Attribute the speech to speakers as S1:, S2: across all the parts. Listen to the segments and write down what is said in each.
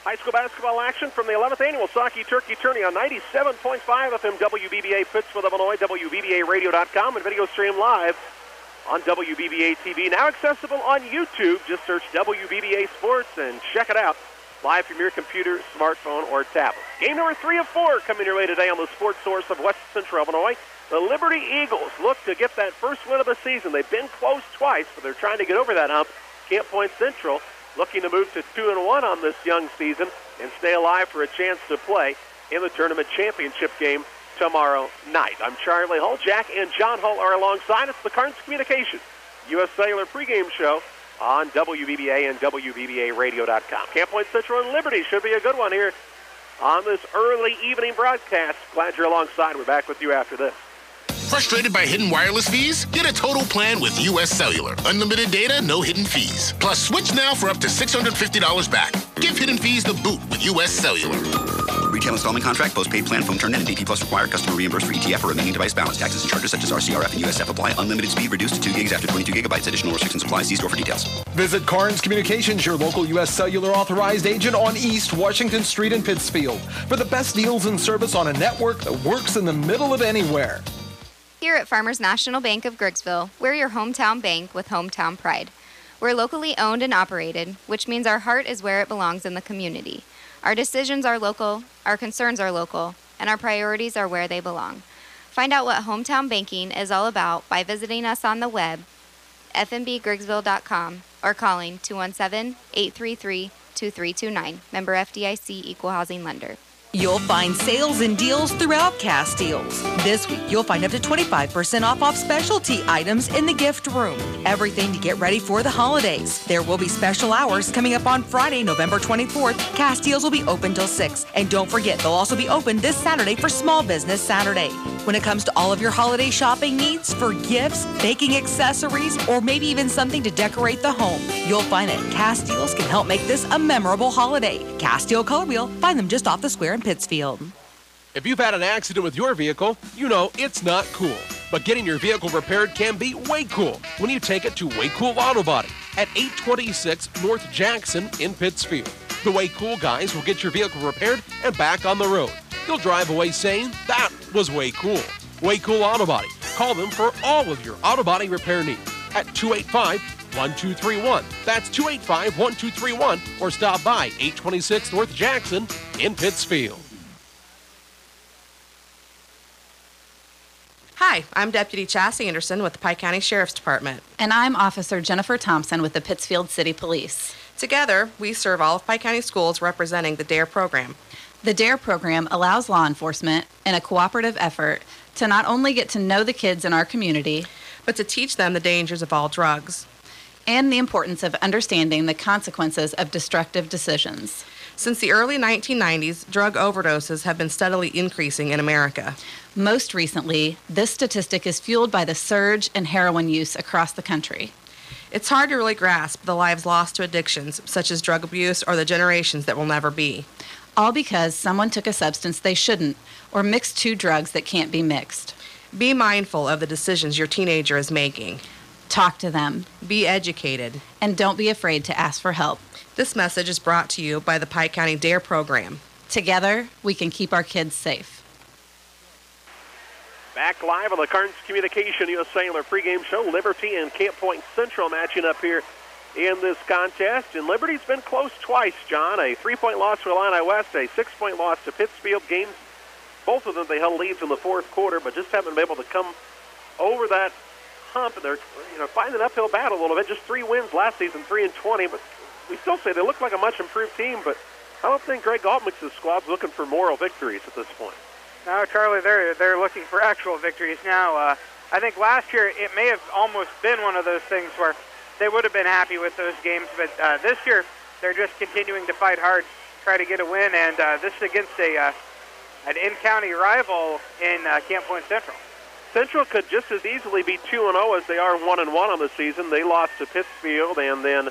S1: High school basketball action from the 11th annual Saukee Turkey Tourney on 97.5 FM WBBA Pittsfield, Illinois, WBBARadio.com, and video stream live on WBBA TV. Now accessible on YouTube. Just search WBBA Sports and check it out live from your computer, smartphone, or tablet. Game number 3 of 4 coming your way today on the sports source of West Central Illinois. The Liberty Eagles look to get that first win of the season. They've been close twice, but they're trying to get over that hump. Camp Point Central looking to move to 2-1 on this young season and stay alive for a chance to play in the tournament championship game tomorrow night. I'm Charlie Hull. Jack and John Hull are alongside us. The Carnes Communications U.S. Cellular pregame show on WBBA and WBBARadio.com. Camp Point Central and Liberty should be a good one here on this early evening broadcast. Glad you're alongside. We're back with you after this.
S2: Frustrated by hidden wireless fees? Get a total plan with U.S. Cellular. Unlimited data, no hidden fees. Plus, switch now for up to $650 back. Give hidden fees the boot with U.S. Cellular.
S3: Retail installment contract, postpaid plan, phone term, net, and DT Plus required. Customer reimbursed for ETF or remaining device balance. Taxes and charges such as RCRF and USF apply. Unlimited speed reduced to 2 gigs after 22 gigabytes. Additional restrictions apply. See store for details.
S4: Visit Carnes Communications, your local U.S. Cellular authorized agent on East Washington Street in Pittsfield, for the best deals and service on a network that works in the middle of anywhere.
S5: Here at Farmers National Bank of Grigsville, we're your hometown bank with hometown pride. We're locally owned and operated, which means our heart is where it belongs in the community. Our decisions are local, our concerns are local, and our priorities are where they belong. Find out what hometown banking is all about by visiting us on the web, fnbgrigsville.com, or calling 217-833-2329. Member FDIC, Equal Housing Lender.
S6: You'll find sales and deals throughout Castiles. This week, you'll find up to 25% off specialty items in the gift room. Everything to get ready for the holidays. There will be special hours coming up on Friday, November 24th. Castiles will be open till 6. And don't forget, they'll also be open this Saturday for Small Business Saturday. When it comes to all of your holiday shopping needs for gifts, baking accessories, or maybe even something to decorate the home, you'll find that Castiles can help make this a memorable holiday. Castile Color Wheel, find them just off the square in Pittsfield.
S7: If you've had an accident with your vehicle, you know it's not cool. But getting your vehicle repaired can be way cool when you take it to Way Cool Auto Body at 826 North Jackson in Pittsfield. The Way Cool guys will get your vehicle repaired and back on the road. You'll drive away saying, that was way cool. Way Cool Auto Body. Call them for all of your auto body repair needs at 285-1231. That's 285-1231, or stop by 826 North Jackson in Pittsfield.
S8: Hi, I'm Deputy Chassie Anderson with the Pike County Sheriff's Department.
S9: And I'm Officer Jennifer Thompson with the Pittsfield City Police.
S8: Together, we serve all of Pike County schools representing the DARE program.
S9: The DARE program allows law enforcement, in a cooperative effort, to not only get to know the kids in our community,
S8: but to teach them the dangers of all drugs
S9: and the importance of understanding the consequences of destructive decisions.
S8: Since the early 1990s, drug overdoses have been steadily increasing in America.
S9: Most recently, this statistic is fueled by the surge in heroin use across the country.
S8: It's hard to really grasp the lives lost to addictions, such as drug abuse or the generations that will never be.
S9: All because someone took a substance they shouldn't, or mixed 2 drugs that can't be mixed.
S8: Be mindful of the decisions your teenager is making.
S9: Talk to them.
S8: Be educated.
S9: And don't be afraid to ask for help.
S8: This message is brought to you by the Pike County DARE program.
S9: Together, we can keep our kids safe.
S1: Back live on the Carnes Communication U.S. Cellular pregame show. Liberty and Camp Point Central matching up here in this contest. And Liberty's been close twice, John. A 3-point loss to Illini West, a 6-point loss to Pittsfield. Games, both of them, they held leads in the fourth quarter, but just haven't been able to come over that hump. And they're fighting an uphill battle a little bit. Just 3 wins last season, 3-20. But we still say they look like a much improved team. But I don't think Greg Altmix's squad's looking for moral victories at this point.
S10: No, Charlie, they're looking for actual victories now. I think last year it may have almost been one of those things where they would have been happy with those games, but this year they're just continuing to fight hard, try to get a win, and this is against an in-county rival in Camp Point Central.
S1: Central could just as easily be 2-0 as they are 1-1 on the season. They lost to Pittsfield and then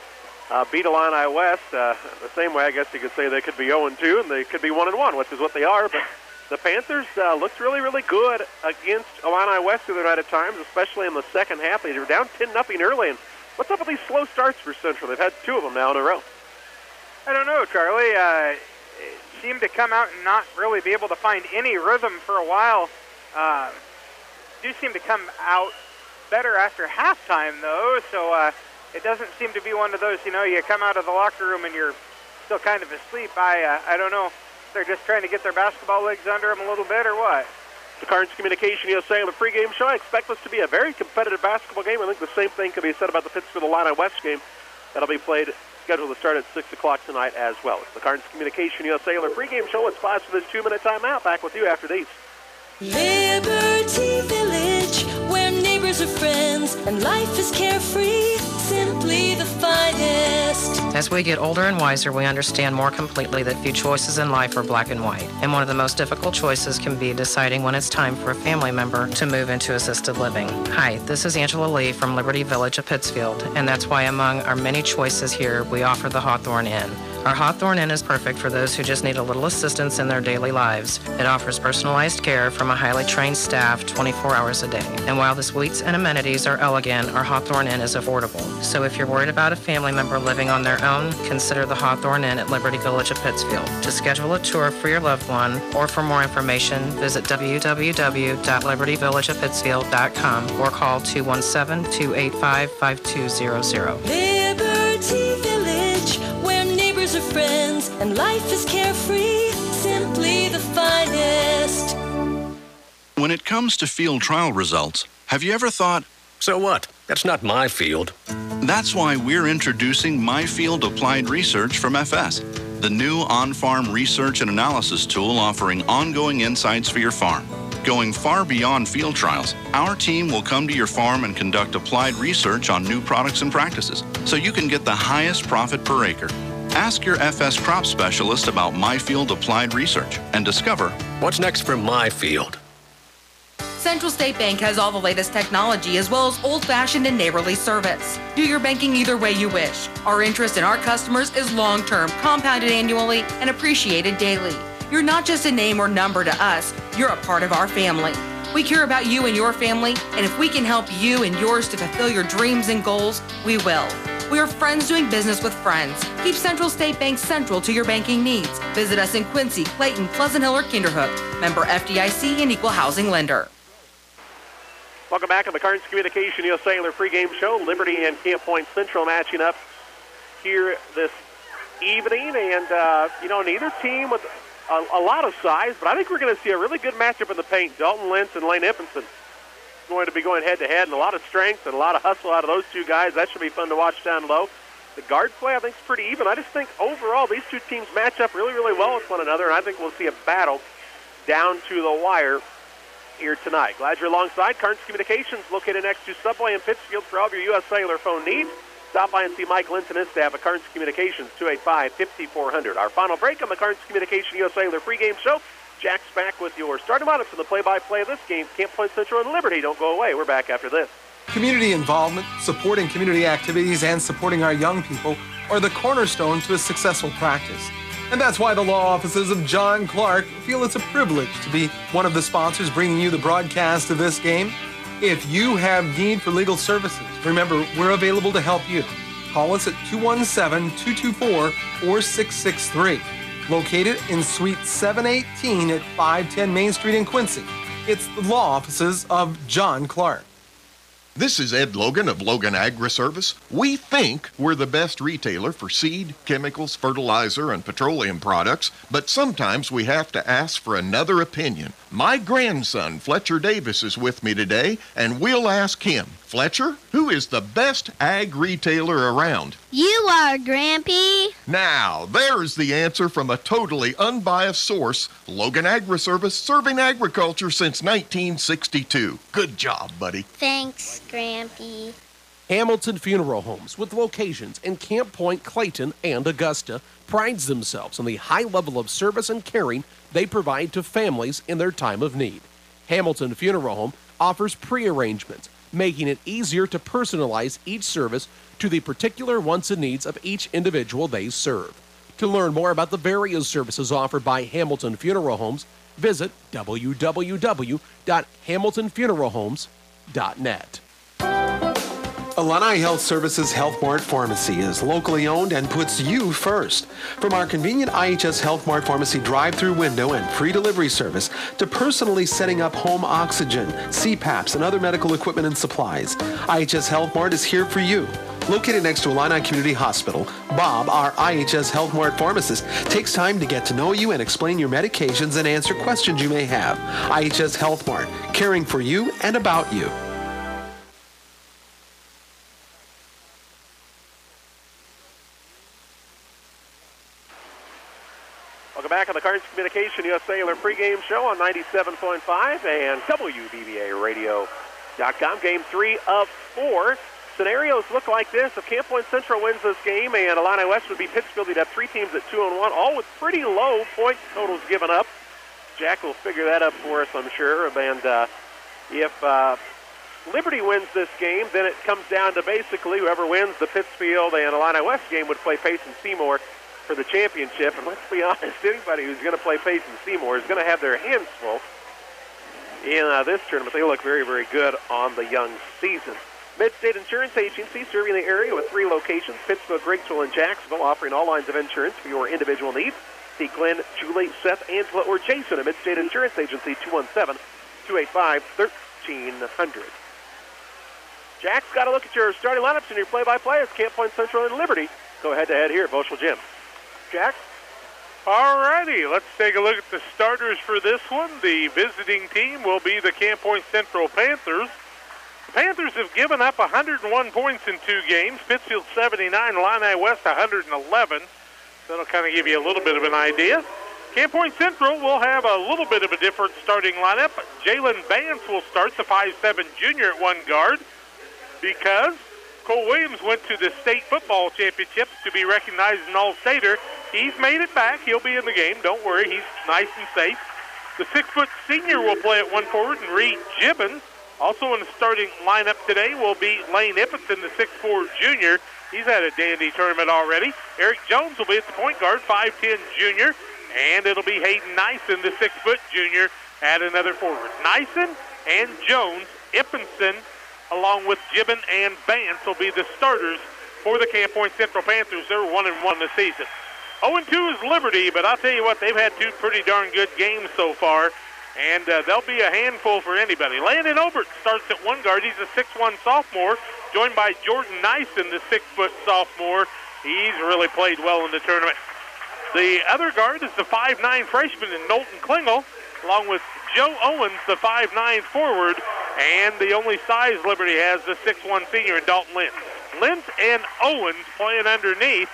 S1: beat Illini West. The same way, I guess you could say they could be 0-2 and they could be 1-1, which is what they are. But the Panthers looked really, really good against Illini West the other night at times, especially in the second half. They were down 10-0 early. And what's up with these slow starts for Central? They've had 2 of them now in a row.
S10: I don't know, Charlie. It seemed to come out and not really be able to find any rhythm for a while. Do seem to come out better after halftime, though, so it doesn't seem to be one of those, you come out of the locker room and you're still kind of asleep. I don't know. They're just trying to get their basketball legs under them a little bit or what?
S1: The Cards Communication USA on the pregame show. I expect this to be a very competitive basketball game. I think the same thing can be said about the Pittsfield Illini West game. That'll be played, scheduled to start at 6 o'clock tonight as well. It's the Cards Communication USA on the pregame show. Let's pause for this 2-minute timeout. Back with you after these.
S11: Liberty Village, where neighbors are friends and life is carefree, simply the finest.
S12: As we get older and wiser, we understand more completely that few choices in life are black and white. And one of the most difficult choices can be deciding when it's time for a family member to move into assisted living. Hi, this is Angela Lee from Liberty Village of Pittsfield, and that's why among our many choices here, we offer the Hawthorne Inn. Our Hawthorne Inn is perfect for those who just need a little assistance in their daily lives. It offers personalized care from a highly trained staff 24 hours a day. And while the suites and amenities are elegant, our Hawthorne Inn is affordable. So if you're worried about a family member living on their own, consider the Hawthorne Inn at Liberty Village of Pittsfield. To schedule a tour for your loved one or for more information, visit www.libertyvillageofpittsfield.com or call 217-285-5200.
S11: Liberty Village, where neighbors are friends and life is carefree, simply the finest.
S13: When it comes to field trial results, have you ever thought, so what? That's not my field. That's why we're introducing My Field Applied Research from FS, the new on-farm research and analysis tool offering ongoing insights for your farm. Going far beyond field trials, our team will come to your farm and conduct applied research on new products and practices so you can get the highest profit per acre. Ask your FS crop specialist about My Field Applied Research and discover what's next for my field.
S6: Central State Bank has all the latest technology as well as old-fashioned and neighborly service. Do your banking either way you wish. Our interest in our customers is long-term, compounded annually, and appreciated daily. You're not just a name or number to us, you're a part of our family. We care about you and your family, and if we can help you and yours to fulfill your dreams and goals, we will. We are friends doing business with friends. Keep Central State Bank central to your banking needs. Visit us in Quincy, Clayton, Pleasant Hill, or Kinderhook. Member FDIC and Equal Housing Lender.
S1: Welcome back on the Cards Communication USA on their pregame show. Liberty and Camp Point Central matching up here this evening. And, neither team with a lot of size, but I think we're going to see a really good matchup in the paint. Dalton Lentz and Lane Ippenson going to be going head-to-head, and a lot of strength and a lot of hustle out of those two guys. That should be fun to watch down low. The guard play, I think, is pretty even. I just think overall these two teams match up really, really well with one another, and I think we'll see a battle down to the wire here tonight. Glad you're alongside. Cards Communications, located next to Subway in Pittsfield for all of your U.S. Cellular phone needs. Stop by and see Mike Lentz and his staff at Cards Communications, 285-5400. Our final break on the Cards Communication USA Cellular pregame show. Jack's back with your starting lineups for the play-by-play of this game. Camp Point Central and Liberty. Don't go away. We're back after this.
S4: Community involvement, supporting community activities, and supporting our young people are the cornerstone to a successful practice. And that's why the law offices of John Clark feel it's a privilege to be one of the sponsors bringing you the broadcast of this game. If you have need for legal services, remember, we're available to help you. Call us at 217-224-4663. Located in Suite 718 at 510 Main Street in Quincy. It's the law offices of John Clark.
S14: This is Ed Logan of Logan Agri-Service. We think we're the best retailer for seed, chemicals, fertilizer, and petroleum products, but sometimes we have to ask for another opinion. My grandson, Fletcher Davis, is with me today, and we'll ask him. Fletcher, who is the best ag retailer around?
S15: You are, Grampy.
S14: Now, there's the answer from a totally unbiased source, Logan Agri-Service, serving agriculture since 1962. Good job, buddy.
S15: Thanks, Grampy.
S7: Hamilton Funeral Homes, with locations in Camp Point, Clayton, and Augusta, prides themselves on the high level of service and caring they provide to families in their time of need. Hamilton Funeral Home offers pre-arrangements, making it easier to personalize each service to the particular wants and needs of each individual they serve. To learn more about the various services offered by Hamilton Funeral Homes, visit www.hamiltonfuneralhomes.net.
S16: Illini Health Services Health Mart Pharmacy is locally owned and puts you first. From our convenient IHS Health Mart Pharmacy drive-through window and free delivery service to personally setting up home oxygen, CPAPs, and other medical equipment and supplies, IHS Health Mart is here for you. Located next to Illini Community Hospital, Bob, our IHS Health Mart pharmacist, takes time to get to know you and explain your medications and answer questions you may have. IHS Health Mart, caring for you and about you.
S1: Welcome back on the Cards Communication US Cellular pregame show on 97.5 and WBBARadio.com. Game 3 of 4. Scenarios look like this. If Camp Point Central wins this game and Illini West would be Pittsfield, you'd have 3 teams at 2-1, all with pretty low point totals given up. Jack will figure that up for us, I'm sure. And if Liberty wins this game, then it comes down to basically whoever wins the Pittsfield and Illini West game would play Payson Seymour for the championship. And let's be honest, anybody who's going to play Payson Seymour is going to have their hands full in this tournament. They look very, very good on the young season. Mid-State Insurance Agency serving the area with 3 locations, Pittsfield, Griggsville, and Jacksonville, offering all lines of insurance for your individual needs. See Glenn, Julie, Seth, Angela, or Jason at Mid-State Insurance Agency, 217-285-1300. Jack's got to look at your starting lineups and your play-by-play as Camp Point Central and Liberty go head-to-head here at Boschel Gym. Jack?
S17: All righty, let's take a look at the starters for this one. The visiting team will be the Camp Point Central Panthers. The Panthers have given up 101 points in 2 games. Pittsfield 79, Illini West 111. So that'll kind of give you a little bit of an idea. Camp Point Central will have a little bit of a different starting lineup. Jalen Vance will start, the 5'7" junior at 1 guard, because Cole Williams went to the state football championships to be recognized as an all-stater. He's made it back. He'll be in the game. Don't worry. He's nice and safe. The 6' senior will play at 1 forward, and Reed Gibbons. Also in the starting lineup today will be Lane Ippenson, the 6'4" junior. He's had a dandy tournament already. Eric Jones will be at the point guard, 5'10" junior. And it'll be Hayden Nyson, the 6' junior, at another forward. Nyson and Jones, Ippenson, along with Gibbon and Vance will be the starters for the Camp Point Central Panthers. They're 1-1 this season. 0-2 is Liberty, but I'll tell you what, they've had 2 pretty darn good games so far, and they'll be a handful for anybody. Landon Obert starts at 1 guard. He's a 6'1" sophomore, joined by Jordan Nyson, the 6' sophomore. He's really played well in the tournament. The other guard is the 5'9" freshman in Knowlton Klingel, along with Joe Owens, the 5'9" forward, and the only size Liberty has, the 6'1" senior in Dalton Lentz. Lentz and Owens playing underneath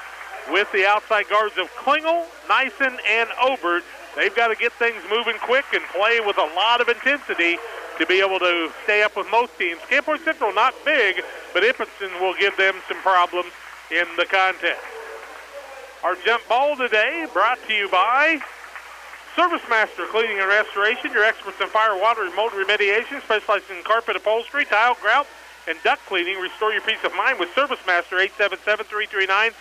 S17: with the outside guards of Klingel, Nyson, and Obert. They've got to get things moving quick and play with a lot of intensity to be able to stay up with most teams. Camp Point Central not big, but Ippenson will give them some problems in the contest. Our jump ball today brought to you by Service Master Cleaning and Restoration, your experts in fire, water, and mold remediation, specializing in carpet upholstery, tile, grout, and duct cleaning. Restore your peace of mind with Service Master, 877-339-0333,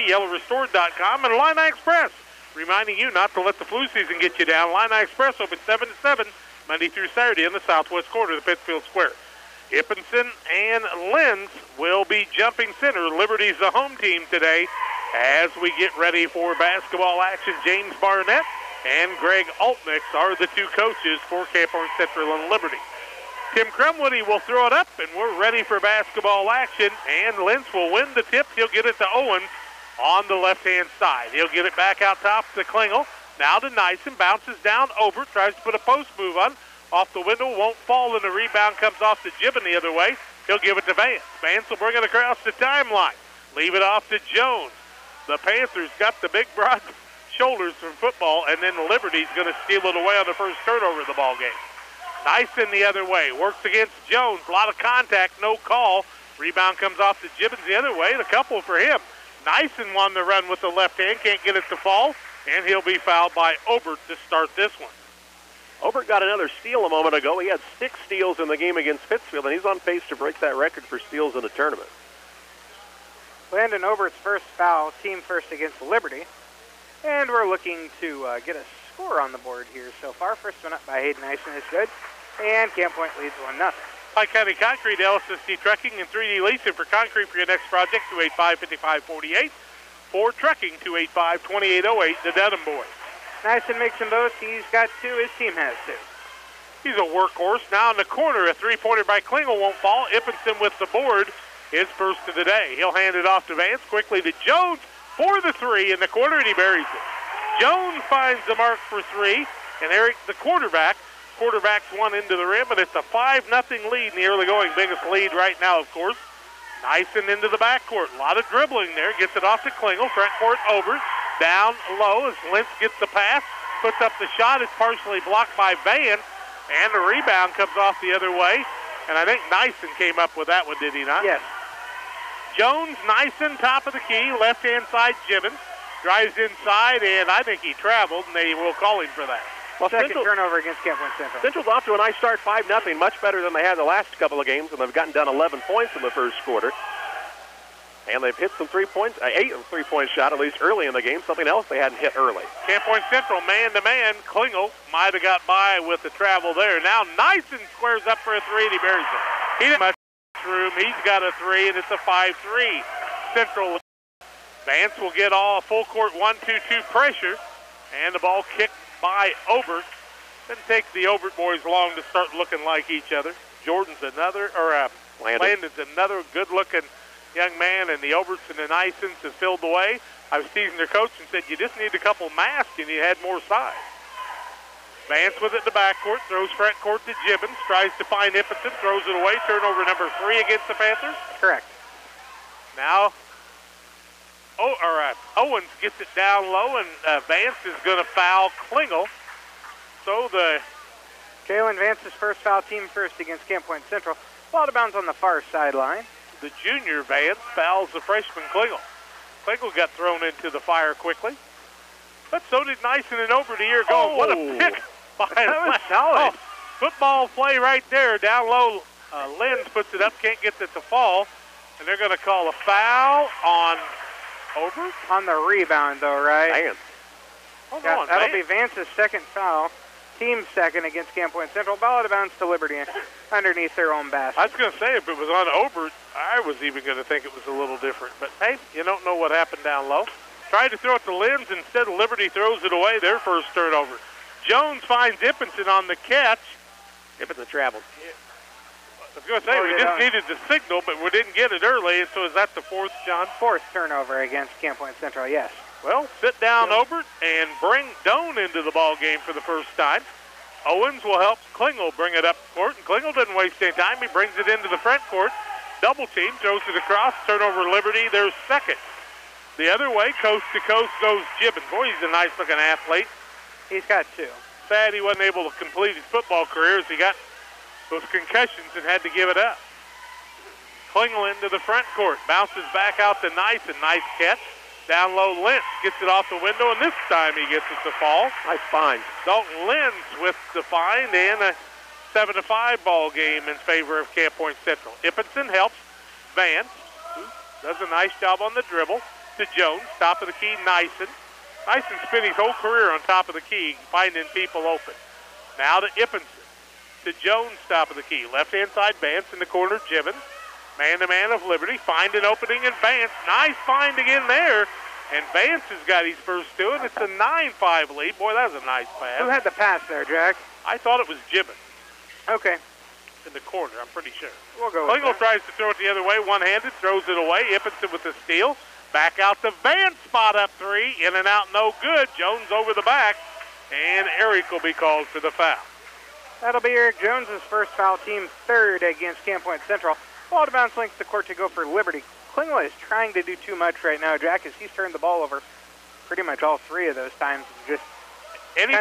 S17: yellowrestored.com, and Illini Express, reminding you not to let the flu season get you down. Illini Express open 7 to 7, Monday through Saturday in the southwest quarter of the Pittsfield Square. Ippenson and Lenz will be jumping center. Liberty's the home team today as we get ready for basketball action. James Barnett and Greg Altnix are the 2 coaches for Camp Point Central and Liberty. Tim Crumwoody will throw it up, and we're ready for basketball action. And Lentz will win the tip. He'll get it to Owens on the left-hand side. He'll get it back out top to Klingel. Now to Nyson. Bounces down over. Tries to put a post move on. Off the window. Won't fall, and the rebound comes off to Gibbon the other way. He'll give it to Vance. Vance will bring it across the timeline. Leave it off to Jones. The Panthers got the big, broad shoulders from football, and then Liberty's going to steal it away on the first turnover of the ball game. Nyson the other way. Works against Jones. A lot of contact, no call. Rebound comes off to Gibbons the other way. The couple for him. Nyson won the run with the left hand. Can't get it to fall, and he'll be fouled by Obert to start this one.
S1: Obert got another steal a moment ago. He had 6 steals in the game against Pittsfield, and he's on pace to break that record for steals in the tournament.
S10: Landon Obert's first foul, team first against Liberty. And we're looking to get a score on the board here so far. First one up by Hayden Nyson is good. And Camp Point leads 1-0.
S17: Pike County Concrete, LSSD Trucking, and 3D Leasing. For concrete for your next project, 285-5548. For trucking, 285-2808, the Dedham boys.
S10: Nyson makes them both. He's got 2. His team has 2.
S17: He's a workhorse. Now in the corner, a three-pointer by Klingel won't fall. Ippenson with the board, his first of the day. He'll hand it off to Vance, quickly to Jones for the 3 in the corner, and he buries it. Jones finds the mark for 3, and Eric, the quarterbacks one into the rim, and it's a 5-0 lead in the early going. Biggest lead right now, of course. Nyson into the backcourt. A lot of dribbling there. Gets it off to Klingel. Front court over. Down low as Lentz gets the pass. Puts up the shot. It's partially blocked by Vance. And the rebound comes off the other way. And I think Nyson came up with that one, did he not?
S10: Yes.
S17: Jones, Nyson, top of the key. Left-hand side, Gibbons. Drives inside, and I think he traveled, and they will call him for that.
S10: Well, second turnover against Camp Point Central.
S1: Central's off to a nice start, 5-0, much better than they had the last couple of games, and they've gotten done 11 points in the first quarter. And they've hit some 3 points, 8 3-point shot at least early in the game, something else they hadn't hit early.
S17: Camp Point Central, man-to-man. Klingel might have got by with the travel there. Now Nyson squares up for a 3, and he buries it. He didn't have much room. He's got a 3, and it's a 5-3. Central. Vance will get all full court 1-2-2 pressure, and the ball kicked by Obert. Didn't take the Obert boys long to start looking like each other. Jordan's another, or Landon's another good-looking young man, and the Oberts and the Nysons have filled the way. I was teasing their coach and said, you just need a couple masks and you had more size. Vance with it in the backcourt, throws front court to Gibbons, tries to find Ippenson, throws it away. Turnover number 3 against the Panthers.
S10: Correct.
S17: Now, Owens gets it down low, and Vance is going to foul Klingel. So the
S10: Jalen Vance's first foul, team first against Camp Point Central. Ball out of bounds on the far sideline.
S17: The junior Vance fouls the freshman Klingel. Klingel got thrown into the fire quickly. But so did Nyson and Obert a year ago. What a pick by
S10: that was solid.
S17: Football play right there. Down low, Lenz puts it up, can't get it to fall. And they're going to call a foul on Obert?
S10: On the rebound, though, right?
S17: Vance.
S10: That'll be Vance's second foul. Team second against Camp Point Central. Ball out of bounds to Liberty underneath their own basket.
S17: I was going to say, if it was on Obert, I was even going to think it was a little different. But, hey, you don't know what happened down low. Tried to throw it to Lenz. Instead, Liberty throws it away. Their first turnover. Jones finds Ippenson on the catch.
S1: Ippenson traveled.
S17: Yeah. I was going to say, we just needed the signal, but we didn't get it early. So is that the fourth, John?
S10: Fourth turnover against Camp Point Central, yes.
S17: Well, sit down, Obert, and bring Doan into the ball game for the first time. Owens will help Klingel bring it up court, and Klingel doesn't waste any time. He brings it into the front court. Double team, throws it across, turnover Liberty, their second. The other way, coast to coast, goes Gibbons. Boy, he's a nice-looking athlete.
S10: He's got 2.
S17: Sad he wasn't able to complete his football career as he got those concussions and had to give it up. Klingel into the front court, bounces back out to Nyson. Nice catch. Down low, Lentz gets it off the window, and this time he gets it to fall.
S1: Nice find.
S17: Dalton Lenz with the find, and a 7-5 ball game in favor of Camp Point Central. Ippenson helps Vance, who does a nice job on the dribble, to Jones. Top of the key, Nyson. Nyson spent his whole career on top of the key, finding people open. Now to Ippenson. To Jones, top of the key. Left-hand side, Vance in the corner, Gibbons. Man-to-man of Liberty, find an opening in Vance. Nice find again there. And Vance has got his first 2, and it's a 9-5 lead. Boy, that was a nice pass.
S10: Who had the pass there, Jack?
S17: I thought it was Gibbons.
S10: Okay.
S17: In the corner, I'm pretty sure.
S10: We'll go with
S17: Klingel tries to throw it the other way, one-handed, throws it away. Ippenson with the steal. Back out to Vance, spot up 3. In and out, no good. Jones over the back. And Eric will be called for the foul.
S10: That'll be Eric Jones' first foul, team third against Camp Point Central. Ball to bounce length the court to go for Liberty. Klingel is trying to do too much right now, Jack, as he's turned the ball over pretty much all 3 of those times. Just getting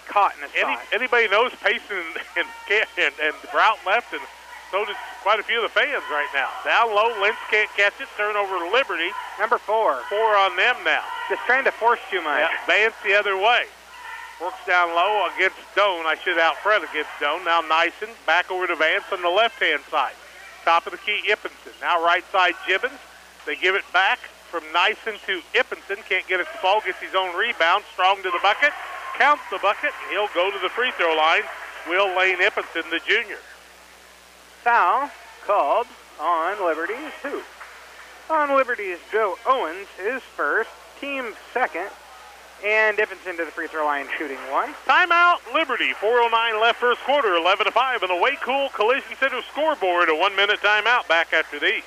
S10: caught in a spot.
S17: Anybody knows Payson and Broughton left, and so did quite a few of the fans right now. Down low, Lentz can't catch it. Turnover to Liberty.
S10: Number 4.
S17: 4 on them now.
S10: Just trying to force too much.
S17: Yeah, Vance the other way. Works down low against Doan. I should out front against Doan. Now Nyson back over to Vance on the left-hand side. Top of the key, Ippenson. Now right side, Gibbons. They give it back from Nyson to Ippenson. Can't get it to fall. Gets his own rebound. Strong to the bucket. Counts the bucket. And he'll go to the free throw line. Will Lane Ippenson, the junior.
S10: foul called on Liberty's who? On Liberty's Joe Owens, his first, team second, and Dickinson to the free throw line shooting one.
S17: Timeout, Liberty. 4:09 left first quarter, 11-5 on the Way Cool Collision Center scoreboard. A 1-minute timeout. Back after these.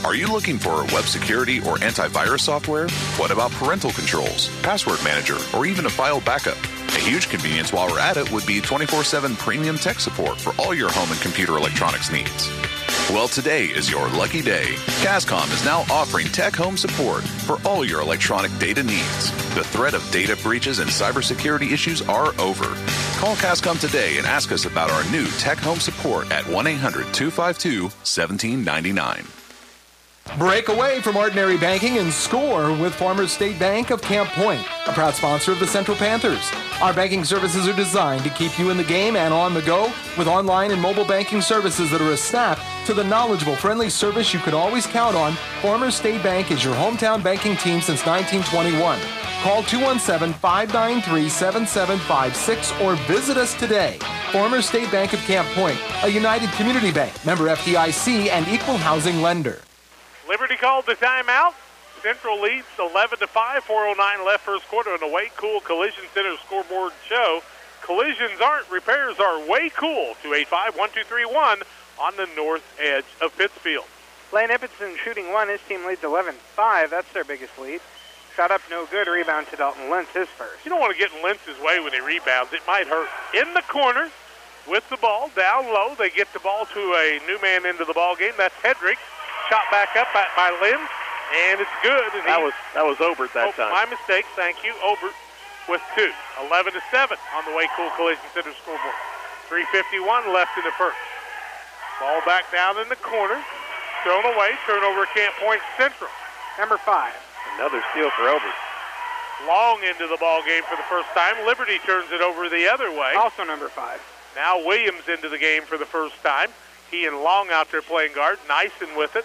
S18: Are you looking for web security or antivirus software? What about parental controls, password manager, or even a file backup? A huge convenience while we're at it would be 24/7 premium tech support for all your home and computer electronics needs. Well, today is your lucky day. Cascom is now offering tech home support for all your electronic data needs. The threat of data breaches and cybersecurity issues are over. Call Cascom today and ask us about our new tech home support at 1-800-252-1799.
S4: Break away from ordinary banking and score with Farmers State Bank of Camp Point, a proud sponsor of the Central Panthers. Our banking services are designed to keep you in the game and on the go with online and mobile banking services that are a snap to the knowledgeable, friendly service you can always count on. Farmers State Bank is your hometown banking team since 1921. Call 217-593-7756 or visit us today. Farmers State Bank of Camp Point, a United Community Bank, member FDIC, and equal housing lender.
S17: Liberty called the timeout. Central leads 11-5, 4:09 left first quarter on the Way Cool Collision Center scoreboard show. Collisions aren't, repairs are way cool. 285-1231 on the north edge of Pittsfield.
S10: Lane Ippenson shooting one. His team leads 11-5. That's their biggest lead. Shot up no good. Rebound to Dalton Lentz, his first.
S17: You don't want to get in Lentz's way when he rebounds. It might hurt. In the corner with the ball, down low. They get the ball to a new man into the ball game. That's Hedrick. Shot back up by Lentz, and it's good. And
S1: that was Obert that time.
S17: My mistake. Thank you. Obert with two. 11-7 on the Way Cool Collision Center scoreboard. 3:51 left in the first. Ball back down in the corner. Thrown away. Turnover Camp Point Central.
S10: Number 5.
S1: Another steal for Obert.
S17: Long into the ball game for the first time. Liberty turns it over the other way.
S10: Also number 5.
S17: Now Williams into the game for the first time. He and Long out there playing guard. Nyson with it.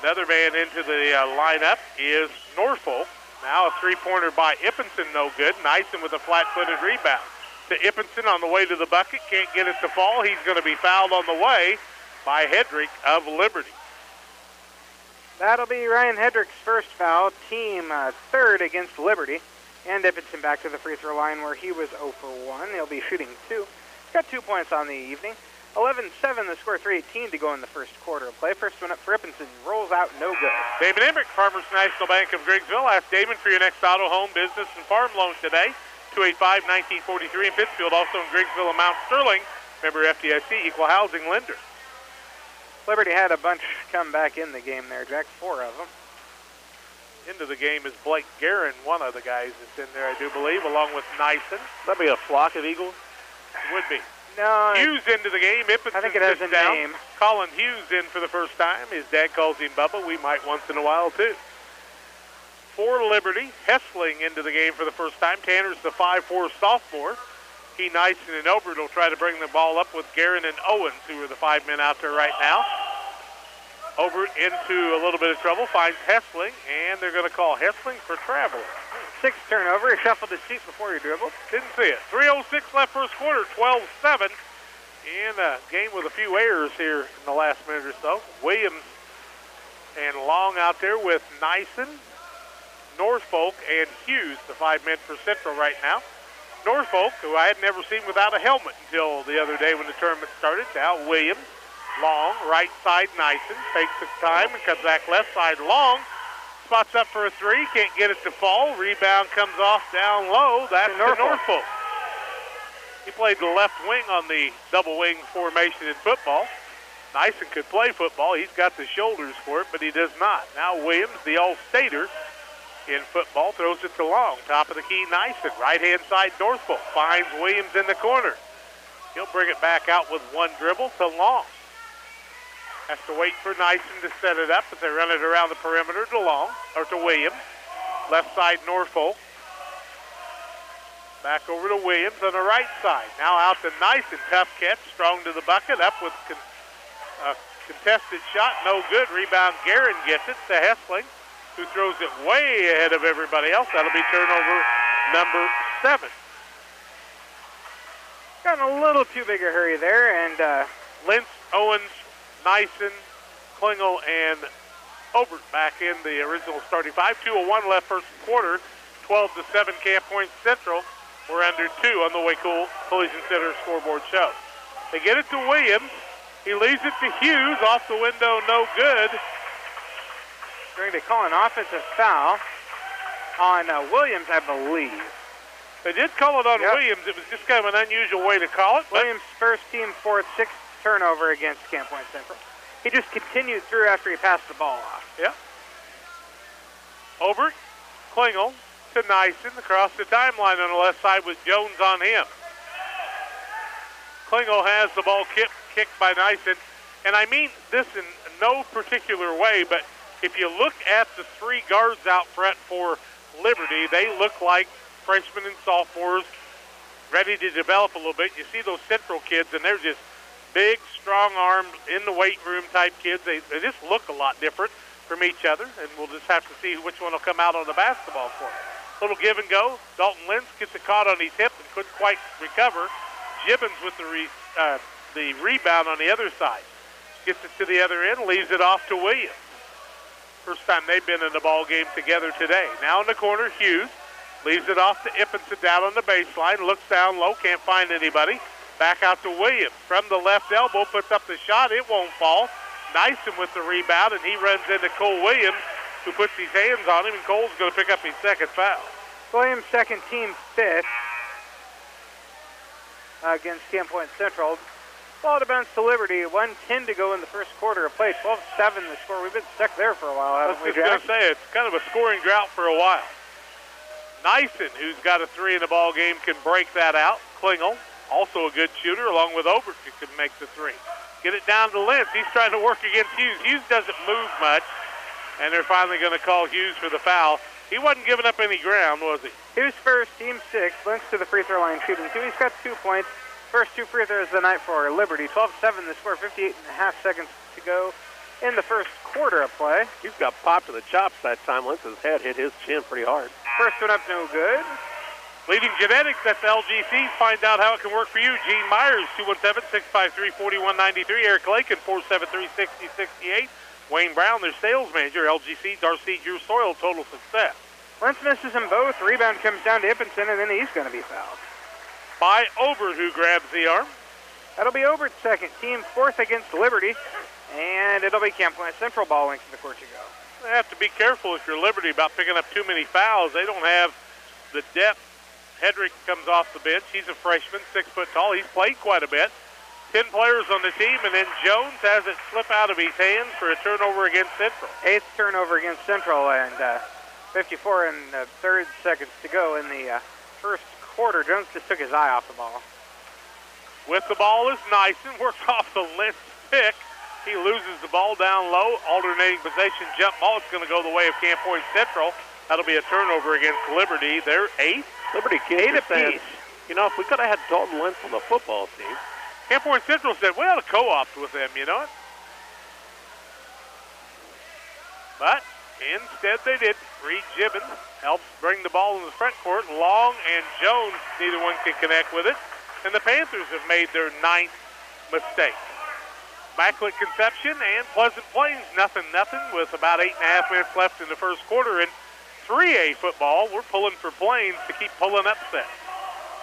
S17: Another man into the lineup is Norfolk. Now a three-pointer by Ippenson, no good. Nyson with a flat-footed rebound. To Ippenson on the way to the bucket. Can't get it to fall. He's going to be fouled on the way by Hedrick of Liberty.
S10: That'll be Ryan Hedrick's first foul. Team third against Liberty. And Ippenson back to the free throw line where he was 0 for 1. He'll be shooting 2. He's got 2 points on the evening. 11-7, the score, 3:18 to go in the first quarter of play. First one up for Ippenson, rolls out, no good.
S17: David Emmerich, Farmers National Bank of Griggsville. Ask Damon for your next auto, home, business, and farm loan today. 285-1943 in Pittsfield, also in Griggsville and Mount Sterling. Member FDIC, equal housing lender.
S10: Liberty had a bunch come back in the game there, Jack, 4 of them.
S17: Into the game is Blake Guerin, one of the guys that's in there, I do believe, along with Nyson.
S1: That'd be a flock of Eagles?
S17: Would be.
S10: No.
S17: Hughes into the game. Ippenson
S10: I think it has a
S17: down.
S10: name.
S17: Colin Hughes in for the first time. His dad calls him Bubba. We might once in a while, too. For Liberty, Hessling into the game for the first time. Tanner's the 5'4 sophomore. He, Nyson, and Obert will try to bring the ball up with Guerin and Owens, who are the 5 men out there right now. Obert into a little bit of trouble, finds Hessling, and they're going to call Hessling for traveling.
S10: 6th turnover. He shuffled his feet before he dribbled.
S17: Didn't see it. 3:06 left first quarter, 12-7. In a game with a few errors here in the last minute or so. Williams and Long out there with Nyson, Norfolk, and Hughes, the 5 men for Central right now. Norfolk, who I had never seen without a helmet until the other day when the tournament started. Now Williams, Long, right side Nyson, takes his time and comes back left side Long. Spots up for a 3, can't get it to fall. Rebound comes off down low. That's to Norfolk. He played the left wing on the double wing formation in football. Nyson could play football. He's got the shoulders for it, but he does not. Now Williams, the All-Stater in football, throws it to Long. Top of the key, Nyson. Right-hand side, Norfolk finds Williams in the corner. He'll bring it back out with one dribble to Long. Has to wait for Nyson to set it up, but they run it around the perimeter to Long, or to Williams. Left side, Norfolk. Back over to Williams on the right side. Now out to Nyson. Tough catch, strong to the bucket, up with a contested shot, no good. Rebound, Guerin gets it to Hessling, who throws it way ahead of everybody else. That'll be turnover number 7.
S10: Got in a little too big a hurry there, and
S17: Lentz, Owens, Nyson, Klingel, and Obert back in the original starting five. 2:01 left first quarter. 12-7 Camp Point Central. We're under 2 on the Waco Collision Center scoreboard show. They get it to Williams. He leaves it to Hughes. Off the window, no good.
S10: Going to call an offensive foul on Williams, I believe.
S17: They did call it on Williams. It was just kind of an unusual way to call it.
S10: Williams' first team fourth, sixth turnover against Camp Point Central. He just continued through after he passed the ball off.
S17: Yep. Obert, Klingel to Nyson across the timeline on the left side with Jones on him. Klingel has the ball kicked by Nyson. And I mean this in no particular way, but if you look at the 3 guards out front for Liberty, they look like freshmen and sophomores ready to develop a little bit. You see those Central kids, and they're just big, strong-armed, in the weight room type kids. They just look a lot different from each other, and we'll just have to see which one will come out on the basketball court. Little give and go. Dalton Lentz gets it caught on his hip and couldn't quite recover. Gibbons with the rebound on the other side. Gets it to the other end, leaves it off to Williams. First time they've been in the ball game together today. Now in the corner, Hughes leaves it off to Ippenson down on the baseline. Looks down low, can't find anybody. Back out to Williams. From the left elbow, puts up the shot. It won't fall. Nyson with the rebound, and he runs into Cole Williams, who puts his hands on him, and Cole's going to pick up his second foul.
S10: Williams' second, team fifth against Camp Point Central. Ball to bounce to Liberty. 1:10 to go in the first quarter of play. 12-7 the score. We've been stuck there for a while, haven't we, Jack?
S17: I was just going to say, it's kind of a scoring drought for a while. Nyson, who's got a 3 in the ball game, can break that out. Klingel, also a good shooter, along with Obert, who can make the 3. Get it down to Lentz. He's trying to work against Hughes. Hughes doesn't move much, and they're finally going to call Hughes for the foul. He wasn't giving up any ground, was he?
S10: Hughes first, team 6. Lentz to the free throw line shooting 2. He's got 2 points. First 2 free throws of the night for Liberty. 12-7 the score, 58.5 seconds to go in the first quarter of play.
S1: He's got popped to the chops that time. Lentz's head hit his chin pretty hard.
S10: First one up, no good.
S17: Leading genetics, that's LGC. Find out how it can work for you. Gene Myers, 217-653-4193. Eric Lakin, 473-6068. Wayne Brown, their sales manager. LGC, Darcy, your soil, total success.
S10: Lentz misses them both. Rebound comes down to Ippenson, and then he's going to be fouled.
S17: By Obert, who grabs the arm.
S10: That'll be Obert's second. Team fourth against Liberty. And it'll be Camp Point Central ball length of the court to go.
S17: They have to be careful if you're Liberty about picking up too many fouls. They don't have the depth. Hedrick comes off the bench. He's a freshman, 6 foot tall. He's played quite a bit. 10 players on the team, and then Jones has it slip out of his hands for a turnover against Central.
S10: 8th turnover against Central, and 54 and 3rd seconds to go in the first quarter. Jones just took his eye off the ball.
S17: With the ball is Nyson. Works off the Lentz pick. He loses the ball down low. Alternating possession jump ball. It's going to go the way of Camp Point Central. That'll be a turnover against Liberty. They're 8th.
S1: Liberty kids are saying, you know, if we could have had Dalton Lentz on the football team.
S17: Camp Point Central said, we ought to co-opt with them, you know it? But instead they did. Reed Gibbons helps bring the ball in the front court. Long and Jones, neither one can connect with it. And the Panthers have made their 9th mistake. Immaculate Conception and Pleasant Plains, nothing with about 8.5 minutes left in the first quarter. In 3A football, we're pulling for Plains to keep pulling upsets.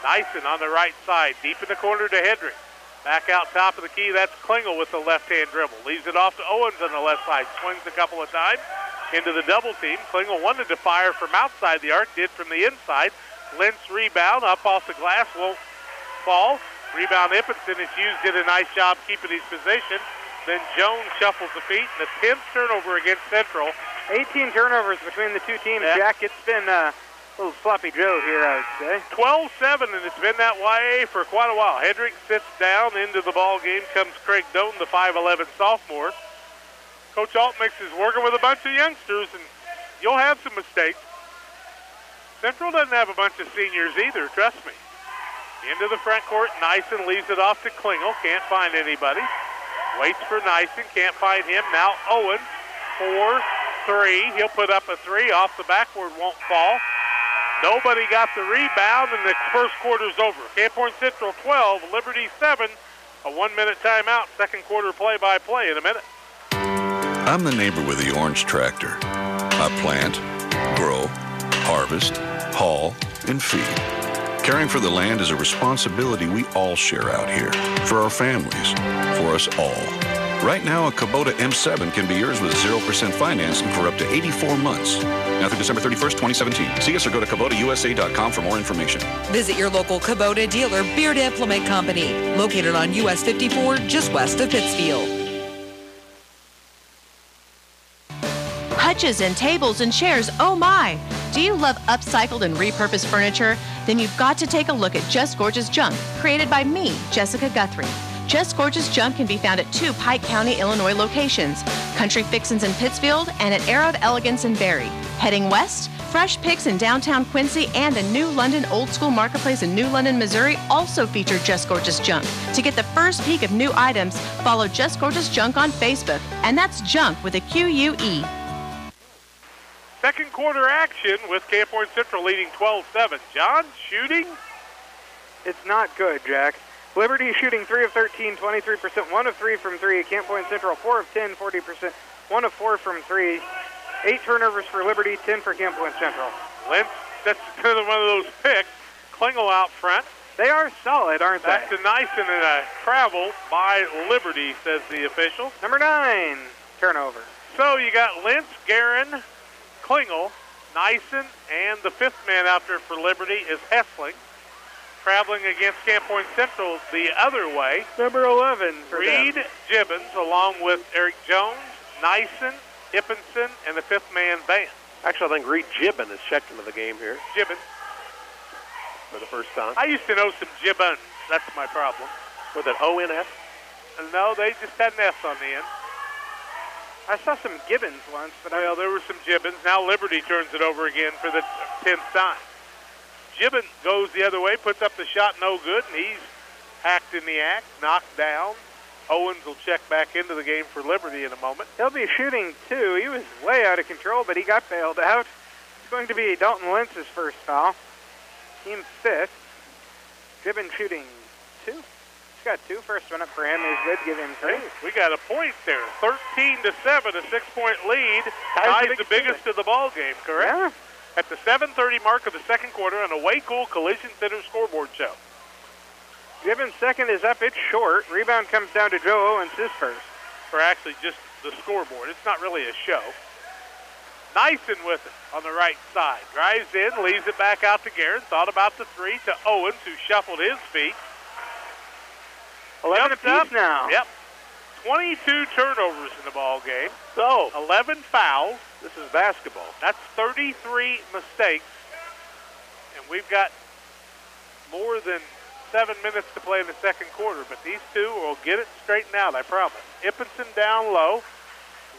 S17: Nyson on the right side, deep in the corner to Hedrick. Back out top of the key, that's Klingel with the left-hand dribble. Leaves it off to Owens on the left side. Swings a couple of times into the double team. Klingel wanted to fire from outside the arc, did from the inside. Lentz rebound, up off the glass, won't fall. Rebound Ippenson, as Hughes did a nice job keeping his position. Then Jones shuffles the feet, and the 10th turnover against Central.
S10: 18 turnovers between the two teams, yeah. Jack. It's been a little sloppy Joe here, I would say.
S17: 12-7, and it's been that way for quite a while. Hedrick sits down. Into the ball game comes Craig Doan, the 5'11 sophomore. Coach Altmix is working with a bunch of youngsters, and you'll have some mistakes. Central doesn't have a bunch of seniors either, trust me. Into the front court, Nyson leaves it off to Klingel. Can't find anybody. Waits for Nyson, can't find him. Now Owens, 4-3. He'll put up a 3. Off the backboard, won't fall. Nobody got the rebound, and the first quarter's over. Camp Point Central 12, Liberty 7. A 1-minute timeout, second quarter play-by-play in a minute.
S13: I'm the neighbor with the orange tractor. I plant, grow, harvest, haul, and feed. Caring for the land is a responsibility we all share out here. For our families, for us all. Right now, a Kubota M7 can be yours with 0% financing for up to 84 months. Now through December 31st, 2017. See us or go to KubotaUSA.com for more information.
S6: Visit your local Kubota dealer, Beard Implement Company, located on US 54, just west of Pittsfield.
S19: Hutches and tables and chairs, oh my! Do you love upcycled and repurposed furniture? Then you've got to take a look at Just Gorgeous Junk, created by me, Jessica Guthrie. Just Gorgeous Junk can be found at 2 Pike County, Illinois locations, Country Fixins in Pittsfield and at Era of Elegance in Barrie. Heading west, Fresh Picks in downtown Quincy and the New London Old School Marketplace in New London, Missouri also feature Just Gorgeous Junk. To get the first peek of new items, follow Just Gorgeous Junk on Facebook, and that's Junk with a Q-U-E.
S17: Second quarter action with Camp Point Central leading 12-7. John, shooting?
S10: It's not good, Jack. Liberty shooting 3 of 13, 23%, 1 of 3 from 3. Camp Point Central 4 of 10, 40%, 1 of 4 from 3. 8 turnovers for Liberty, 10 for Camp Point Central.
S17: Lentz, that's another one of those picks. Klingel out front.
S10: They are solid, aren't they?
S17: That's a nice and a travel by Liberty, says the official.
S10: Number 9, turnover.
S17: So you got Lentz, Guerin, Klingel, Nyson, and the 5th man out there for Liberty is Hessling. Traveling against Camp Point Central the other way.
S10: Number 11 for
S17: Reed
S10: them.
S17: Gibbons, along with Eric Jones, Nyson, Ippinson, and the 5th man Vance.
S1: Actually, I think Reed Gibbon is checked into the game here
S17: Gibbons.
S1: for the first time.
S17: I used to know some Gibbons. That's my problem.
S1: With an O-N-S?
S17: No, they just had an S on the end.
S10: I saw some Gibbons once, but
S17: well, there were some Gibbons. Now Liberty turns it over again for the 10th time. Gibbons goes the other way, puts up the shot, no good, and he's hacked in the act, knocked down. Owens will check back into the game for Liberty in a moment.
S10: He'll be shooting 2. He was way out of control, but he got bailed out. It's going to be Dalton Lentz's first foul. Team 5th. Gibbons shooting 2. He's got 2. First one up for him is good. Give him 3.
S17: We got a point there. 13-7, a 6-point lead. Ties the biggest of the ball game, correct?
S10: Yeah.
S17: At the 7:30 mark of the second quarter on a Way Cool Collision Center scoreboard show.
S10: Gibbons' second is up. It's short. Rebound comes down to Joe Owens, his first.
S17: Or actually just the scoreboard. It's not really a show. Nyson with it on the right side. Drives in, leaves it back out to Guerin. Thought about the 3 to Owens, who shuffled his feet.
S10: 11 apiece now.
S17: Yep. 22 turnovers in the ball game.
S1: So
S17: 11 fouls.
S1: This is basketball.
S17: That's 33 mistakes. And we've got more than 7 minutes to play in the second quarter, but these two will get it straightened out, I promise. Ippinson down low.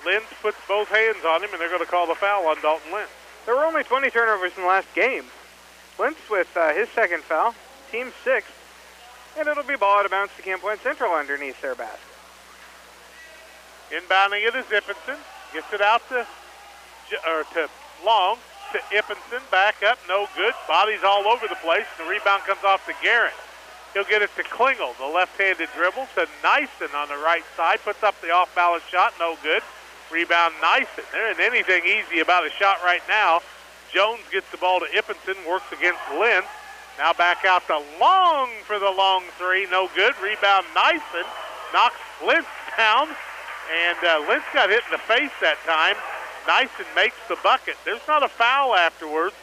S17: Lentz puts both hands on him, and they're going to call the foul on Dalton Lentz.
S10: There were only 20 turnovers in the last game. Lentz with his second foul, team 6th, and it'll be ball out of bounds to Camp Point Central underneath their basket.
S17: Inbounding it is Ippinson. Gets it out to Long, to Ippinson. Back up, no good. Bodies all over the place. The rebound comes off to Guerin. He'll get it to Klingel, the left-handed dribble, to Nyson on the right side. Puts up the off-balance shot, no good. Rebound Nyson. There isn't anything easy about a shot right now. Jones gets the ball to Ippinson, works against Lentz. Now back out to Long for the long 3, no good. Rebound Nyson, knocks Lentz down, and Lentz got hit in the face that time. Nyson makes the bucket. There's not a foul afterwards.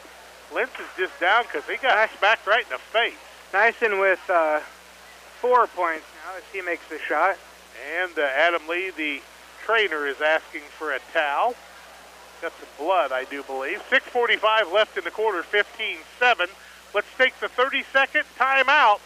S17: Lentz is just down because he got smacked right in the face.
S10: Nyson with 4 points now as he makes the shot.
S17: And Adam Lee, the trainer, is asking for a towel. Got some blood, I do believe. 6:45 left in the quarter, 15-7. Let's take the 30-second timeout.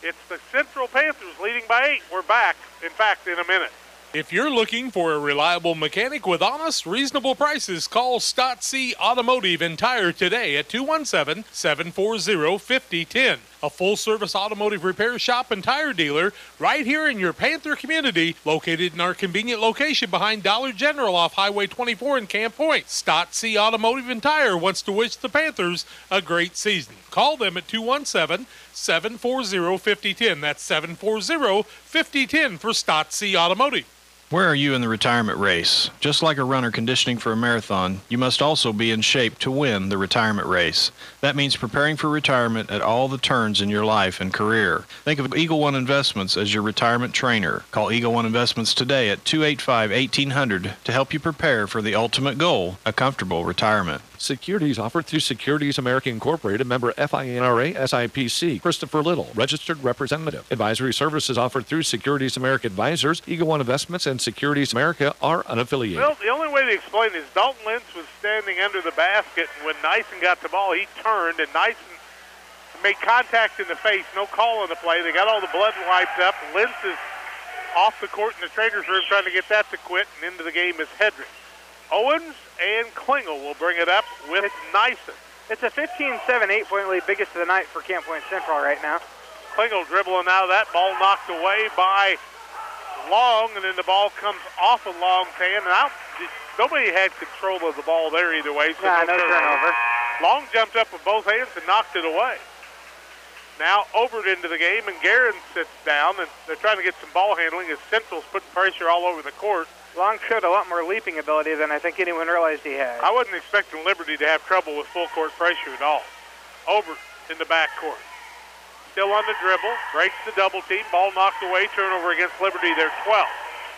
S17: It's the Central Panthers leading by 8. We're back, in fact, in a minute.
S20: If you're looking for a reliable mechanic with honest, reasonable prices, call Stott C Automotive and Tire today at 217-740-5010. a full-service automotive repair shop and tire dealer right here in your Panther community, located in our convenient location behind Dollar General off Highway 24 in Camp Point. Stott C Automotive and Tire wants to wish the Panthers a great season. Call them at 217-740-5010. That's 740-5010 for Stott C Automotive.
S21: Where are you in the retirement race? Just like a runner conditioning for a marathon, you must also be in shape to win the retirement race. That means preparing for retirement at all the turns in your life and career. Think of Eagle One Investments as your retirement trainer. Call Eagle One Investments today at 285-1800 to help you prepare for the ultimate goal, a comfortable retirement.
S22: Securities offered through Securities America Incorporated, member FINRA SIPC. Christopher Little, registered representative. Advisory services offered through Securities America Advisors. Eagle One Investments and Securities America are unaffiliated.
S17: Well, the only way to explain is Dalton Lentz was standing under the basket, and when Nyson got the ball, he turned, and Nyson made contact in the face. No call on the play. They got all the blood wiped up. Lentz is off the court in the trainer's room trying to get that to quit, and into the game is Hedrick. Owens and Klingel will bring it up with Nyson.
S10: It's a 15-7 8-point lead, biggest of the night for Camp Point Central right now.
S17: Klingel dribbling out of that ball, knocked away by Long, and then the ball comes off of Long's hand. And nobody had control of the ball there either way, so no turnover. Long jumped up with both hands and knocked it away. Now over into the game, and Guerin sits down, and they're trying to get some ball handling as Central's putting pressure all over the court.
S10: Long showed a lot more leaping ability than I think anyone realized he had.
S17: I wasn't expecting Liberty to have trouble with full court pressure at all. Over in the backcourt. Still on the dribble, breaks the double team, ball knocked away, turnover against Liberty, they're 12.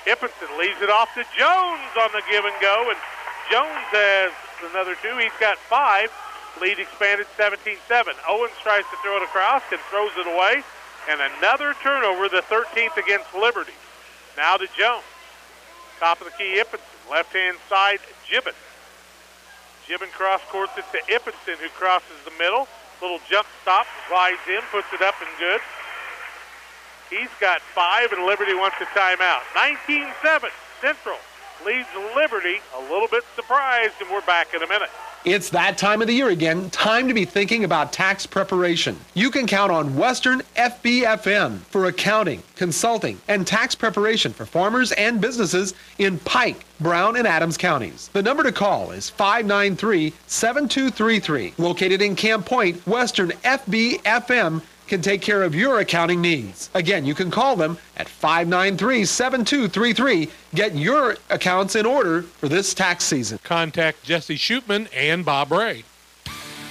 S17: Ippinson leaves it off to Jones on the give and go, and Jones has another two, he's got 5. Lead expanded 17-7. Owens tries to throw it across and throws it away, and another turnover, the 13th against Liberty. Now to Jones. Top of the key, Ippinson. Left-hand side, Gibbon. Gibbon cross-courts it to Ippinson, who crosses the middle. Little jump stop, slides in, puts it up and good. He's got 5, and Liberty wants a timeout. 19-7, Central leads Liberty. A little bit surprised, and we're back in a minute.
S4: It's that time of the year again, time to be thinking about tax preparation. You can count on Western FBFM for accounting, consulting, and tax preparation for farmers and businesses in Pike, Brown, and Adams counties. The number to call is 593-7233. Located in Camp Point, Western FBFM can take care of your accounting needs. Again, you can call them at 593-7233. Get your accounts in order for this tax season.
S20: Contact Jesse Shootman and Bob Ray.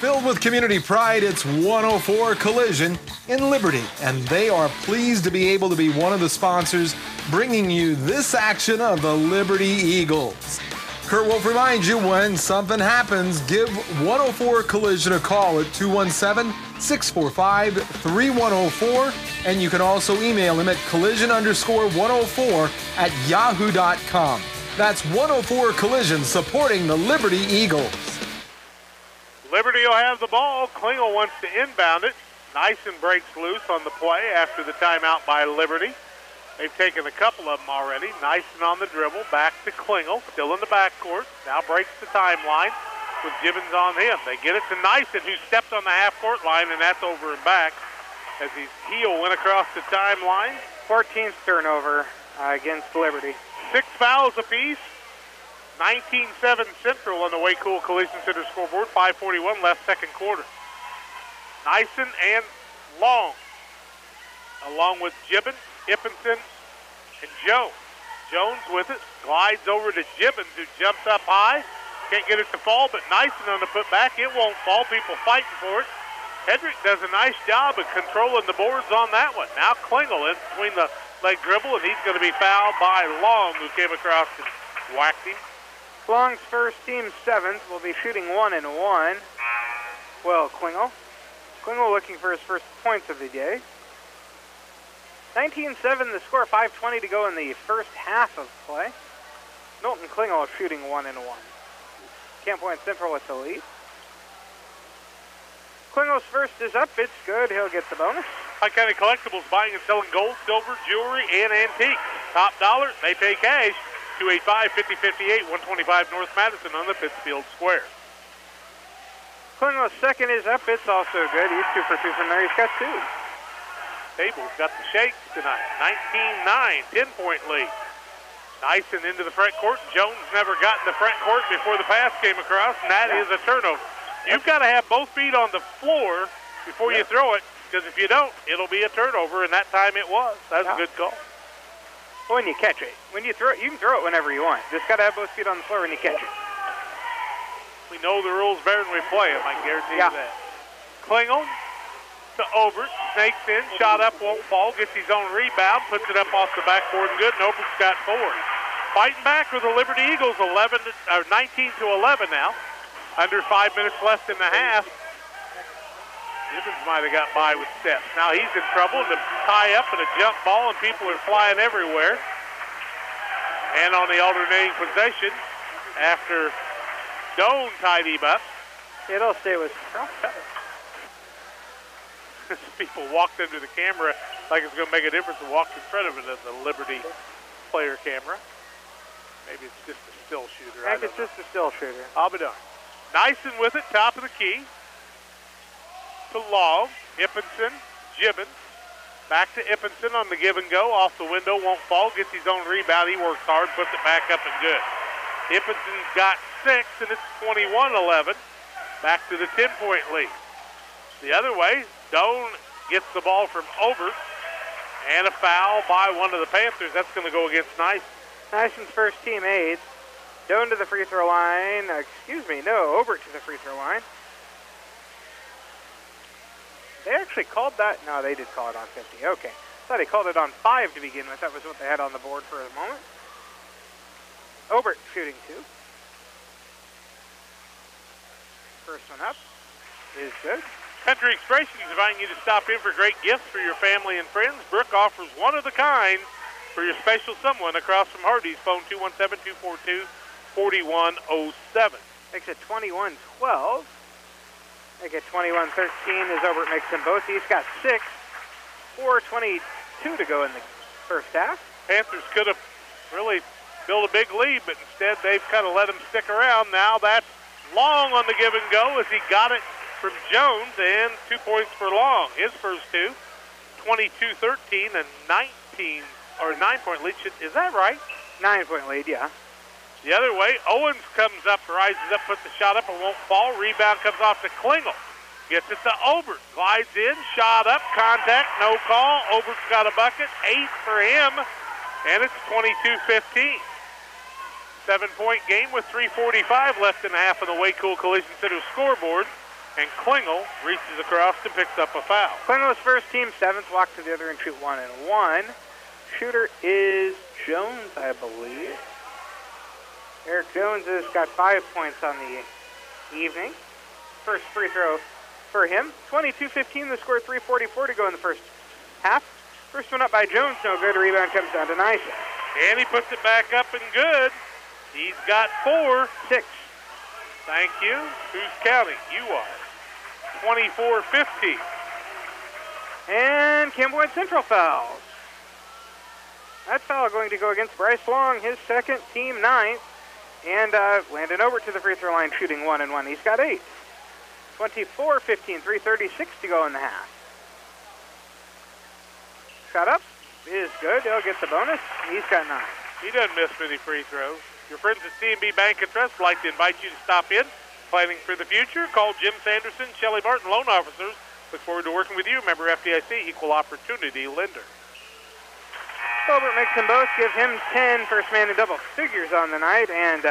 S4: Filled with community pride, it's 104 Collision in Liberty, and they are pleased to be able to be one of the sponsors bringing you this action of the Liberty Eagles. Kurt Wolf reminds you, when something happens, give 104 Collision a call at 217-645-3104, and you can also email him at collision_104@yahoo.com. That's 104 Collision, supporting the Liberty Eagles.
S17: Liberty will have the ball. Klingel wants to inbound it. Nyson breaks loose on the play after the timeout by Liberty. They've taken a couple of them already. Nyson on the dribble, back to Klingel, still in the backcourt. Now breaks the timeline with Gibbons on him. They get it to Nyson, who stepped on the half-court line, and that's over and back as his heel went across the timeline.
S10: 14th turnover against Liberty.
S17: 6 fouls apiece. 19-7 Central on the Way Cool Collision Center scoreboard. 5:41 left second quarter. Nyson and Long, along with Gibbons, Ippinson, and Jones. Jones with it, glides over to Gibbons, who jumps up high. Can't get it to fall, but Nyson on the putback. It won't fall. People fighting for it. Hedrick does a nice job of controlling the boards on that one. Now Klingel in between the leg dribble, and he's going to be fouled by Long, who came across and whacked him.
S10: Long's first, team 7th, will be shooting 1-1. Well, Klingel looking for his first points of the day. 19-7 the score, 5:20 to go in the first half of play. Milton Klingel shooting 1-1. Camp Point Central with the lead. Klingel's first is up, it's good, he'll get the bonus.
S17: High County Collectibles, buying and selling gold, silver, jewelry, and antiques. Top dollar, they pay cash. 285-5058, 125 North Madison on the Pittsfield Square.
S10: Klingler's second is up. It's also good. He's 2 for 2 from there. He's got 2.
S17: Table's got the shakes tonight. 19-9, 10-point lead. Nyson into the front court. Jones never got in the front court before the pass came across, and that is a turnover. You've got to have both feet on the floor before you throw it, because if you don't, it'll be a turnover, and that time it was. That's a good call.
S10: When you catch it. When you throw it, you can throw it whenever you want. Just got to have both feet on the floor when you catch it.
S17: We know the rules better than we play them, I can guarantee you that. Klingel to Obert, snakes in, shot up, won't fall, gets his own rebound, puts it up off the backboard and good, and Obert's got 4. Fighting back with the Liberty Eagles, 19 to 11 now. Under 5 minutes left in the half. Gibbons might have got by with steps. Now he's in trouble, and a tie up and a jump ball, and people are flying everywhere. And on the alternating possession, after Doan tied him up.
S10: It'll stay with
S17: people walked into the camera like it's going to make a difference and walked in front of it as a Liberty player camera. Maybe it's just a still shooter.
S10: I think it's just a still shooter.
S17: I'll be done. Nyson with it, top of the key. To Long, Ippinson, Gibbons. Back to Ippinson on the give and go. Off the window, won't fall. Gets his own rebound. He works hard, puts it back up and good. Ippinson's got 6, and it's 21-11. Back to the 10-point lead. The other way, Doan gets the ball from Obert, and a foul by one of the Panthers. That's going to go against Nyson.
S10: Nyson's first team aids. Doan to the free throw line. Obert to the free throw line. They actually called that. No, they did call it on 50. Okay. Thought they called it on 5 to begin with. That was what they had on the board for the moment. Obert shooting 2. First one up is good.
S17: Country Expressions inviting you to stop in for great gifts for your family and friends. Brooke offers one of the kind for your special someone across from Hardee's. Phone 217-242-4107.
S10: Makes it 21-12. Make it 21-13 as Obert makes them both. He's got 6. 4:22 to go in the first half.
S17: Panthers could have really built a big lead, but instead they've kind of let him stick around. Now that's Long on the give and go as he got it from Jones, and 2 points for Long. His first 2, 22-13, and 9-point lead. Is that right?
S10: 9-point lead, yeah.
S17: The other way, Owens comes up, rises up, puts the shot up, and won't fall. Rebound comes off to Klingel. Gets it to Obert. Glides in, shot up, contact, no call. Obert's got a bucket, 8 for him, and it's 22-15. 7-point game with 3:45 left in the half on the Waycool Collision Center scoreboard. And Klingel reaches across and picks up a foul.
S10: Klingel's first team, 7th, walk to the other and shoot 1 and 1. Shooter is Jones, I believe. Eric Jones has got 5 points on the evening. First free throw for him. 22-15, the score, 3:44 to go in the first half. First one up by Jones, no good. Rebound comes down to Nyson.
S17: And he puts it back up and good. He's got 4.
S10: 6.
S17: Thank you. Who's counting? You are. 24-15.
S10: And Campbell Central fouls. That foul going to go against Bryce Long, his second, team 9th. And Landon Obert to the free throw line, shooting 1 and 1. He's got 8. 24-15, 3:36 to go in the half. Shot up is good. He'll get the bonus. He's got 9.
S17: He doesn't miss many free throws. Your friends at C&B Bank and Trust would like to invite you to stop in. Planning for the future, call Jim Sanderson, Shelley Martin, loan officers. Look forward to working with you. Member FDIC, equal opportunity lender.
S10: Obert makes them both, give him 10, first man in double figures on the night, and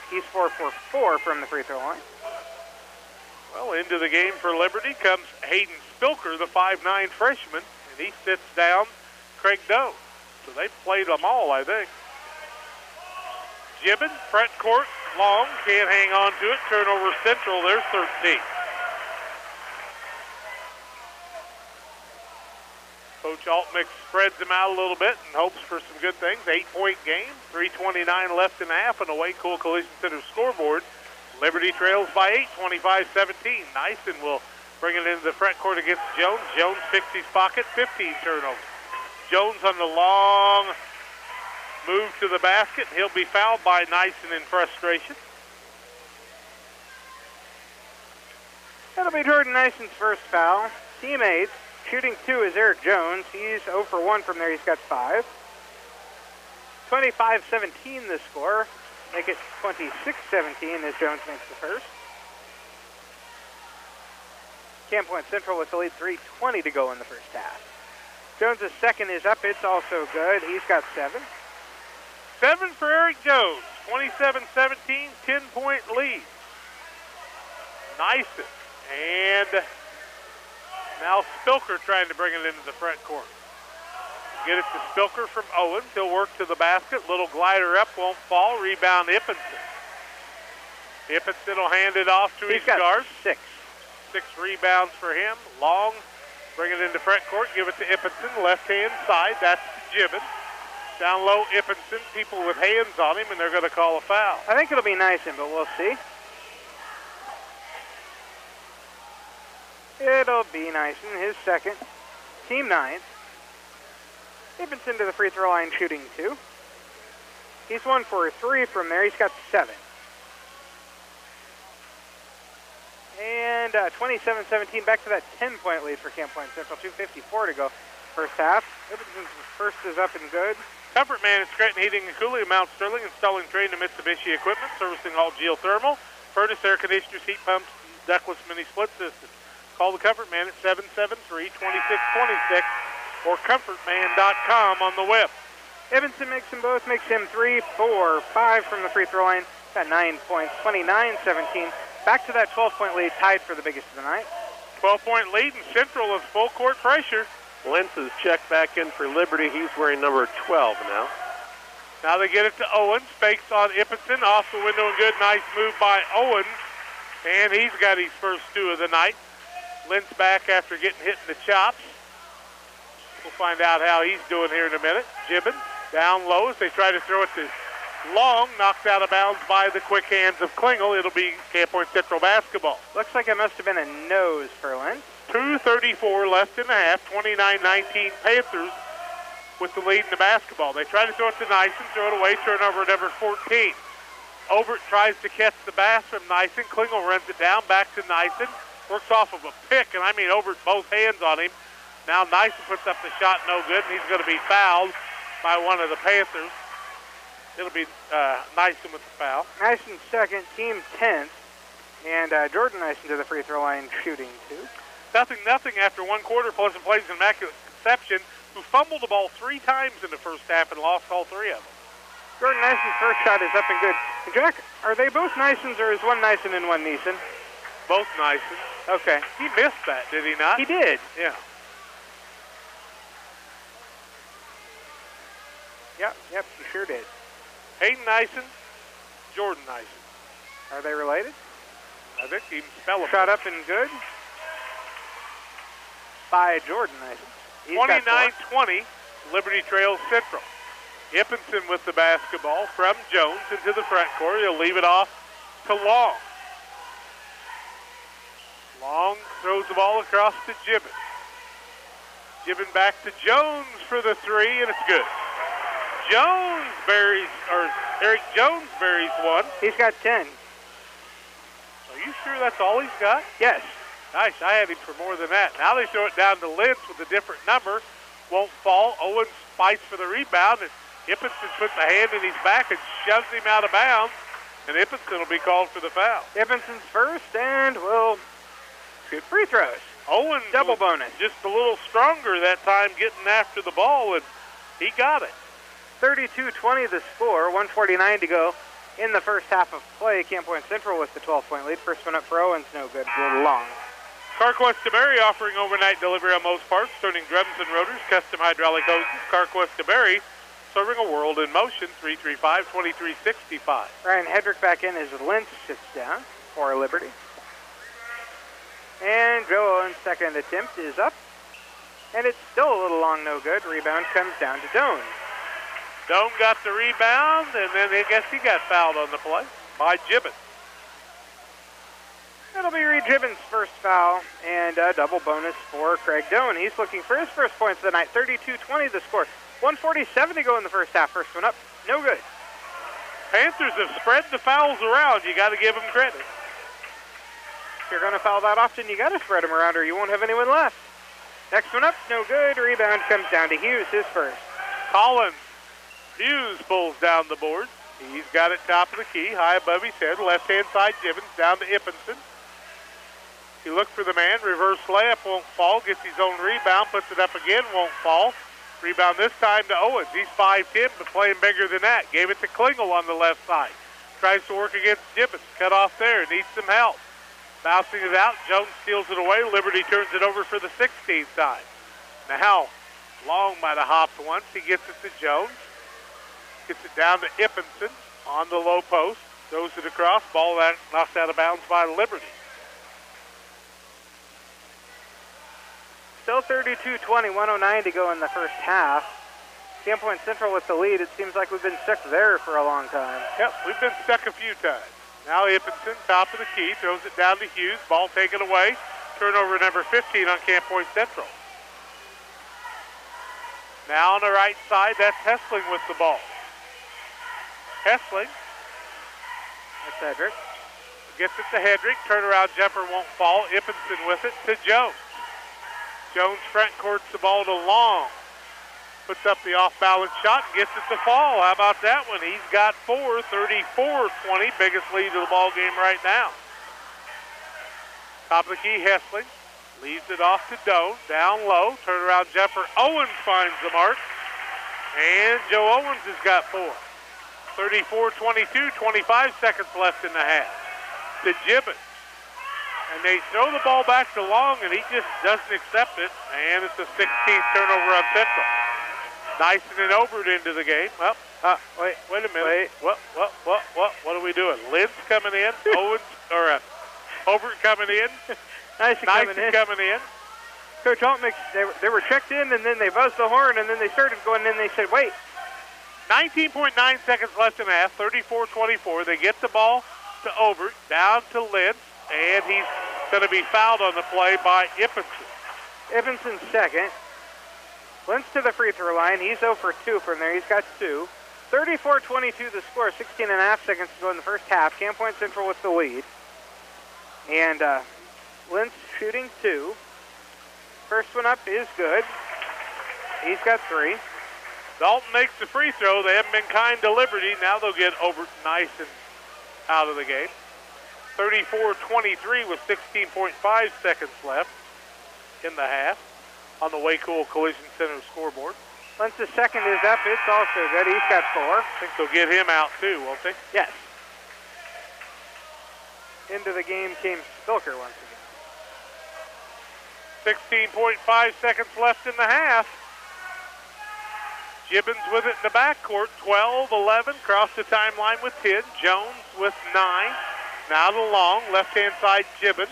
S10: he's 4 for 4 from the free throw line.
S17: Well, into the game for Liberty comes Hayden Spilker, the 5'9 freshman, and he sits down Craig Doe. So they've played them all, I think. Gibbons, front court, Long, can't hang on to it. Turnover Central, there's 13. Coach Altmix spreads them out a little bit and hopes for some good things. 8-point game, 3:29 left in the half on the Waycool Collision Center scoreboard. Liberty trails by 8, 25-17. Nyson will bring it into the front court against Jones. Jones picks his pocket, 15 turnovers. Jones on the long move to the basket. He'll be fouled by Nyson in frustration.
S10: That'll be Jordan Nison's first foul. Teammates. Shooting 2 is Eric Jones. He's 0 for 1 from there. He's got 5. 25-17 the score. Make it 26-17 as Jones makes the first. Camp Point Central with the lead, 3:20 to go in the first half. Jones' second is up. It's also good. He's got 7.
S17: 7 for Eric Jones. 27-17, 10-point lead. Nice. And now Spilker trying to bring it into the front court. Get it to Spilker from Owens. He'll work to the basket. Little glider up, won't fall. Rebound Ippinson. Ippinson will hand it off to his guard.
S10: 6.
S17: 6 rebounds for him. Long, bring it into front court. Give it to Ippinson, left-hand side. That's to Gibbon. Down low, Ippinson. People with hands on him, and they're going to call a foul.
S10: I think it'll be Nyson, but we'll see. It'll be Nyson, his second. Team 9th. Ippinson to the free throw line, shooting 2. He's 1 for 3 from there. He's got 7. And 27-17, back to that 10-point lead for Camp Point Central. 2:54 to go first half. Ippinson's first is up and good.
S17: Comfort Man at Scranton Heating and Cooling, Mount Sterling, installing trained to Mitsubishi equipment, servicing all geothermal, furnace, air conditioners, heat pumps, ductless mini split systems. Call the Comfort Man at 773-2626 or comfortman.com on the web.
S10: Ippinson makes them both, makes him 3, 4, 5 from the free throw line. Got 9 points, 29-17. Back to that 12-point lead, tied for the biggest of the night.
S17: 12-point lead, and Central is full court pressure.
S1: Lentz is checked back in for Liberty. He's wearing number 12 now.
S17: Now they get it to Owens. Fakes on Ippinson. Off the window and good. Nice move by Owens. And he's got his first 2 of the night. Lentz back after getting hit in the chops. We'll find out how he's doing here in a minute. Gibbon down low as they try to throw it to Long. Knocked out of bounds by the quick hands of Klingel. It'll be Camp Point Central basketball.
S10: Looks like it must have been a nose for Lentz.
S17: 2:34 left in the half. 29-19 Panthers with the lead in the basketball. They try to throw it to Nyson. Throw it away. Turnover number 14. Obert tries to catch the pass from Nyson. Klingel runs it down. Back to Nyson. Works off of a pick, and I mean Obert both hands on him. Now Nyson puts up the shot, no good, and he's going to be fouled by one of the Panthers. It'll be Nyson with the foul.
S10: Nyson second, team 10th, and Jordan Nyson to the free throw line, shooting 2.
S17: 0-0 after one quarter. Pleasant Plains Immaculate Conception, who fumbled the ball 3 times in the first half and lost all 3 of them.
S10: Jordan Nyson's first shot is up and good. And Jack, are they both Nysons, or is one Nyson and one Neeson?
S17: Both Nyson.
S10: Okay.
S17: He missed that, did he not?
S10: He did.
S17: Yeah.
S10: Yep, he sure did.
S17: Hayden Nyson, Jordan Nyson.
S10: Are they related?
S17: I think you can spell them.
S10: Shot up and good by Jordan Nyson.
S17: 29-20, Liberty Trails Central. Ippinson with the basketball from Jones into the front court. He'll leave it off to Long. Long throws the ball across to Gibbon. Gibbon back to Jones for the 3, and it's good. Eric Jones buries one.
S10: He's got 10.
S17: Are you sure that's all he's got?
S10: Yes.
S17: Nice. I had him for more than that. Now they throw it down to Lentz with a different number. Won't fall. Owens fights for the rebound, and Ippinson puts a hand in his back and shoves him out of bounds, and Ippinson will be called for the foul.
S10: Ippinson's first, and will shoot free throws.
S17: Owens
S10: double bonus.
S17: Just a little stronger that time getting after the ball, and he got it.
S10: 32-20 the score, 1:49 to go in the first half of play. Camp Point Central with the 12-point lead. First one up for Owens, no good. Long.
S17: CarQuest DeBerry offering overnight delivery on most parts, turning drums and rotors, custom hydraulic hoses. CarQuest DeBerry, serving a world in motion. 335-2365.
S10: Ryan Hedrick back in as Lentz sits down for Liberty. And Joe Owens' second attempt is up. And it's still a little long, no good. Rebound comes down to Doan.
S17: Doan got the rebound, and then I guess he got fouled on the play by Gibbon.
S10: That'll be Reed Gibbons' first foul, and a double bonus for Craig Doan. He's looking for his first points of the night. 32-20 the score. 1:47 to go in the first half. First one up, no good.
S17: Panthers have spread the fouls around. You got to give them credit.
S10: If you're going to foul that often, you got to spread them around or you won't have anyone left. Next one up, no good. Rebound comes down to Hughes, his first.
S17: Collins. Hughes pulls down the board. He's got it top of the key, high above his head. Left-hand side, Gibbons down to Ippinson. He looked for the man. Reverse layup won't fall. Gets his own rebound. Puts it up again. Won't fall. Rebound this time to Owens. He's 5'10", but playing bigger than that. Gave it to Klingel on the left side. Tries to work against Gibbons. Cut off there. Needs some help. Bouncing it out. Jones steals it away. Liberty turns it over for the 16th time. Now, Long might have hopped once. He gets it to Jones. Gets it down to Ippinson on the low post. Throws it across. Ball knocked out of bounds by Liberty.
S10: Still 32-20, 109 to go in the first half. Camp Point Central with the lead. It seems like we've been stuck there for a long time.
S17: Yep, we've been stuck a few times. Now Ippinson, top of the key, throws it down to Hughes. Ball taken away. Turnover number 15 on Camp Point Central. Now on the right side, that's Hessling with the ball. Hessling.
S10: That's Hedrick.
S17: Gets it to Hedrick. Turnaround jumper won't fall. Ippinson with it to Jones. Jones front courts the ball to Long. Puts up the off-balance shot and gets it to fall. How about that one? He's got 4, 34-20. Biggest lead of the ball game right now. Top of the key, Hessling. Leaves it off to Doe. Down low. Turnaround jumper. Owens finds the mark. And Joe Owens has got 4. 34-22. 25 seconds left in the half. To Gibbons. And they throw the ball back to Long, and he just doesn't accept it. And it's the 16th turnover on Central. Dyson and Obert into the game. Wait a minute. What are we doing? Lynn's coming in. Obert coming in.
S10: Dyson
S17: coming in.
S10: Coach Altmix, they were checked in, and then they buzzed the horn, and then they started going in. They said, wait.
S17: 19.9 seconds left in the half. 34-24. They get the ball to Obert. Down to Lynn. And he's going to be fouled on the play by Ippinson.
S10: Ippinson second. Lentz to the free throw line. He's 0 for 2 from there. He's got 2. 34-22 the score. 16 and a half seconds to go in the first half. Camp Point Central with the lead. And Lentz shooting 2. First one up is good. He's got 3.
S17: Dalton makes the free throw. They haven't been kind to Liberty. Now they'll get Obert nice and out of the game. 34-23 with 16.5 seconds left in the half on the Way-Cool Collision Center scoreboard.
S10: Lentz's second is up. It's also good. He's got 4.
S17: I think they'll get him out too, won't they?
S10: Yes. Into the game came Spilker once
S17: again. 16.5 seconds left in the half. Gibbons with it in the backcourt. 12-11. Cross the timeline with 10. Jones with 9. Now to Long, left-hand side, Gibbons.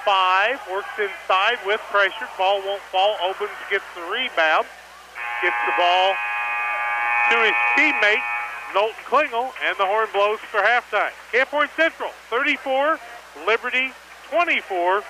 S17: 5, works inside with pressure. Ball won't fall. Owens gets the rebound. Gets the ball to his teammate, Knowlton Klingel, and the horn blows for halftime. Camp Point Central, 34, Liberty, 24.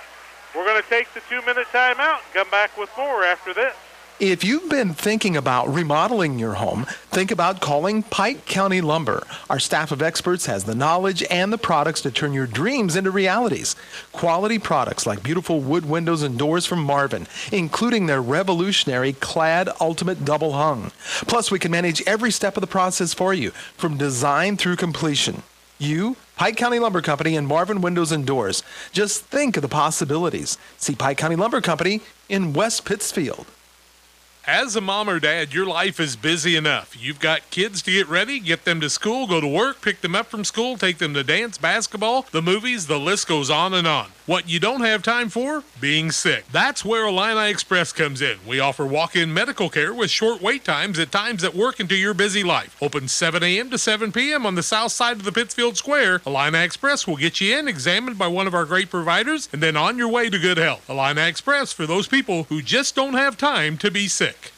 S17: We're going to take the 2-minute timeout and come back with more after this.
S4: If you've been thinking about remodeling your home, think about calling Pike County Lumber. Our staff of experts has the knowledge and the products to turn your dreams into realities. Quality products like beautiful wood windows and doors from Marvin, including their revolutionary Clad Ultimate Double Hung. Plus, we can manage every step of the process for you, from design through completion. You, Pike County Lumber Company, and Marvin Windows and Doors. Just think of the possibilities. See Pike County Lumber Company in West Pittsfield.
S20: As a mom or dad, your life is busy enough. You've got kids to get ready, get them to school, go to work, pick them up from school, take them to dance, basketball, the movies, the list goes on and on. What you don't have time for? Being sick. That's where Illini Express comes in. We offer walk-in medical care with short wait times at times that work into your busy life. Open 7 a.m. to 7 p.m. on the south side of the Pittsfield Square. Illini Express will get you in, examined by one of our great providers, and then on your way to good health. Illini Express for those people who just don't have time to be sick.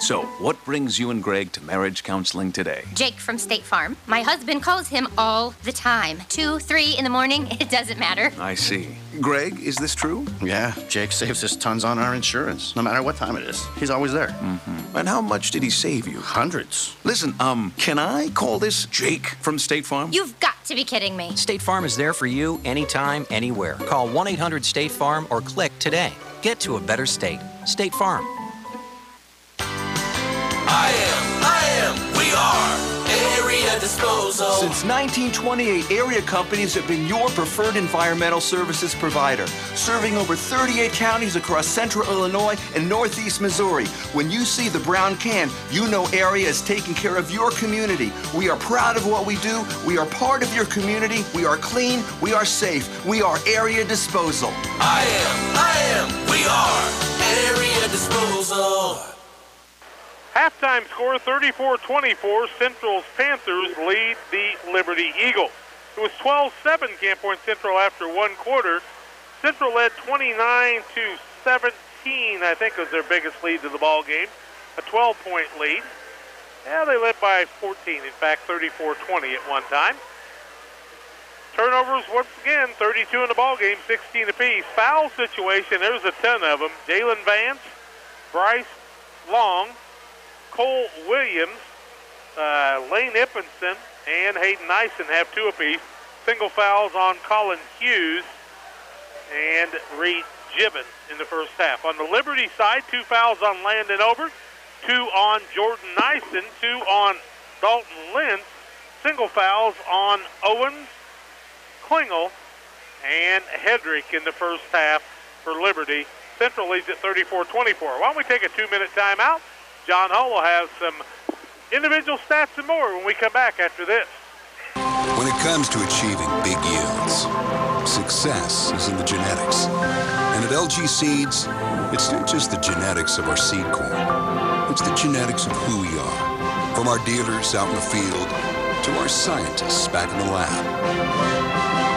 S2: So, what brings you and Greg to marriage counseling today?
S3: Jake from State Farm. My husband calls him all the time. 2, 3 in the morning, it doesn't matter.
S2: I see. Greg, is this true?
S23: Yeah, Jake saves us tons on our insurance. No matter what time it is, he's always there.
S2: Mm-hmm. And how much did he save you?
S23: Hundreds.
S2: Listen, can I call this Jake from State Farm?
S3: You've got to be kidding me.
S24: State Farm is there for you anytime, anywhere. Call 1-800-STATE-FARM or click today. Get to a better state. State Farm.
S25: We are Area Disposal.
S26: Since 1928, Area Companies have been your preferred environmental services provider, serving over 38 counties across central Illinois and northeast Missouri. When you see the brown can, you know Area is taking care of your community. We are proud of what we do. We are part of your community. We are clean. We are safe. We are Area Disposal.
S25: We are Area Disposal.
S17: Halftime score 34-24. Central's Panthers lead the Liberty Eagles. It was 12-7 Camp Point Central after one quarter. Central led 29-17, I think was their biggest lead to the ball game. A 12-point lead. Yeah, they led by 14, in fact 34-20 at one time. Turnovers once again, 32 in the ball game, 16 apiece. Foul situation, there's a ton of them. Jalen Vance, Bryce Long, Cole Williams, Lane Ippinson, and Hayden Nyson have 2 apiece. Single fouls on Colin Hughes and Reed Gibbons in the first half. On the Liberty side, 2 fouls on Landon Obert, 2 on Jordan Nyson, 2 on Dalton Lentz, single fouls on Owens, Klingel, and Hedrick in the first half for Liberty. Central leads at 34-24. Why don't we take a 2-minute timeout? John Hull will have some individual stats and more when we come back after this.
S27: When it comes to achieving big yields, success is in the genetics. And at LG Seeds, it's not just the genetics of our seed corn. It's the genetics of who we are. From our dealers out in the field to our scientists back in the lab.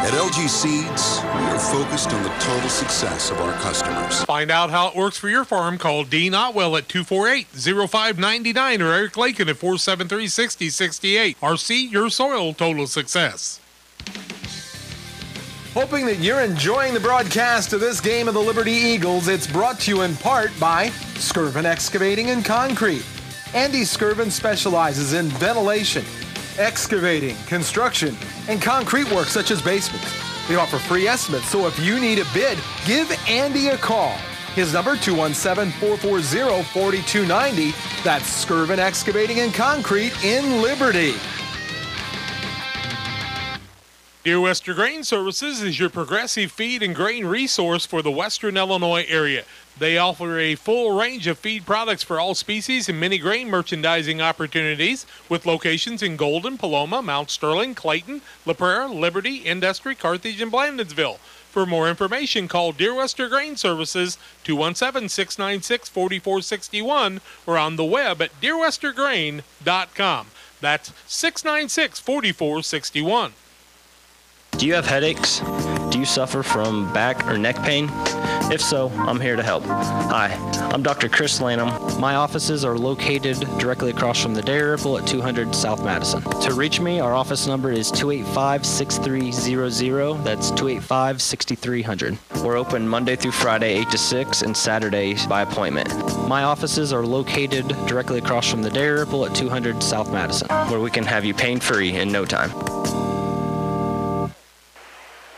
S27: At LG Seeds, we are focused on the total success of our customers.
S20: Find out how it works for your farm. Call Dean Otwell at 248-0599 or Eric Lakin at 473-6068. RC, your soil total success.
S4: Hoping that you're enjoying the broadcast of this game of the Liberty Eagles, it's brought to you in part by Skirvin Excavating and Concrete. Andy Skirvin specializes in ventilation, excavating, construction, and concrete work such as basements. They offer free estimates, so if you need a bid, give Andy a call. His number, 217-440-4290. That's Skirvin Excavating and Concrete in Liberty.
S20: Dear Western Grain Services is your progressive feed and grain resource for the Western Illinois area. They offer a full range of feed products for all species and many grain merchandising opportunities with locations in Golden, Paloma, Mount Sterling, Clayton, La Prairie, Liberty, Industry, Carthage, and Blandonsville. For more information, call Dear Western Grain Services 217-696-4461 or on the web at dearwestergrain.com. That's 696-4461.
S28: Do you have headaches? Do you suffer from back or neck pain? If so, I'm here to help. Hi, I'm Dr. Chris Lanham. My offices are located directly across from the Dairy Ripple at 200 South Madison. To reach me, our office number is 285-6300. That's 285-6300. We're open Monday through Friday, 8 to 6, and Saturdays by appointment. My offices are located directly across from the Dairy Ripple at 200 South Madison, where we can have you pain-free in no time.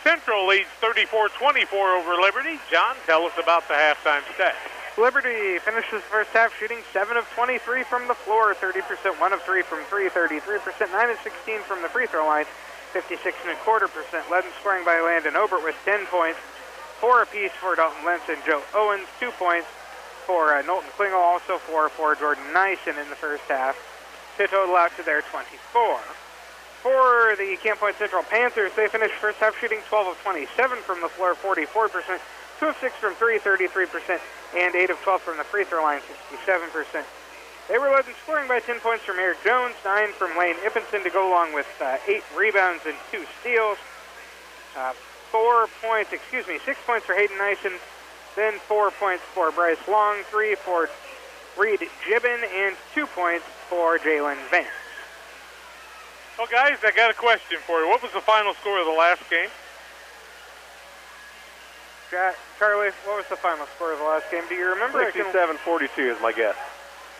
S17: Central leads 34-24 over Liberty. John, tell us about the halftime stats.
S10: Liberty finishes the first half shooting 7 of 23 from the floor, 30%, 1 of 3 from 3, 33%, 9 of 16 from the free throw line, 56.25%. Led in scoring by Landon Obert with 10 points, 4 apiece for Dalton Lentz and Joe Owens, 2 points for Knowlton Klingel, also 4 for Jordan Nyson in the first half, to total out to their 24. For the Camp Point Central Panthers, they finished first half shooting 12 of 27 from the floor, 44%, 2 of 6 from 3, 33%, and 8 of 12 from the free throw line, 67%. They were led in scoring by 10 points from Eric Jones, 9 from Lane Ippinson to go along with 8 rebounds and 2 steals. 6 points for Hayden Nyson, then 4 points for Bryce Long, 3 for Reed Gibbon, and 2 points for Jalen Vance.
S17: Well, guys, I got a question for you. What was the final score of the last game?
S10: Charlie, what was the final score of the last game? Do you remember?
S1: 67-42 is my guess.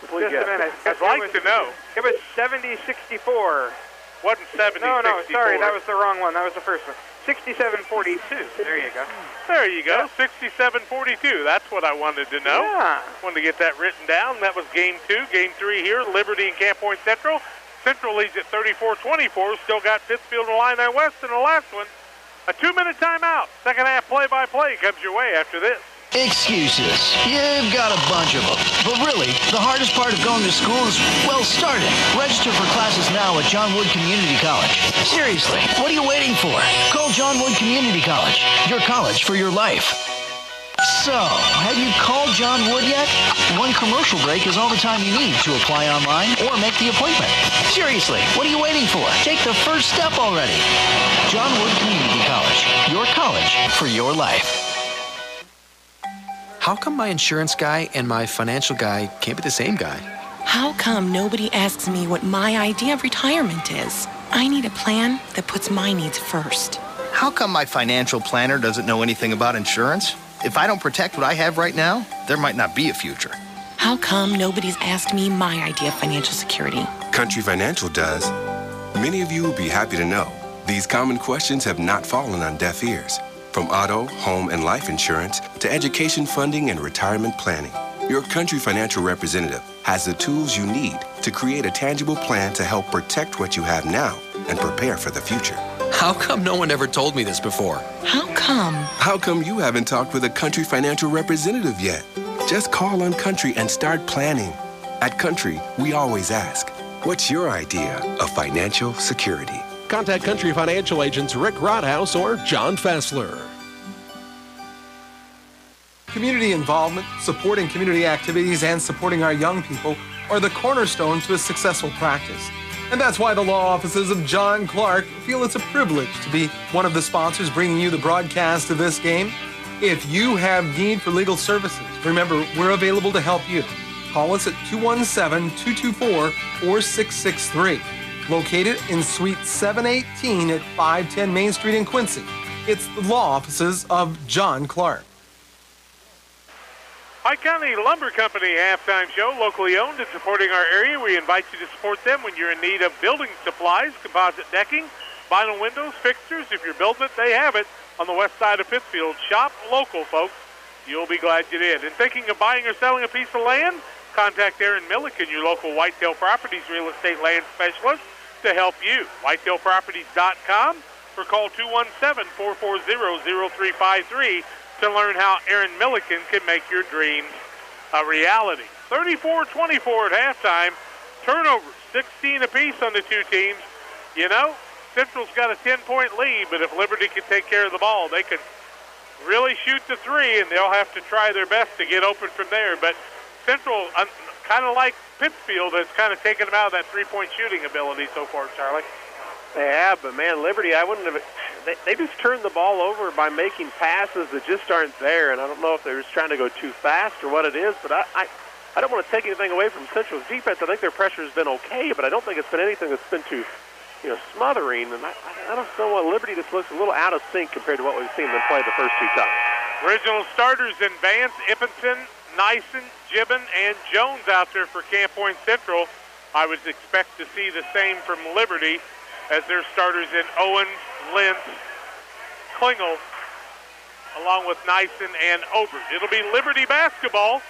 S10: Just a minute.
S17: I'd like to know.
S10: It was 70-64.
S17: Wasn't 70-64.
S10: No, sorry, that was the wrong one. That was the first one. 67-42. There you go.
S17: There you go. 67-42. That's what I wanted to know.
S10: Yeah.
S17: Wanted to get that written down. That was game 2. Game 3 here, Liberty and Camp Point Central. Central leads at 34-24. Still got Pittsfield and Illini West in the last one. A 2-minute timeout. Second half play-by-play comes your way after this.
S5: Excuses. You've got a bunch of them. But really, the hardest part of going to school is, well, starting. Register for classes now at John Wood Community College. Seriously, what are you waiting for? Call John Wood Community College. Your college for your life. So, have you called John Wood yet? One commercial break is all the time you need to apply online or make the appointment. Seriously, what are you waiting for? Take the first step already. John Wood Community College. Your college for your life.
S7: How come my insurance guy and my financial guy can't be the same guy?
S8: How come nobody asks me what my idea of retirement is? I need a plan that puts my needs first.
S23: How come my financial planner doesn't know anything about insurance? If I don't protect what I have right now, there might not be a future.
S8: How come nobody's asked me my idea of financial security?
S9: Country Financial does. Many of you will be happy to know these common questions have not fallen on deaf ears. From auto, home, and life insurance to education funding and retirement planning, your Country Financial representative has the tools you need to create a tangible plan to help protect what you have now and prepare for the future.
S7: How come no one ever told me this before?
S8: How come?
S9: How come you haven't talked with a Country Financial representative yet? Just call on Country and start planning. At Country, we always ask, what's your idea of financial security?
S11: Contact Country Financial agents Rick Rodhouse or John Fessler.
S4: Community involvement, supporting community activities, and supporting our young people are the cornerstone to a successful practice. And that's why the law offices of John Clark feel it's a privilege to be one of the sponsors bringing you the broadcast of this game. If you have need for legal services, remember, we're available to help you. Call us at 217-224-4663. Located in Suite 718 at 510 Main Street in Quincy. It's the law offices of John Clark.
S17: Pike County Lumber Company halftime show, locally owned and supporting our area. We invite you to support them when you're in need of building supplies, composite decking, vinyl windows, fixtures. If you're building it, they have it on the west side of Pittsfield. Shop local, folks. You'll be glad you did. And thinking of buying or selling a piece of land? Contact Aaron Milliken, your local Whitetail Properties real estate land specialist, to help you. WhitetailProperties.com or call 217-440-0353 to learn how Aaron Milliken can make your dreams a reality. 34-24 at halftime. Turnovers, 16 apiece on the two teams. You know, Central's got a 10-point lead, but if Liberty can take care of the ball, they can really shoot the three, and they'll have to try their best to get open from there. But Central, kind of like Pittsfield, has kind of taken them out of that three-point shooting ability so far, Charlie.
S1: They have, but man, Liberty, I wouldn't have. They just turned the ball over by making passes that just aren't there, and I don't know if they're just trying to go too fast or what it is, but I don't want to take anything away from Central's defense. I think their pressure has been okay, but I don't think it's been anything that's been too, smothering, and I don't know why Liberty just looks a little out of sync compared to what we've seen them play the first two times.
S17: Original starters in Vance, Ippinson, Nyson, Gibbon, and Jones out there for Camp Point Central. I would expect to see the same from Liberty as their starters in Owens, Lentz, Klingel, along with Nyson and Obert. It'll be Liberty basketball.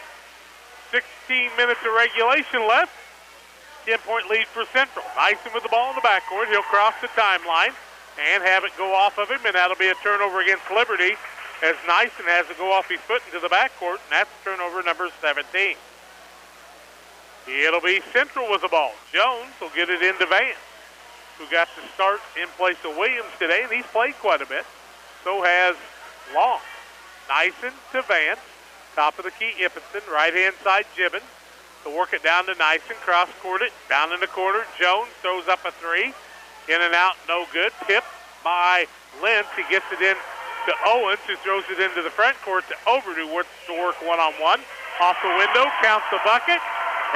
S17: 16 minutes of regulation left. 10-point lead for Central. Nyson with the ball in the backcourt. He'll cross the timeline and have it go off of him, and that'll be a turnover against Liberty as Nyson has to go off his foot into the backcourt, and that's turnover number 17. It'll be Central with the ball. Jones will get it into Vance, who got to start in place of Williams today, and he's played quite a bit. So has Long. Nyson to Vance. Top of the key, Ippinson. Right-hand side, Gibbon. To work it down to Nyson. Cross-court it. Down in the corner. Jones throws up a three. In and out, no good. Tipped by Lentz. He gets it in to Owens, who throws it into the front court to Obert, who wants to work one-on-one. Off the window, counts the bucket,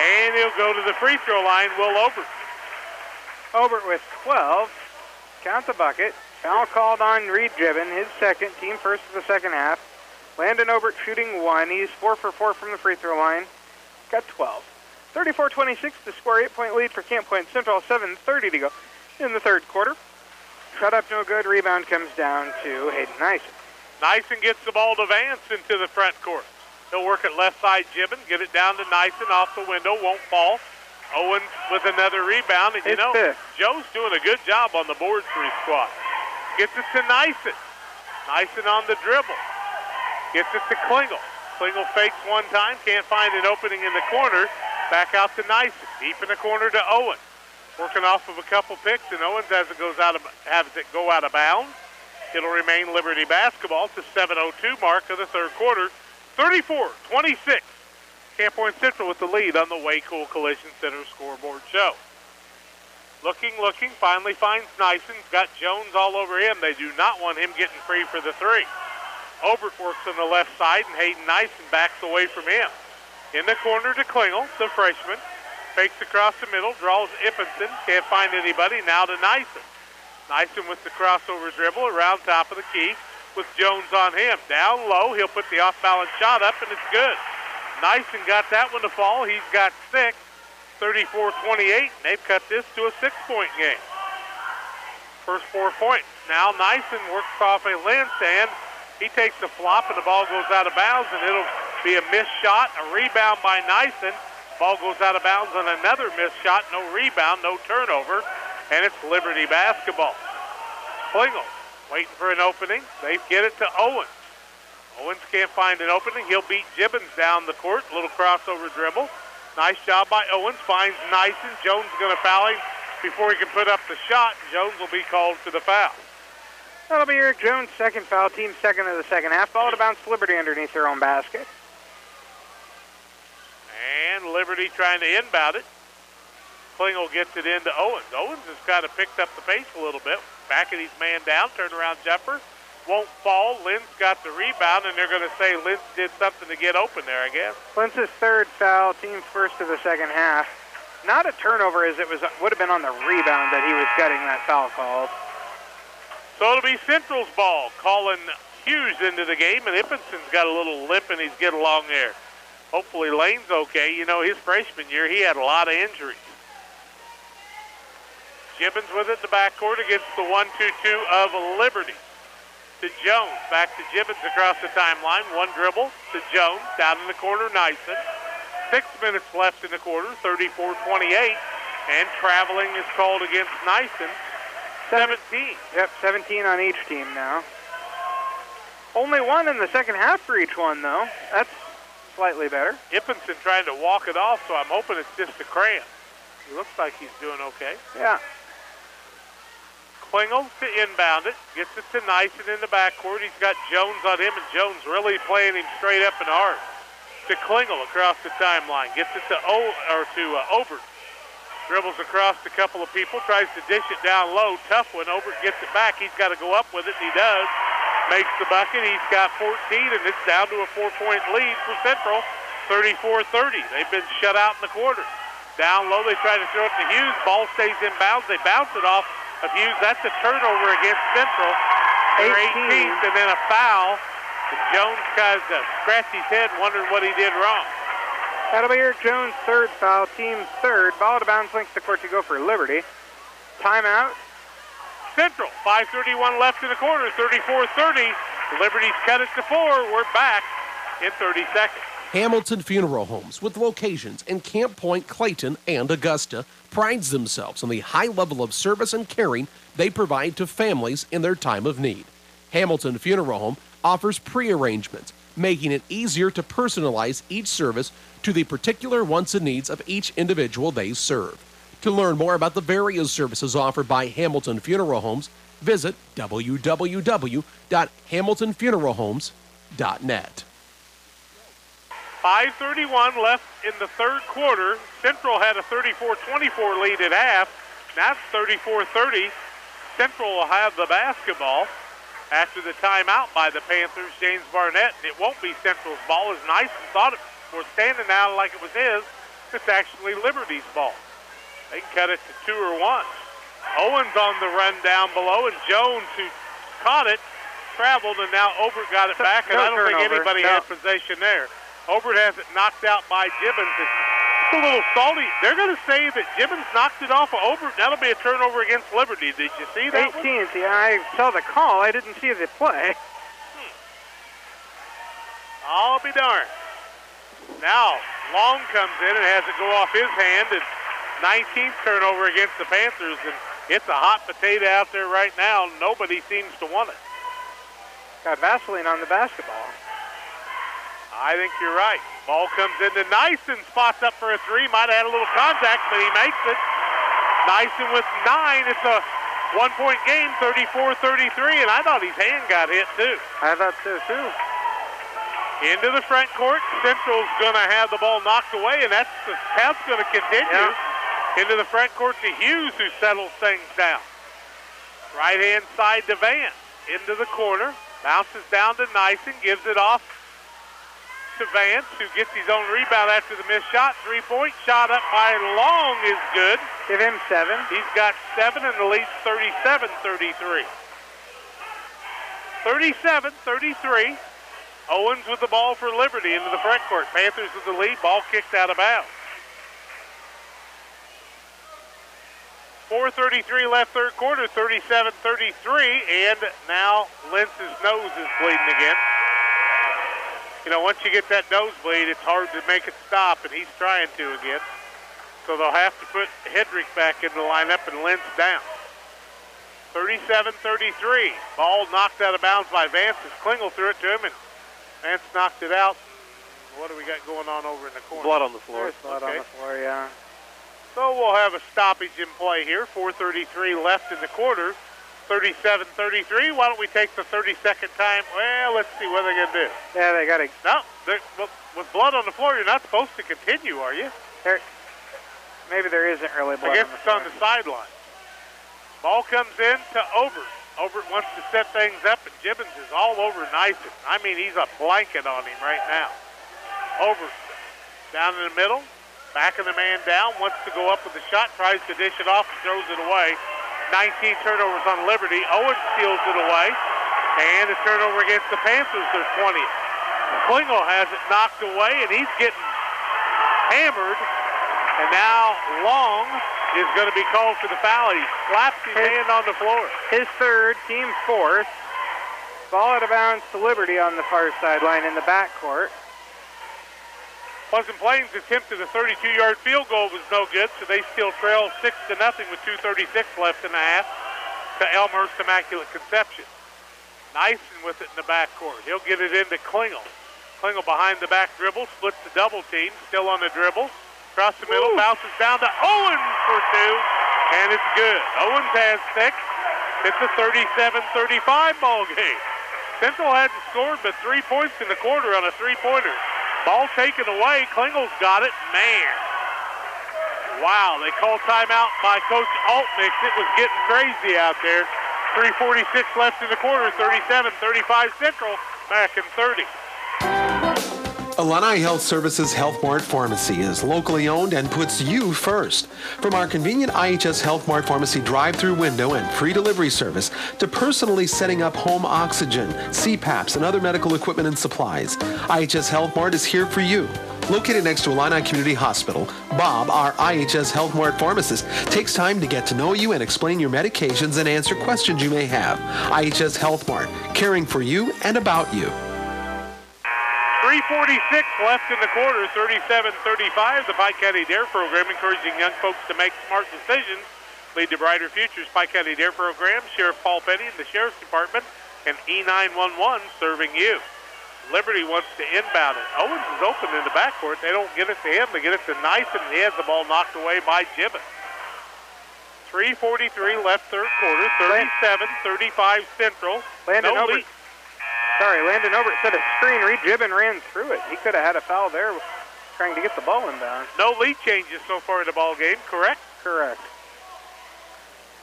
S17: and he'll go to the free throw line, Will Obert.
S10: Obert with 12. Count the bucket. Foul called on Reed Gibbon, his second, team first of the second half. Landon Obert shooting 1. He's 4 for 4 from the free throw line. Got 12. 34-26 to score, 8-point lead for Camp Point Central. 7:30 to go in the third quarter. Shut up, no good. Rebound comes down to Hayden Nyson.
S17: Nyson gets the ball to Vance into the front court. He'll work at left side Gibbon, get it down to Nyson off the window, won't fall. Owens with another rebound, and Joe's doing a good job on the boards for his squad. Gets it to Nyson. Nyson on the dribble. Gets it to Klingel. Klingel fakes one time, can't find an opening in the corner. Back out to Nyson. Deep in the corner to Owens. Working off of a couple picks, and Owens has it go out of bounds. It'll remain Liberty basketball to 7:02 mark of the third quarter. 34-26. Camp Point Central with the lead on the Way Cool Collision Center scoreboard show. Looking, finally finds Nyson. Got Jones all over him. They do not want him getting free for the three. Obert works on the left side, and Hayden Nyson backs away from him. In the corner to Klingel, the freshman. Fakes across the middle, draws Ippenson. Can't find anybody. Now to Nyson. Nyson with the crossover dribble around top of the key with Jones on him. Down low, he'll put the off-balance shot up, and it's good. Nyson got that one to fall. He's got 6. 34-28, and they've cut this to a 6-point game. First 4 points. Now Nyson works off a Lentz, and he takes the flop, and the ball goes out of bounds, and it'll be a missed shot, a rebound by Nyson. Ball goes out of bounds on another missed shot, no rebound, no turnover, and it's Liberty basketball. Klingel waiting for an opening. They get it to Owens. Owens can't find an opening. He'll beat Gibbons down the court. Little crossover dribble. Nice job by Owens. Finds Nyson. Jones is going to foul him before he can put up the shot. Jones will be called to the foul.
S10: That'll be Eric Jones' second foul, team second of the second half. Ball to bounce Liberty underneath their own basket.
S17: And Liberty trying to inbound it. Klingel gets it into Owens. Owens has kind of picked up the pace a little bit. Backing his man down, turnaround jumper. Won't fall. Lentz got the rebound, and they're going to say Lentz did something to get open there, I guess.
S10: Lentz's third foul, team first of the second half. Not a turnover, as it would have been on the rebound that he was getting that foul called.
S17: So it'll be Central's ball. Calling Hughes into the game, and Ippenson's got a little limp, and he's getting along there. Hopefully Lane's okay. You know, his freshman year, he had a lot of injuries. Gibbons with it in the backcourt against the 1-2-2 of Liberty. To Jones, back to Gibbons across the timeline. One dribble to Jones, down in the corner, Nyson. 6 minutes left in the quarter, 34-28, and traveling is called against Nyson. 17.
S10: Yep, 17 on each team now. Only one in the second half for each one, though. That's slightly better.
S17: Ippenson trying to walk it off, so I'm hoping it's just a cramp. He looks like he's doing okay.
S10: Yeah.
S17: Klingel to inbound it. Gets it to Nyson in the backcourt. He's got Jones on him, and Jones really playing him straight up and hard. To Klingel across the timeline. Gets it to Obert. Dribbles across a couple of people. Tries to dish it down low. Tough one. Obert gets it back. He's got to go up with it, and he does. Makes the bucket. He's got 14, and it's down to a 4-point lead for Central. 34-30. They've been shut out in the quarter. Down low, they try to throw it to Hughes. Ball stays in bounds. They bounce it off of Hughes. That's a turnover against Central. 18th, and then a foul. And Jones kind of scratched his head, wondering what he did wrong.
S10: That'll be Eric Jones' third foul, team third. Ball to bounce, length of court to go for Liberty. Timeout.
S17: Central, 5:31 left in the quarter, 34-30. Liberty's cut it to 4. We're back in 30 seconds.
S11: Hamilton Funeral Homes, with locations in Camp Point, Clayton, and Augusta, prides themselves on the high level of service and caring they provide to families in their time of need. Hamilton Funeral Home offers pre-arrangements, making it easier to personalize each service to the particular wants and needs of each individual they serve. To learn more about the various services offered by Hamilton Funeral Homes, visit www.hamiltonfuneralhomes.net.
S17: 5:31 left in the third quarter. Central had a 34-24 lead at half. Now it's 34-30. Central will have the basketball after the timeout by the Panthers, James Barnett. It won't be Central's ball, as Nyson thought before. Standing out like it was his, it's actually Liberty's ball. They can cut it to 2 or 1. Owens on the run down below, and Jones, who caught it, traveled, and now Obert got it back, and I don't think anybody had possession there. Obert has it knocked out by Gibbons. It's a little salty. They're going to say that Gibbons knocked it off of Obert. That'll be a turnover against Liberty. Did you see that
S10: 18th, yeah, I saw the call. I didn't see the play.
S17: I'll be darned. Now, Long comes in and has it go off his hand, and 19th turnover against the Panthers, and it's a hot potato out there right now. Nobody seems to want it.
S10: Got Vaseline on the basketball.
S17: I think you're right. Ball comes into Nyson, spots up for a three. Might have had a little contact, but he makes it. Nyson with 9. It's a one-point game, 34-33, and I thought his hand got hit, too.
S10: I thought so, too.
S17: Into the front court. Central's going to have the ball knocked away, and that's going to continue. Yeah. Into the front court to Hughes, who settles things down. Right-hand side to Vance. Into the corner. Bounces down to Nyson. Gives it off to Vance, who gets his own rebound after the missed shot. 3-point shot up by Long is good.
S10: Give him 7.
S17: He's got 7, and the lead's 37-33. 37-33. Owens with the ball for Liberty into the front court. Panthers with the lead. Ball kicked out of bounds. 4:33 left third quarter, 37-33, and now Lentz's nose is bleeding again. You know, once you get that nosebleed, it's hard to make it stop, and he's trying to again. So they'll have to put Hedrick back in the lineup and Lentz down. 37-33. Ball knocked out of bounds by Vance as Klingel threw it to him, and Vance knocked it out. What do we got going on over in the corner?
S1: Blood on the floor.
S10: There's blood on the floor, yeah.
S17: So we'll have a stoppage in play here. 4:33 left in the quarter. 37-33. Why don't we take the 32nd time? Well, let's see what they're going to do.
S10: Yeah, they got to.
S17: No, with blood on the floor, you're not supposed to continue, are you?
S10: Maybe there isn't really blood.
S17: I guess it's on the sideline. Ball comes in to Obert. Obert wants to set things up, and Gibbons is all over Nyson. I mean, he's a blanket on him right now. Obert down in the middle, backing the man down, wants to go up with the shot, tries to dish it off and throws it away. 19 turnovers on Liberty. Owens steals it away, and a turnover against the Panthers, their 20th. Klingel has it knocked away, and he's getting hammered. And now Long is going to be called for the foul. He slaps his hand on the floor.
S10: His third, team fourth. Ball out of bounds to Liberty on the far sideline in the backcourt.
S17: Pleasant Plains attempted a 32-yard field goal. Was no good, so they still trail 6-0 with 2:36 left in the half to Elmhurst Immaculate Conception. Nyson with it in the backcourt. He'll get it into Klingel. Klingel behind the back dribble, splits the double team, still on the dribble. Across the middle, bounces down to Owens for 2, and it's good. Owens has 6. It's a 37-35 ball game. Central hadn't scored but 3 points in the quarter on a three-pointer. Ball taken away. Klingel's got it. Man. Wow, they called timeout by Coach Altmix. It was getting crazy out there. 3:46 left in the quarter, 37-35 Central, back in 30.
S4: Illini Health Services Health Mart Pharmacy is locally owned and puts you first. From our convenient IHS Health Mart Pharmacy drive-through window and free delivery service to personally setting up home oxygen, CPAPs, and other medical equipment and supplies, IHS Health Mart is here for you. Located next to Illini Community Hospital, Bob, our IHS Health Mart pharmacist, takes time to get to know you and explain your medications and answer questions you may have. IHS Health Mart, caring for you and about you.
S17: 3:46 left in the quarter, 37-35. The Pike County Dare Program encouraging young folks to make smart decisions, lead to brighter futures. Pike County Dare Program, Sheriff Paul Petty and the Sheriff's Department, and E911 serving you. Liberty wants to inbound it. Owens is open in the backcourt. They don't get it to him. They get it to Nyson, and he has the ball knocked away by Gibbons. 3:43 left third quarter, 37-35 Central.
S10: Landon Obert. Sorry, Landon Obert set a screen. Reed Gibbon ran through it. He could have had a foul there trying to get the ball inbound.
S17: No lead changes so far in the ball game, correct?
S10: Correct.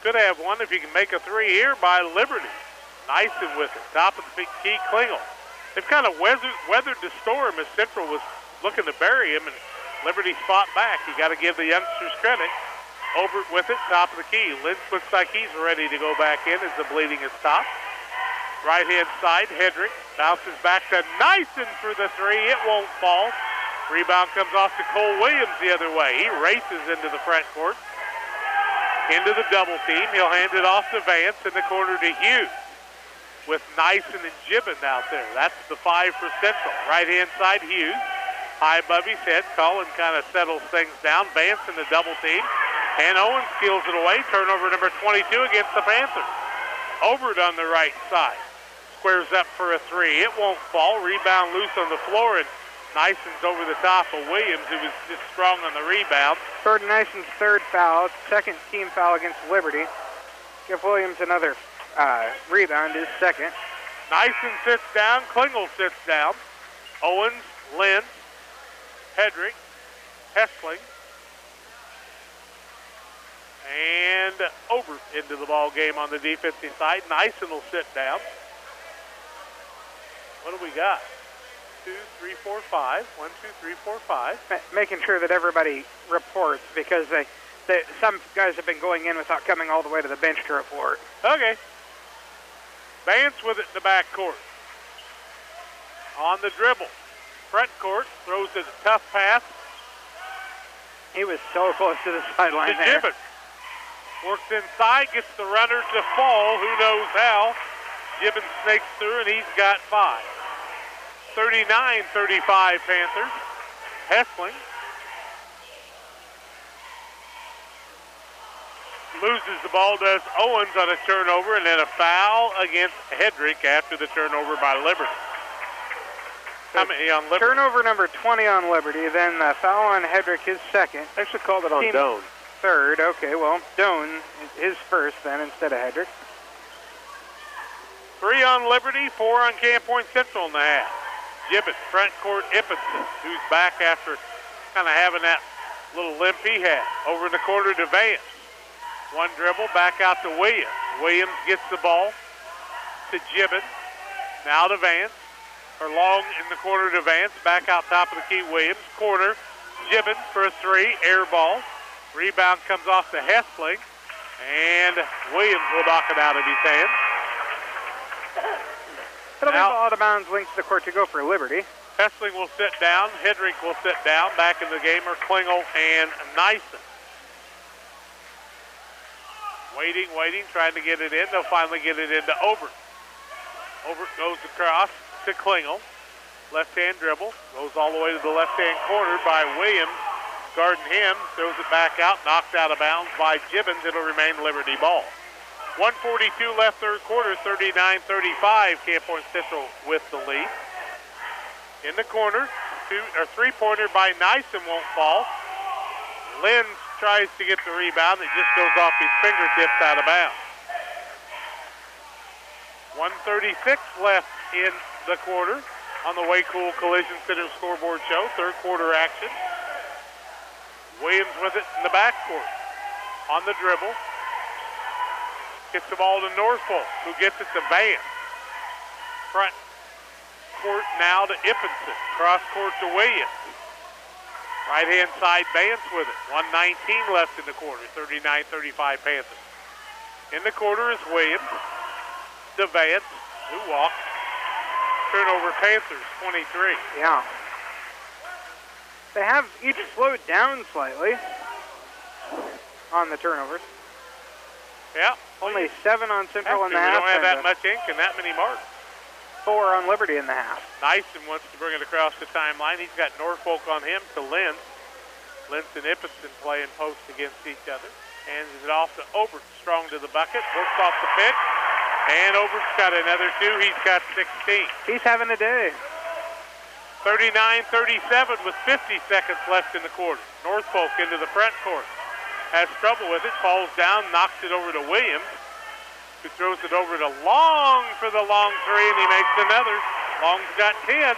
S17: Could have one if you can make a three here by Liberty. Nyson with it. Top of the big key, Klingel. They've kind of weathered the storm as Central was looking to bury him, and Liberty spot back. You got to give the youngsters credit. Over with it, top of the key. Lentz looks like he's ready to go back in as the bleeding has stopped. Right-hand side, Hedrick bounces back to Nyson for the three. It won't fall. Rebound comes off to Cole Williams the other way. He races into the front court. Into the double team. He'll hand it off to Vance in the corner to Hughes with Nyson and Gibbon out there. That's the 5 for Central. Right-hand side, Hughes. High above his head. Cullen kind of settles things down. Vance in the double team. And Owens steals it away. Turnover number 22 against the Panthers. Overt on the right side. Squares up for a three. It won't fall. Rebound loose on the floor, and Nyson's over the top of Williams, who was just strong on the rebound.
S10: Jordan Nyson's third foul, second team foul against Liberty. Give Williams another rebound, his second.
S17: Nyson sits down. Klingel sits down. Owens, Lynn, Hedrick, Hessling, and Obert into the ball game on the defensive side. Nyson will sit down. What do we got? 2, 3, 4, 5. 1, 2, 3, 4, 5.
S10: Making sure that everybody reports because some guys have been going in without coming all the way to the bench to report.
S17: Okay. Vance with it in the back court. On the dribble. Front court. Throws it a tough pass.
S10: He was so close to the sideline there.
S17: Gibbon. Works inside, gets the runner to fall. Who knows how? Gibbon snakes through, and he's got 5. 39-35 Panthers. Hessling loses the ball, does Owens on a turnover, and then a foul against Hedrick after the turnover by Liberty. How many on Liberty?
S10: Turnover number 20 on Liberty, then the foul on Hedrick, his second.
S1: Actually called it on Doan.
S10: Third, okay, well, Doan, his first then instead of Hedrick.
S17: 3 on Liberty, 4 on Camp Point Central in the half. Gibbon, front court, Ippenson, who's back after kind of having that little limp he had. Over in the corner to Vance. One dribble, back out to Williams. Williams gets the ball to Gibbon. Now to Vance. Or long in the corner to Vance. Back out top of the key, Williams. Corner, Gibbon for a three, air ball. Rebound comes off to Hessling, and Williams will knock it out of his hand.
S10: It'll be out of bounds, links the court to go for Liberty.
S17: Hessling will sit down. Hedrick will sit down. Back in the game are Klingel and Nyson. Waiting, trying to get it in. They'll finally get it into Obert. Obert goes across to Klingel. Left-hand dribble. Goes all the way to the left-hand corner by Williams. Guarding him, throws it back out, knocked out of bounds by Gibbons. It'll remain Liberty ball. 1:42 left third quarter, 39-35. Camp Point Central with the lead. In the corner, three-pointer by Nyson won't fall. Lynn tries to get the rebound. It just goes off his fingertips out of bounds. 1:36 left in the quarter on the Way Cool Collision Center scoreboard show. Third quarter action. Williams with it in the backcourt. On the dribble. Gets the ball to Norfolk, who gets it to Vance. Front court now to Ippenson. Cross court to Williams. Right-hand side, Vance with it. 1:19 left in the quarter. 39-35 Panthers. In the quarter is Williams. To Vance, who walks. Turnover Panthers, 23.
S10: Yeah. They have each slowed down slightly on the turnovers.
S17: Yeah.
S10: Only 7 on Central in the half.
S17: We don't have that much ink and that many marks.
S10: 4 on Liberty in the half.
S17: Nyson wants to bring it across the timeline. He's got Norfolk on him to Lentz. Lentz and Ippenson playing post against each other. Hands it off to Obert. Strong to the bucket. Works off the pick. And Obert's got another 2. He's got 16.
S10: He's having a day.
S17: 39-37 with 50 seconds left in the quarter. Norfolk into the front court. Has trouble with it. Falls down. Knocks it over to Williams, who throws it over to Long for the long three, and he makes another. Long's got 10.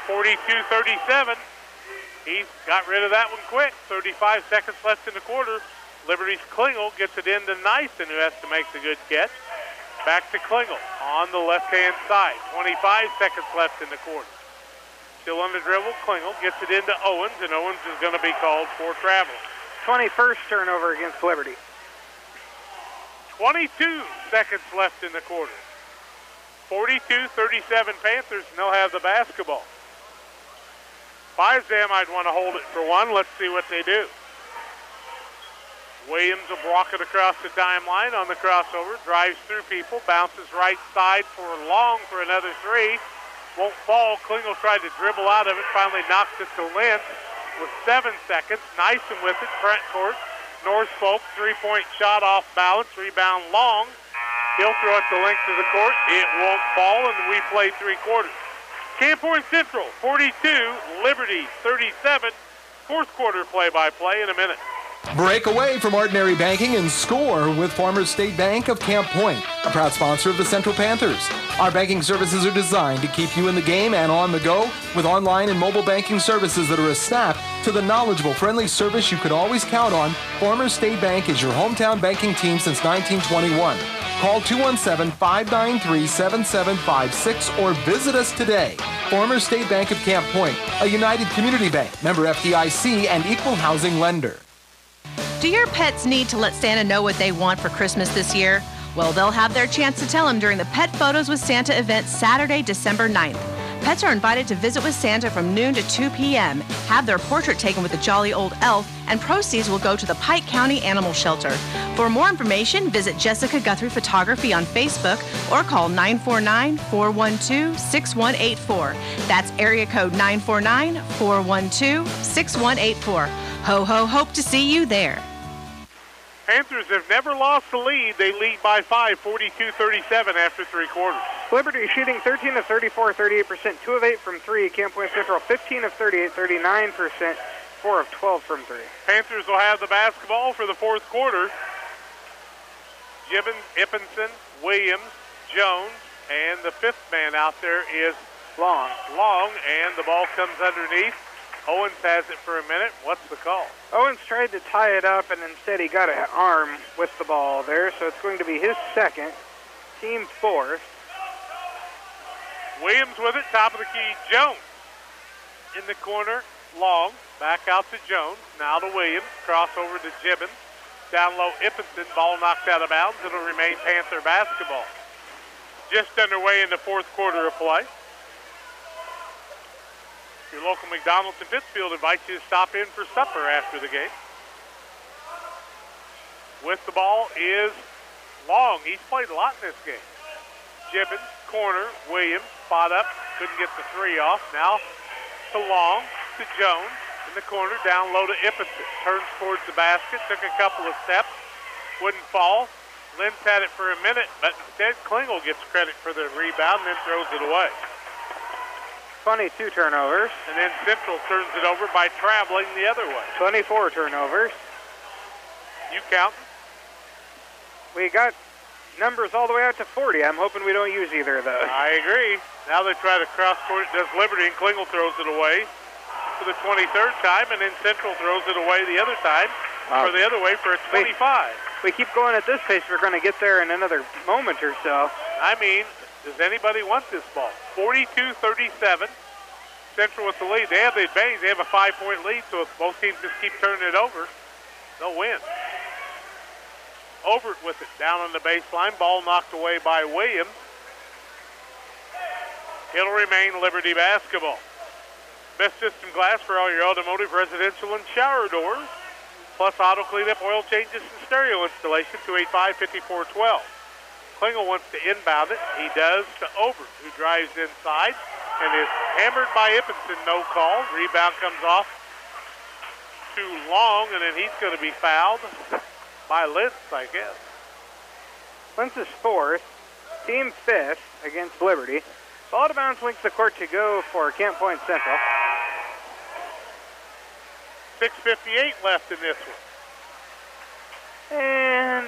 S17: 42-37. He got rid of that one quick. 35 seconds left in the quarter. Liberty's Klingel gets it into Nyson, who has to make the good catch. Back to Klingel on the left-hand side. 25 seconds left in the quarter. Still on the dribble, Klingel gets it into Owens, and Owens is going to be called for travel.
S10: 21st turnover against Liberty.
S17: 22 seconds left in the quarter. 42-37 Panthers, and they'll have the basketball. If I was them, I'd want to hold it for one. Let's see what they do. Williams will block it across the timeline on the crossover, drives through people, bounces right side for Long for another three. Won't fall. Klingel tried to dribble out of it, finally knocks it to Lentz with 7 seconds. Nyson with it, front court. North Folk, three-point shot off balance, rebound Long. He'll throw it the length of the court. It won't fall, and we play 3 quarters. Camp Point Central, 42, Liberty, 37. Fourth quarter play-by-play in a minute.
S4: Break away from ordinary banking and score with Farmers State Bank of Camp Point, a proud sponsor of the Central Panthers. Our banking services are designed to keep you in the game and on the go with online and mobile banking services that are a snap to the knowledgeable, friendly service you could always count on. Farmers State Bank is your hometown banking team since 1921. Call 217-593-7756 or visit us today. Farmers State Bank of Camp Point, a United Community Bank, member FDIC, and equal housing lender.
S6: Do your pets need to let Santa know what they want for Christmas this year? Well, they'll have their chance to tell him during the Pet Photos with Santa event Saturday, December 9th. Pets are invited to visit with Santa from noon to 2 p.m., have their portrait taken with a jolly old elf, and proceeds will go to the Pike County Animal Shelter. For more information, visit Jessica Guthrie Photography on Facebook or call 949-412-6184. That's area code 949-412-6184. Ho, ho, hope to see you there.
S17: Panthers have never lost the lead. They lead by 5, 42-37 after 3 quarters.
S10: Liberty shooting 13 of 34, 38%, 2 of 8 from 3. Camp Point Central 15 of 38, 39%, 4 of 12 from 3.
S17: Panthers will have the basketball for the fourth quarter. Gibbons, Ippinson, Williams, Jones, and the fifth man out there is
S10: Long,
S17: and the ball comes underneath. Owens has it for a minute. What's the call?
S10: Owens tried to tie it up, and instead he got an arm with the ball there, so it's going to be his second, team fourth.
S17: Williams with it, top of the key. Jones in the corner. Long, back out to Jones. Now to Williams. Crossover to Gibbons. Down low, Ippinson. Ball knocked out of bounds. It'll remain Panther basketball. Just underway in the fourth quarter of play. Your local McDonald's in Pittsfield invites you to stop in for supper after the game. With the ball is Long. He's played a lot in this game. Gibbons, corner, Williams, spot up, couldn't get the three off. Now to Long, to Jones, in the corner, down low to Ippinson. Turns towards the basket, took a couple of steps, wouldn't fall. Lentz had it for a minute, but instead Klingel gets credit for the rebound and then throws it away.
S10: 22 turnovers.
S17: And then Central turns it over by traveling the other way.
S10: 24 turnovers.
S17: You count?
S10: We got numbers all the way out to 40. I'm hoping we don't use either of those.
S17: I agree. Now they try to cross-court it, does Liberty, and Klingel throws it away for the 23rd time, and then Central throws it away the other time, or the other way for a 25.
S10: We keep going at this pace, we're going to get there in another moment or so.
S17: I mean, does anybody want this ball? 42-37. Central with the lead. They have the advantage. They have a 5-point lead, so if both teams just keep turning it over, they'll win. Overt with it down on the baseline. Ball knocked away by Williams. It'll remain Liberty basketball. Best system glass for all your automotive, residential, and shower doors. Plus auto cleanup, oil changes, and stereo installation. 285-5412. Klingel wants to inbound it. He does to Overt, who drives inside and is hammered by Ippinson. No call. Rebound comes off to Long, and then he's going to be fouled by Lentz, I guess.
S10: Lentz is fourth, team fifth against Liberty. Ball out of bounds, links the court to go for Camp Point Central.
S17: 6:58 left in this one.
S10: And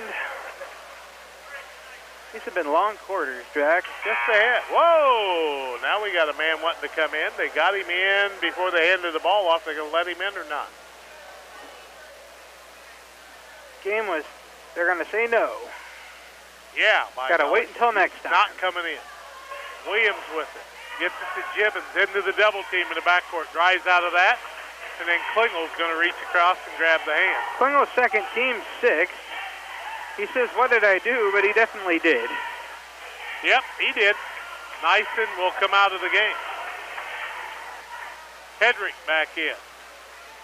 S10: these have been long quarters, Jack.
S17: Just ahead. Whoa! Now we got a man wanting to come in. They got him in before they handed the ball off. They're going to let him in or not?
S10: Game was, they're going to say no.
S17: Yeah.
S10: Got to wait until next time.
S17: Not coming in. Williams with it. Gets it to Gibbons into the double team in the backcourt. Drives out of that. And then Klingel's going to reach across and grab the hand.
S10: Klingel's second, team 6. He says, what did I do? But he definitely did.
S17: Yep, he did. Nyson will come out of the game. Hedrick back in.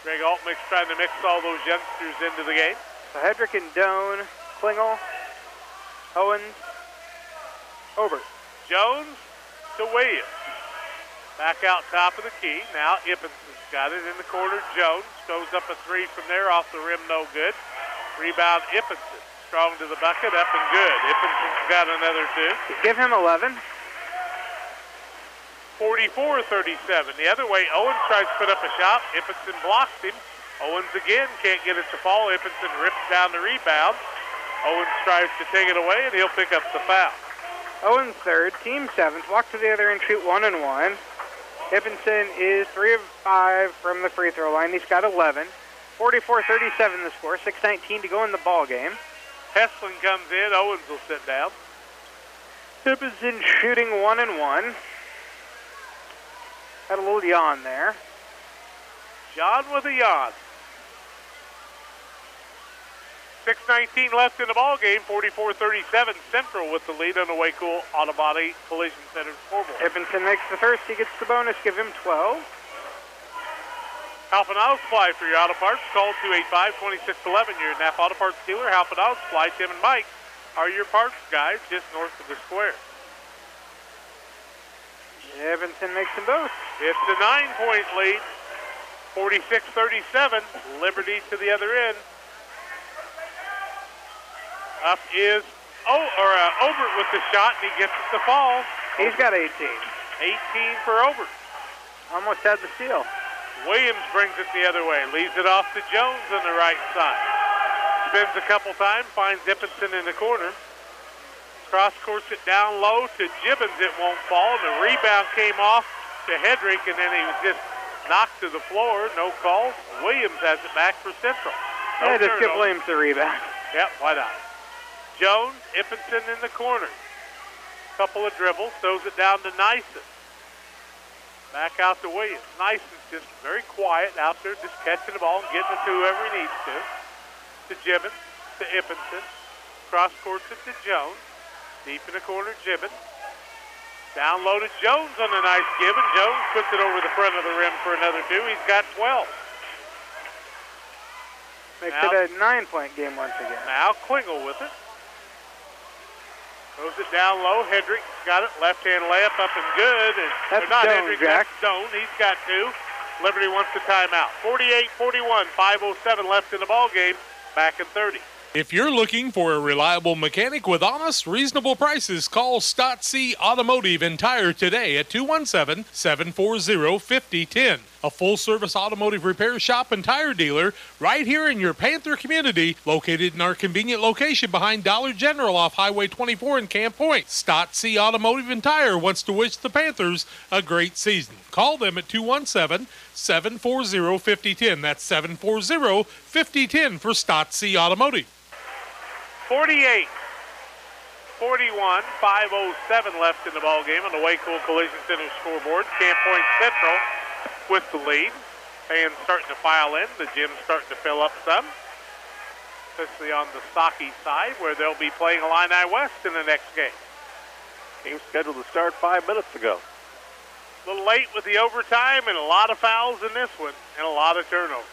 S17: Greg Altmix trying to mix all those youngsters into the game.
S10: So Hedrick and Doan, Klingel, Owens, Obert.
S17: Jones to Williams. Back out top of the key. Now Ippenson's got it in the corner. Jones goes up a three from there off the rim, no good. Rebound Ippenson. Strong to the bucket, up and good. Ippenson's got another two.
S10: Give him 11.
S17: 44-37. The other way, Owens tries to put up a shot. Ippenson blocks him. Owens again can't get it to fall. Ippenson rips down the rebound. Owens tries to take it away, and he'll pick up the foul.
S10: Owens third, team 7th. Walk to the other end, shoot 1 and 1. Ippenson is 3 of 5 from the free throw line. He's got 11. 44-37 the score. 6:19 to go in the ball game.
S17: Hessling comes in. Owens will sit down.
S10: Ippenson shooting 1 and 1. Had a little yawn there.
S17: John with a yawn. 6:19 left in the ball game. 44-37. Central with the lead on the Waco Auto Body Collision Center scoreboard.
S10: Ippenson makes the first. He gets the bonus. Give him 12.
S17: Halpin Auto Supply for your auto parts. Call 285-2611. Your Napa Auto Parts dealer. Halpin Auto Supply. Tim and Mike are your parts guys just north of the square.
S10: Ippenson makes them both.
S17: It's a 9-point lead. 46-37. Liberty to the other end. Up is Obert with the shot, and he gets it to fall.
S10: He's got 18.
S17: 18 for Obert.
S10: Almost had the steal.
S17: Williams brings it the other way. Leaves it off to Jones on the right side. Spins a couple times, finds Ippenson in the corner. Cross-courts it down low to Gibbons. It won't fall. And the rebound came off to Hedrick, and then he was just knocked to the floor. No call. Williams has it back for Central.
S10: Yeah, just give Williams the rebound.
S17: Yep, why not? Jones, Ippenson in the corner. Couple of dribbles, throws it down to Nyson. Back out to Williams. Nyson's just very quiet out there, just catching the ball and getting it to whoever he needs to. To Gibbons, to Ippenson. Cross courts it to Jones. Deep in the corner, Gibbons. Down low to Jones on a nice give, and Jones puts it over the front of the rim for another two. He's got 12.
S10: Makes it a 9-point game once again.
S17: Now Klingel with it. Throws it down low. Hedrick got it. Left-hand layup up and good. And
S10: that's
S17: not
S10: Stone,
S17: Hedrick,
S10: Jack.
S17: that's Stone. He's got 2. Liberty wants the timeout. 48-41. 5:07 left in the ball game. Back in 30.
S20: If you're looking for a reliable mechanic with honest, reasonable prices, call Stottsy Automotive and Tire today at 217-740-5010. A full-service automotive repair shop and tire dealer right here in your Panther community, located in our convenient location behind Dollar General off Highway 24 in Camp Point. Stottsy Automotive and Tire wants to wish the Panthers a great season. Call them at 217-740-5010. That's 740-5010 for Stottsy Automotive.
S17: 48-41, 5:07 left in the ball game on the Waco Collision Center scoreboard. Camp Point Central with the lead. Fans starting to file in. The gym's starting to fill up some, especially on the Saukee side, where they'll be playing Illini West in the next game.
S1: Game scheduled to start 5 minutes ago.
S17: A little late with the overtime, and a lot of fouls in this one, and a lot of turnovers.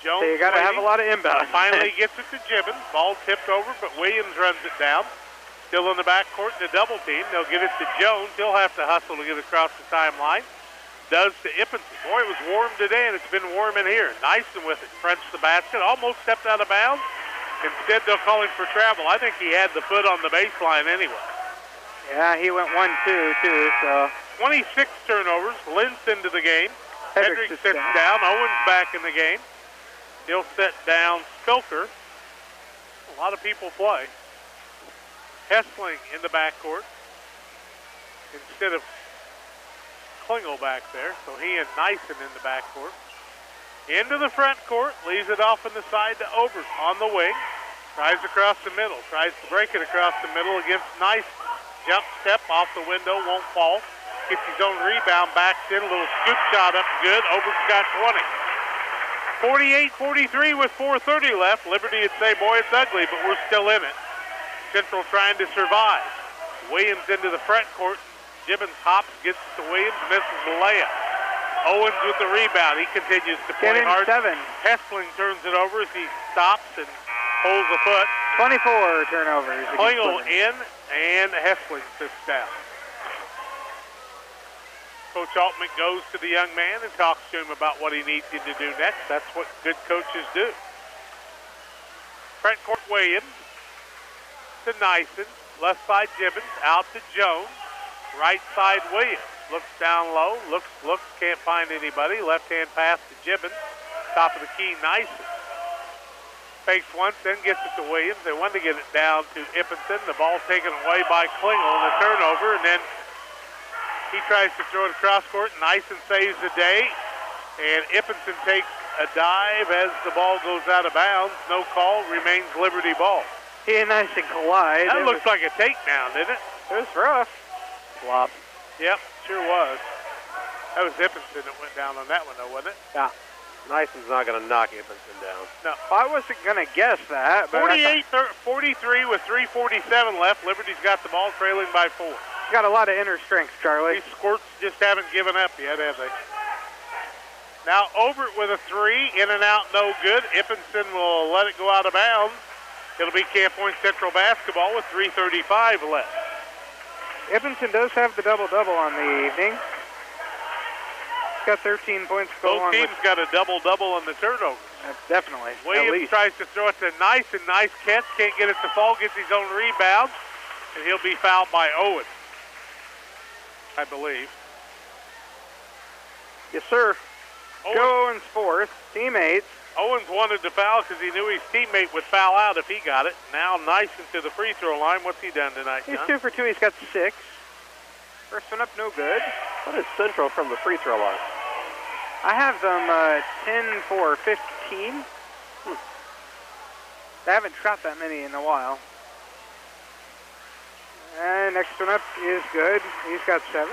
S17: Jones,
S10: so you got to have a lot of inbound.
S17: Finally gets it to Gibbons. Ball tipped over, but Williams runs it down. Still in the backcourt in the double team. They'll get it to Jones. He'll have to hustle to get across the timeline. Does to Ippenson. Boy, it was warm today, and it's been warm in here. Nyson with it. French the basket. Almost stepped out of bounds. Instead, they'll call him for travel. I think he had the foot on the baseline anyway.
S10: Yeah, he went 1-2, too. So
S17: 26 turnovers. Lentz into the game. Hedrick sits down. Owens back in the game. He'll set down Spilker. A lot of people play. Hessling in the backcourt instead of Klingel back there. So he and Nyson in the backcourt. Into the front court. Leaves it off on the side to Obert on the wing. Tries across the middle. Tries to break it across the middle against Nyson. Jump step off the window. Won't fall. gets his own rebound, backs in, a little scoop shot up, good. Over's got 20. 48-43 with 4:30 left. Liberty would say, boy, it's ugly, but we're still in it. Central trying to survive. Williams into the front court. Gibbons hops, gets to Williams, misses the layup. Owens with the rebound. He continues to play hard.
S10: 7.
S17: Hessling turns it over as he stops and pulls a foot.
S10: 24 turnovers.
S17: Klingel in, and Hessling sits down. Coach Altman goes to the young man and talks to him about what he needs him to do next. That's what good coaches do. Front court Williams to Nyson. Left side Gibbons. Out to Jones. Right side Williams. Looks down low. Looks, can't find anybody. Left-hand pass to Gibbons. Top of the key, Nyson. Fakes once, then gets it to Williams. They wanted to get it down to Ippenson. The ball taken away by Klingel and the turnover, and then he tries to throw it across court. Nyson saves the day, and Ippenson takes a dive as the ball goes out of bounds. No call, remains Liberty ball.
S10: He and Nyson collide.
S17: That looks like a takedown, didn't it?
S10: It was rough. Flop.
S17: Yep, sure was. That was Ippenson that went down on that one, though, wasn't it?
S1: Yeah. Nyson's not going to knock Ippenson down.
S17: No.
S10: I wasn't going to guess that.
S17: 48-43 with 3:47 left. Liberty's got the ball, trailing by 4.
S10: He's got a lot of inner strength, Charlie.
S17: These squirts just haven't given up yet, have they? Now Overt with a 3, in and out, no good. Ippenson will let it go out of bounds. It'll be Camp Point Central basketball with 3:35 left.
S10: Ippenson does have the double-double on the evening. He's got 13 points.
S17: Both teams got a double-double on the turnover.
S10: Definitely.
S17: Williams tries to throw it to Nyson. Nice catch. Can't get it to fall. Gets his own rebound. And he'll be fouled by Owens, I believe.
S10: Yes, sir. Owens fourth. Teammates.
S17: Owens wanted to foul because he knew his teammate would foul out if he got it. Now Nyson to the free throw line. What's he done tonight, John?
S10: He's 2 for 2. He's got 6. First one up, no good.
S1: What is Central from the free throw line?
S10: I have them 10 for 15. They haven't shot that many in a while. And next one up is good. He's got 7.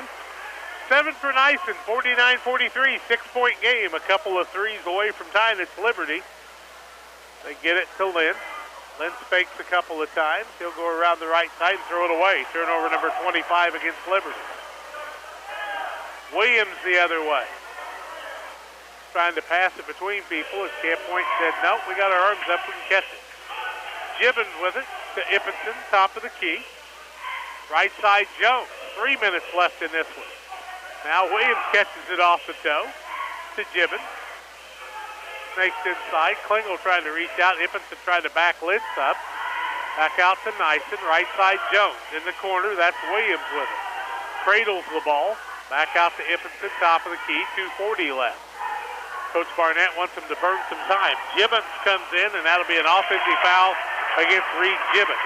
S17: 7 for Nyson, 49-43, 6-point game. A couple of threes away from tying. It's Liberty. They get it to Lentz. Lentz fakes a couple of times. He'll go around the right side and throw it away. Turnover number 25 against Liberty. Williams the other way. Trying to pass it between people as Camp Point said, nope, we got our arms up, we can catch it. Gibbons with it to Ippenson, top of the key. Right side Jones. 3 minutes left in this one. Now Williams catches it off the toe to Gibbons. Snakes inside. Klingel trying to reach out. Ippenson trying to back Lentz up. Back out to Nyson. Right side Jones. In the corner, that's Williams with it. Cradles the ball. Back out to Ippenson, top of the key. 2:40 left. Coach Barnett wants him to burn some time. Gibbons comes in, and that'll be an offensive foul against Reed Gibbons.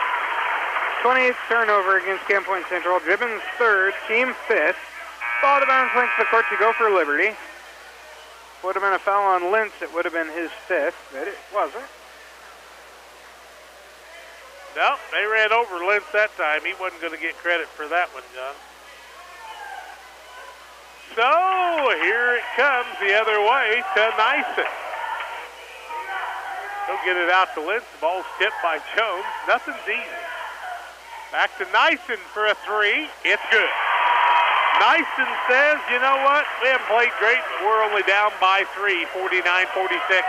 S10: 28th turnover against Camp Point Central. Gibbons third, team 5th. Ball to bounds, length of the court to go for Liberty. Would have been a foul on Lentz. It would have been his 5th, but it wasn't.
S17: No, they ran over Lentz that time. He wasn't going to get credit for that one, John. So here it comes the other way to Nyson. He'll get it out to Lentz. The ball's tipped by Jones. Nothing's easy. Back to Nyson for a 3. It's good. Nyson says, you know what? We haven't played great, but we're only down by 3, 49-46.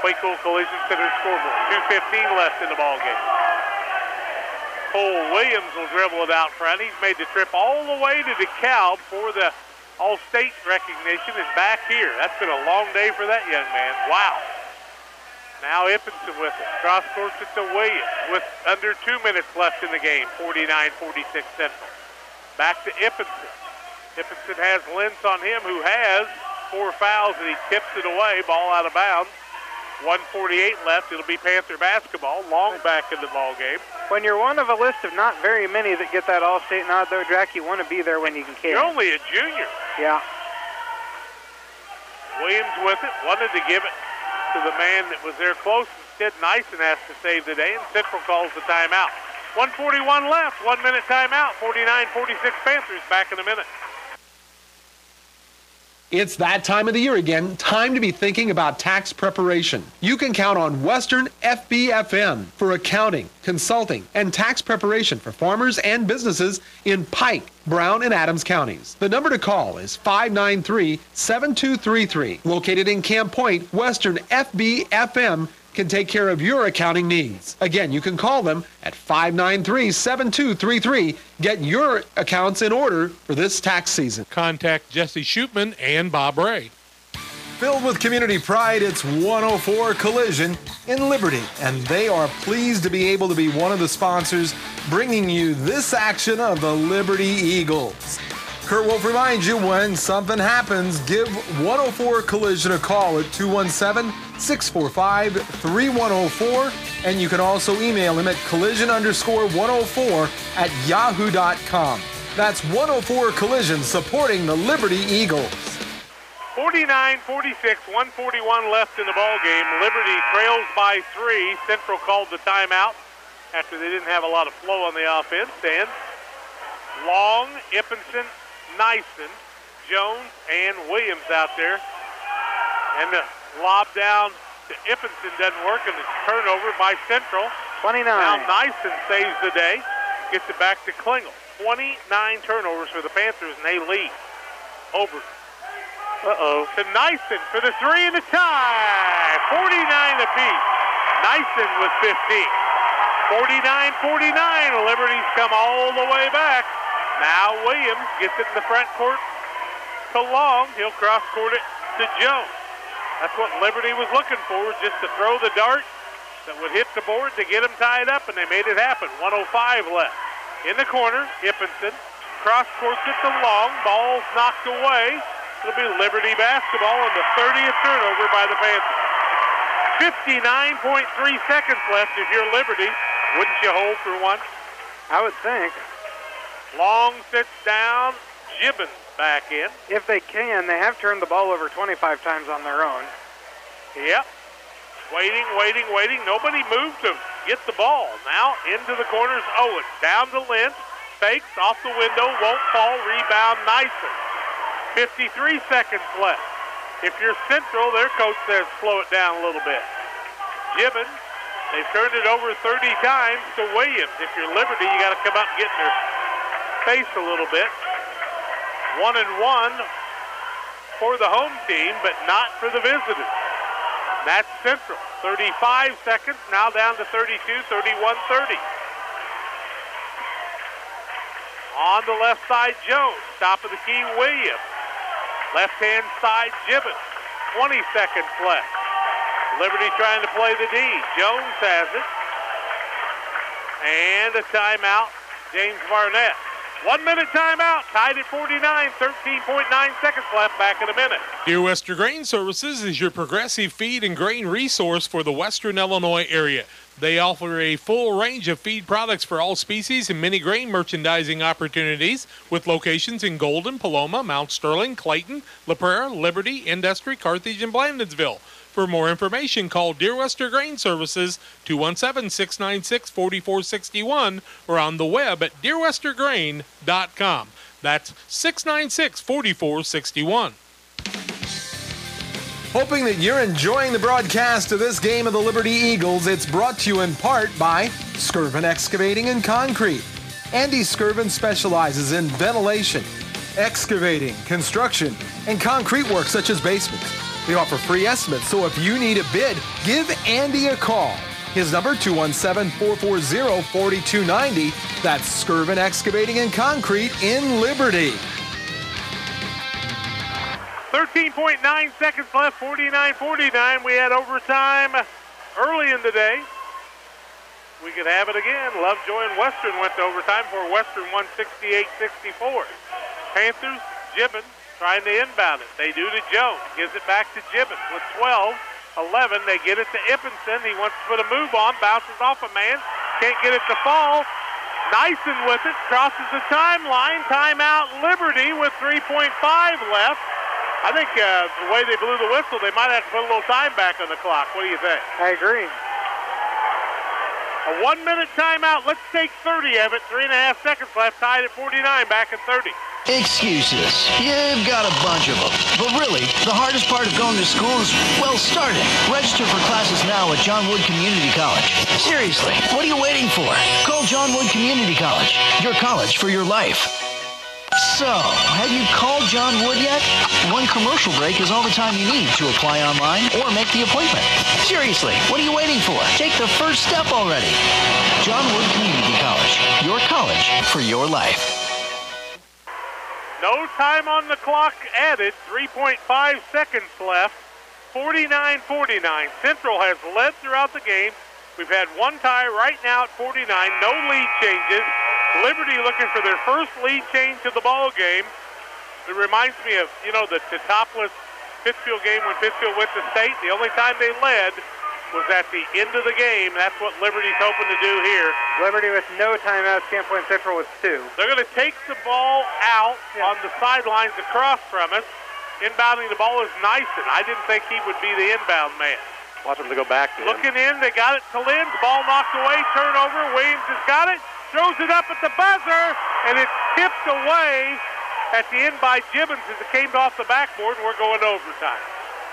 S17: Waco Collision Center scoreboard. 2:15 left in the ball game. Cole Williams will dribble it out front. He's made the trip all the way to DeKalb for the All-State recognition and back here. That's been a long day for that young man. Wow. Now Ippenson with it. Cross court it to Williams with under 2 minutes left in the game. 49-46 Central. Back to Ippenson. Ippenson has Lentz on him, who has 4 fouls, and he tips it away. Ball out of bounds. 1:48 left. It'll be Panther basketball. Long back in the ball game.
S10: When you're one of a list of not very many that get that All-State nod, though, Jack, you want to be there when you can.
S17: You're only a junior.
S10: Yeah.
S17: Williams with it. Wanted to give it to the man that was there close. Instead, Nyson has to save the day, and Central calls the timeout. 1:41 left. 1 minute timeout. 49-46 Panthers. Back in a minute.
S4: It's that time of the year again, time to be thinking about tax preparation. You can count on Western FBFM for accounting, consulting, and tax preparation for farmers and businesses in Pike, Brown, and Adams counties. The number to call is 593-7233. Located in Camp Point, Western FBFM can take care of your accounting needs. Again, you can call them at 593-7233. Get your accounts in order for this tax season.
S20: Contact Jesse Shootman and Bob Ray.
S4: Filled with community pride, it's 104 Collision in Liberty, and they are pleased to be able to be one of the sponsors bringing you this action of the Liberty Eagles. Kurt Wolf reminds you, when something happens, give 104 Collision a call at 217-645-3104, and you can also email him at collision_104@yahoo.com. That's 104 Collision, supporting the Liberty Eagles.
S17: 49-46, 141 left in the ball game. Liberty trails by 3. Central called the timeout after they didn't have a lot of flow on the offense. And Long, Ippenson, Nyson, Jones, and Williams out there. And the lob down to Ippenson doesn't work, and it's turnover by Central.
S10: 29.
S17: Now Nyson saves the day, gets it back to Klingel. 29 turnovers for the Panthers, and they lead. Over to Nyson for the 3 and the tie. 49 apiece. Nyson with 15. 49-49. Liberty's come all the way back. Now Williams gets it in the front court to Long. He'll cross court it to Jones. That's what Liberty was looking for, just to throw the dart that would hit the board to get them tied up, and they made it happen. 105 left. In the corner, Ippenson cross courts it to Long. Ball's knocked away. It'll be Liberty basketball and the 30th turnover by the Panthers. 59.3 seconds left if you're Liberty. Wouldn't you hold for one?
S10: I would think.
S17: Long sits down. Gibbons back in.
S10: If they can, they have turned the ball over 25 times on their own.
S17: Yep. Waiting. Nobody moved to get the ball. Now into the corners, Owen. Down to Lynch. Fakes off the window. Won't fall. Rebound, Nyson. 53 seconds left. If you're Central, their coach says slow it down a little bit. Gibbons, they've turned it over 30 times to Williams. If you're Liberty, you got to come out and get in their face a little bit. 1-1 for the home team, but not for the visitors. That's Central. 35 seconds, now down to 32, 31-30. On the left side, Jones. Top of the key, Williams. Left-hand side, Gibbons. 20 seconds left. Liberty trying to play the D. Jones has it. And a timeout, James Barnett. 1 minute timeout, tied at 49, 13.9 seconds left, back in a minute.
S20: Dear Western Grain Services is your progressive feed and grain resource for the Western Illinois area. They offer a full range of feed products for all species and many grain merchandising opportunities with locations in Golden, Paloma, Mount Sterling, Clayton, La Prairie, Liberty, Industry, Carthage, and Blandonsville. For more information, call Dear Western Grain Services 217-696-4461 or on the web at dearwestergrain.com. That's 696-4461.
S4: Hoping that you're enjoying the broadcast of this game of the Liberty Eagles, it's brought to you in part by Skirvin Excavating and Concrete. Andy Skirvin specializes in ventilation, excavating, construction, and concrete work such as basements. They offer free estimates, so if you need a bid, give Andy a call. His number, 217-440-4290. That's Skirvin Excavating and Concrete in Liberty.
S17: 13.9 seconds left, 49-49. We had overtime early in the day. We could have it again. Lovejoy and Western went to overtime for Western won 68-64. Panthers, Gibbons trying to inbound it. They do to Jones. Gives it back to Gibbons with 12, 11. They get it to Ippenson. He wants to put a move on. Bounces off a man. Can't get it to fall. Nyson with it. Crosses the timeline. Timeout Liberty with 3.5 left. I think the way they blew the whistle, they might have to put a little time back on the clock. What do you think?
S10: I agree.
S17: A 1 minute timeout. Let's take 30 of it. 3.5 seconds left. Tied at 49. Back at 30.
S5: Excuses. You've got a bunch of them. But really, the hardest part of going to school is, well, starting. Register for classes now at John Wood Community College. Seriously, what are you waiting for? Call John Wood Community College. Your college for your life. So, have you called John Wood yet? One commercial break is all the time you need to apply online or make the appointment. Seriously, what are you waiting for? Take the first step already. John Wood Community College. Your college for your life.
S17: No time on the clock added. 3.5 seconds left. 49-49. Central has led throughout the game. We've had one tie right now at 49. No lead changes. Liberty looking for their first lead change of the ball game. It reminds me of, the topless Pittsfield game when Pittsfield went to state. The only time they led was at the end of the game. That's what Liberty's hoping to do here.
S10: Liberty with no timeouts. Camp Point Central with 2.
S17: They're going to take the ball out on the sidelines across from us. Inbounding the ball is Nyson. I didn't think he would be the inbound man.
S1: Watch him to go back to him.
S17: Looking in, they got it to Lynn. The ball knocked away. Turnover. Williams has got it. Throws it up at the buzzer, and it's tipped away at the end by Gibbons as it came off the backboard, and we're going to overtime.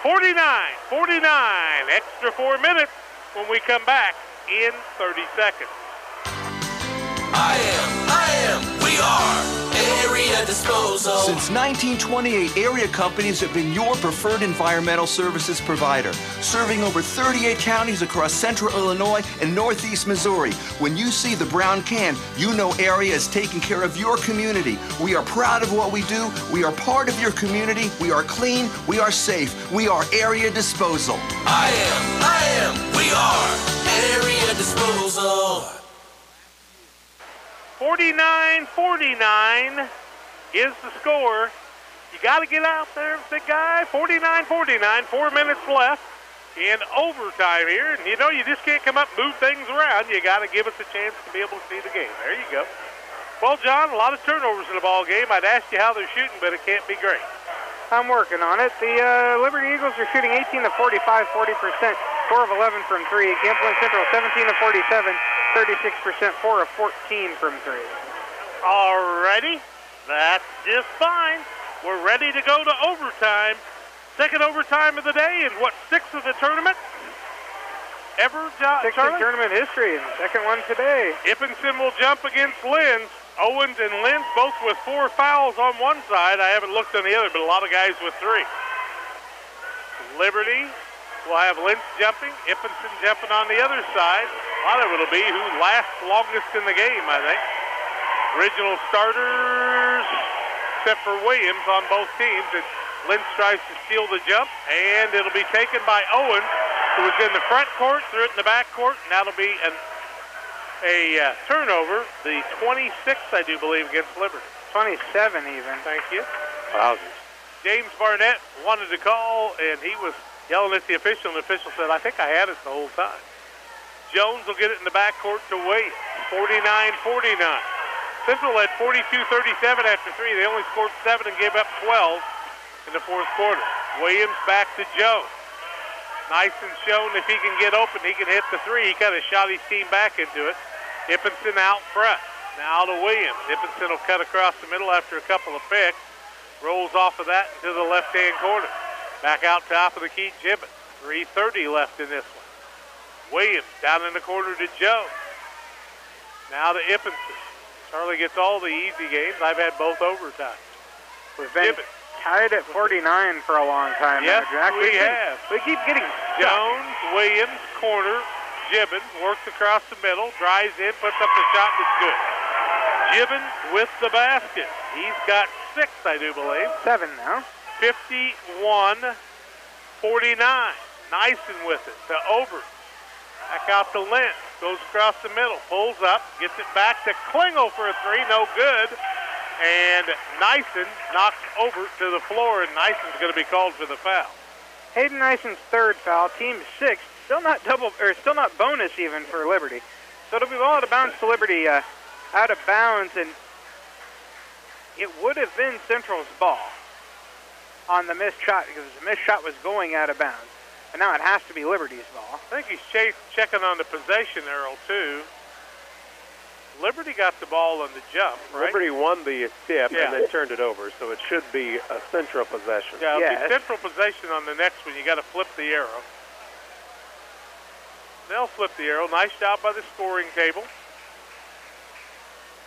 S17: 49-49, extra 4 minutes when we come back in 30 seconds.
S25: We are Area Disposal.
S26: Since 1928, Area Companies have been your preferred environmental services provider, serving over 38 counties across central Illinois and northeast Missouri. When you see the brown can, you know Area is taking care of your community. We are proud of what we do. We are part of your community. We are clean. We are safe. We are Area Disposal.
S25: We are Area Disposal.
S17: 49-49 is the score. You got to get out there, big guy. 49-49, 4 minutes left in overtime here. And you just can't come up and move things around. You got to give us a chance to be able to see the game. There you go. Well, John, a lot of turnovers in the ball game. I'd ask you how they're shooting, but it can't be great.
S10: I'm working on it. The Liberty Eagles are shooting 18 to 45, 40%, 4 of 11 from 3. Camp Point Central 17 to 47, 36%, 4 of 14 from 3.
S17: All righty. That's just fine. We're ready to go to overtime. Second overtime of the day, and what, 6th of the tournament? Ever, Charlie?
S10: 6th in tournament history, and second one today.
S17: Ippinson will jump against Linz. Owens and Linz both with 4 fouls on one side. I haven't looked on the other, but a lot of guys with 3. Liberty will have Linz jumping, Ippinson jumping on the other side. A lot of it will be who lasts longest in the game, I think. Original starters, except for Williams on both teams. And Linz tries to steal the jump, and it'll be taken by Owens, who was in the front court, threw it in the back court, and that'll be a turnover, the 26th, I do believe, against Liberty.
S10: 27 even.
S17: Thank you. Wowzers. James Barnett wanted to call, and he was yelling at the official, and the official said, I think I had it the whole time. Jones will get it in the backcourt to Williams, 49-49. Central led 42-37 after 3. They only scored 7 and gave up 12 in the fourth quarter. Williams back to Jones. Nyson shown if he can get open, he can hit the 3. He kind of shot his team back into it. Ippinson out front. Now to Williams. Ippinson will cut across the middle after a couple of picks. Rolls off of that into the left-hand corner. Back out top of the key, Gibbons. 3:30 left in this one. Williams down in the corner to Jones. Now to Ippinson. Charlie gets all the easy games. I've had both overtime.
S10: We've been tied at 49 for a long time
S17: yes,
S10: now, Jack.
S17: We have.
S10: We keep getting
S17: Jones, Williams, corner. Gibbons works across the middle, drives in, puts up the shot, and it's good. Gibbons with the basket. He's got 6, I do believe.
S10: 7 now.
S17: 51-49. Nyson with it to Over. Back out to Lynch. Goes across the middle. Pulls up. Gets it back to Klingel for a 3. No good. And Nyson knocks Over to the floor, and Nyson's going to be called for the foul.
S10: Hayden Nyson's 3rd foul. Team 6th. Still not bonus even for Liberty. So it'll be ball out of bounds to Liberty. Out of bounds, and it would have been Central's ball on the missed shot because the missed shot was going out of bounds. But now it has to be Liberty's ball.
S17: I think he's checking on the possession arrow, too. Liberty got the ball on the jump, right?
S1: Liberty won the tip
S17: Yeah.
S1: and then turned it over, so it should be a central possession.
S17: Yeah, it'll be central possession on the next one. You got to flip the arrow. They'll flip the arrow. Nice job by the scoring table.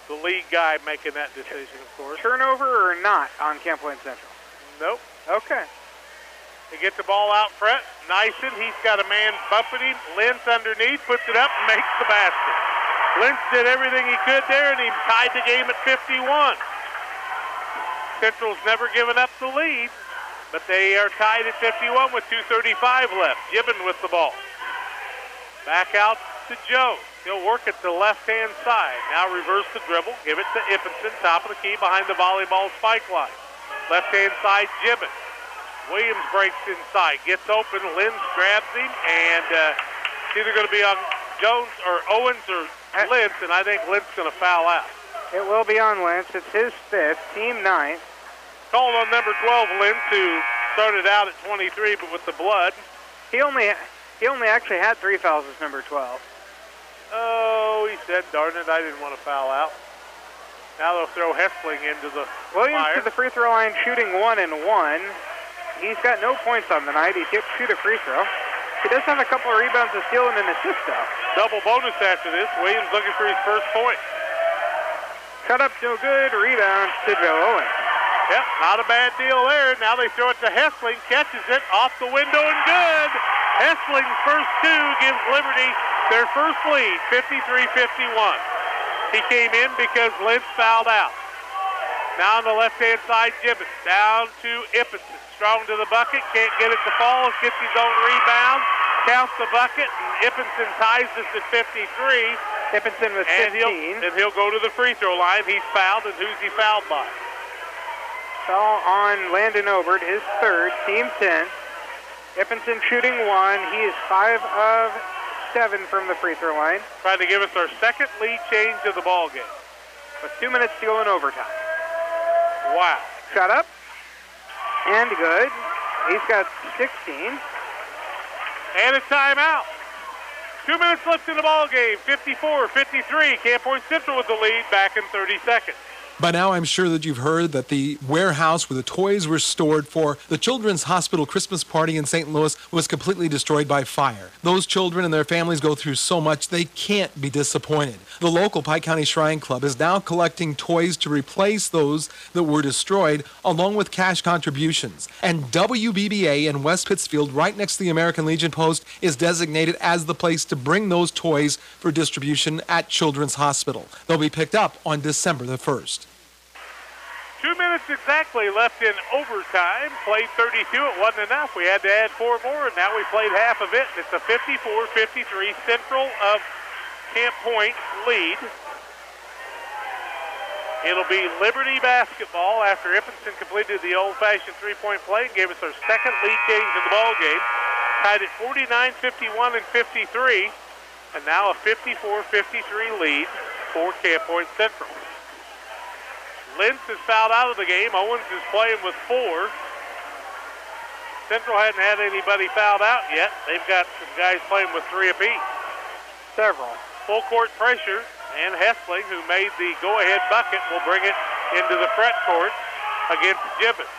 S17: The lead guy making that decision, of course.
S10: Turnover or not on Camp Point Central?
S17: Nope.
S10: Okay.
S17: They get the ball out front. Nyson, he's got a man bumping him. Lentz underneath, puts it up, and makes the basket. Lentz did everything he could there, and he tied the game at 51. Central's never given up the lead, but they are tied at 51 with 2:35 left. Gibbon with the ball. Back out to Jones. He'll work at the left-hand side. Now reverse the dribble. Give it to Ippinson, top of the key behind the volleyball spike line. Left-hand side, Gibbon. Williams breaks inside, gets open. Lenz grabs him, and it's either going to be on Jones or Owens or Lentz, and I think Lentz is going to foul out.
S10: It will be on Lentz. It's his 5th, team 9th.
S17: Called on number 12, Lentz, who started out at 23, but with the blood.
S10: He only actually had 3 fouls as number 12.
S17: Oh, he said, darn it, I didn't want to foul out. Now they'll throw Hessling into the
S10: Williams
S17: fire.
S10: to the free throw line shooting 1 and 1. He's got no points on the night. He's yet to shoot a free throw. He does have a couple of rebounds, a steal, and an assist, though.
S17: Double bonus after this. Williams looking for his first point.
S10: Cut up, no good. Rebound to Joe Owens.
S17: Yep, not a bad deal there. Now they throw it to Hessling. Catches it off the window and good. Hessling's first 2 gives Liberty their first lead, 53-51. He came in because Lentz fouled out. Now on the left-hand side, Gibbons down to Ippinson. Strong to the bucket, can't get it to fall, gets his own rebound, counts the bucket, and Ippinson ties this at 53.
S10: Ippinson with 15.
S17: And he'll go to the free throw line. He's fouled, and who's he fouled by?
S10: Foul on Landon Obert, his 3rd, team 10. Ippinson shooting 1. He is 5 of 7 from the free throw line.
S17: Trying to give us our second lead change of the ball game.
S10: With 2 minutes to go in overtime.
S17: Wow.
S10: Shot up. And good. He's got 16.
S17: And a timeout. 2 minutes left in the ball game. 54-53. Camp Point Central with the lead back in 30 seconds.
S4: By now, I'm sure that you've heard that the warehouse where the toys were stored for the Children's Hospital Christmas party in St. Louis was completely destroyed by fire. Those children and their families go through so much they can't be disappointed. The local Pike County Shrine Club is now collecting toys to replace those that were destroyed, along with cash contributions. And WBBA in West Pittsfield, right next to the American Legion Post, is designated as the place to bring those toys for distribution at Children's Hospital. They'll be picked up on December the 1st.
S17: 2 minutes exactly left in overtime. Played 32. It wasn't enough. We had to add 4 more, and now we played half of it. It's a 54-53 Central of Camp Point lead. It'll be Liberty basketball after Ippinson completed the old-fashioned three-point play and gave us our second lead change in the ball game. Tied at 49, 51, and 53, and now a 54-53 lead for Camp Point Central. Lentz is fouled out of the game. Owens is playing with 4. Central hadn't had anybody fouled out yet. They've got some guys playing with 3 apiece.
S10: Several.
S17: Full court pressure, and Hessling, who made the go-ahead bucket, will bring it into the front court against Gibbons.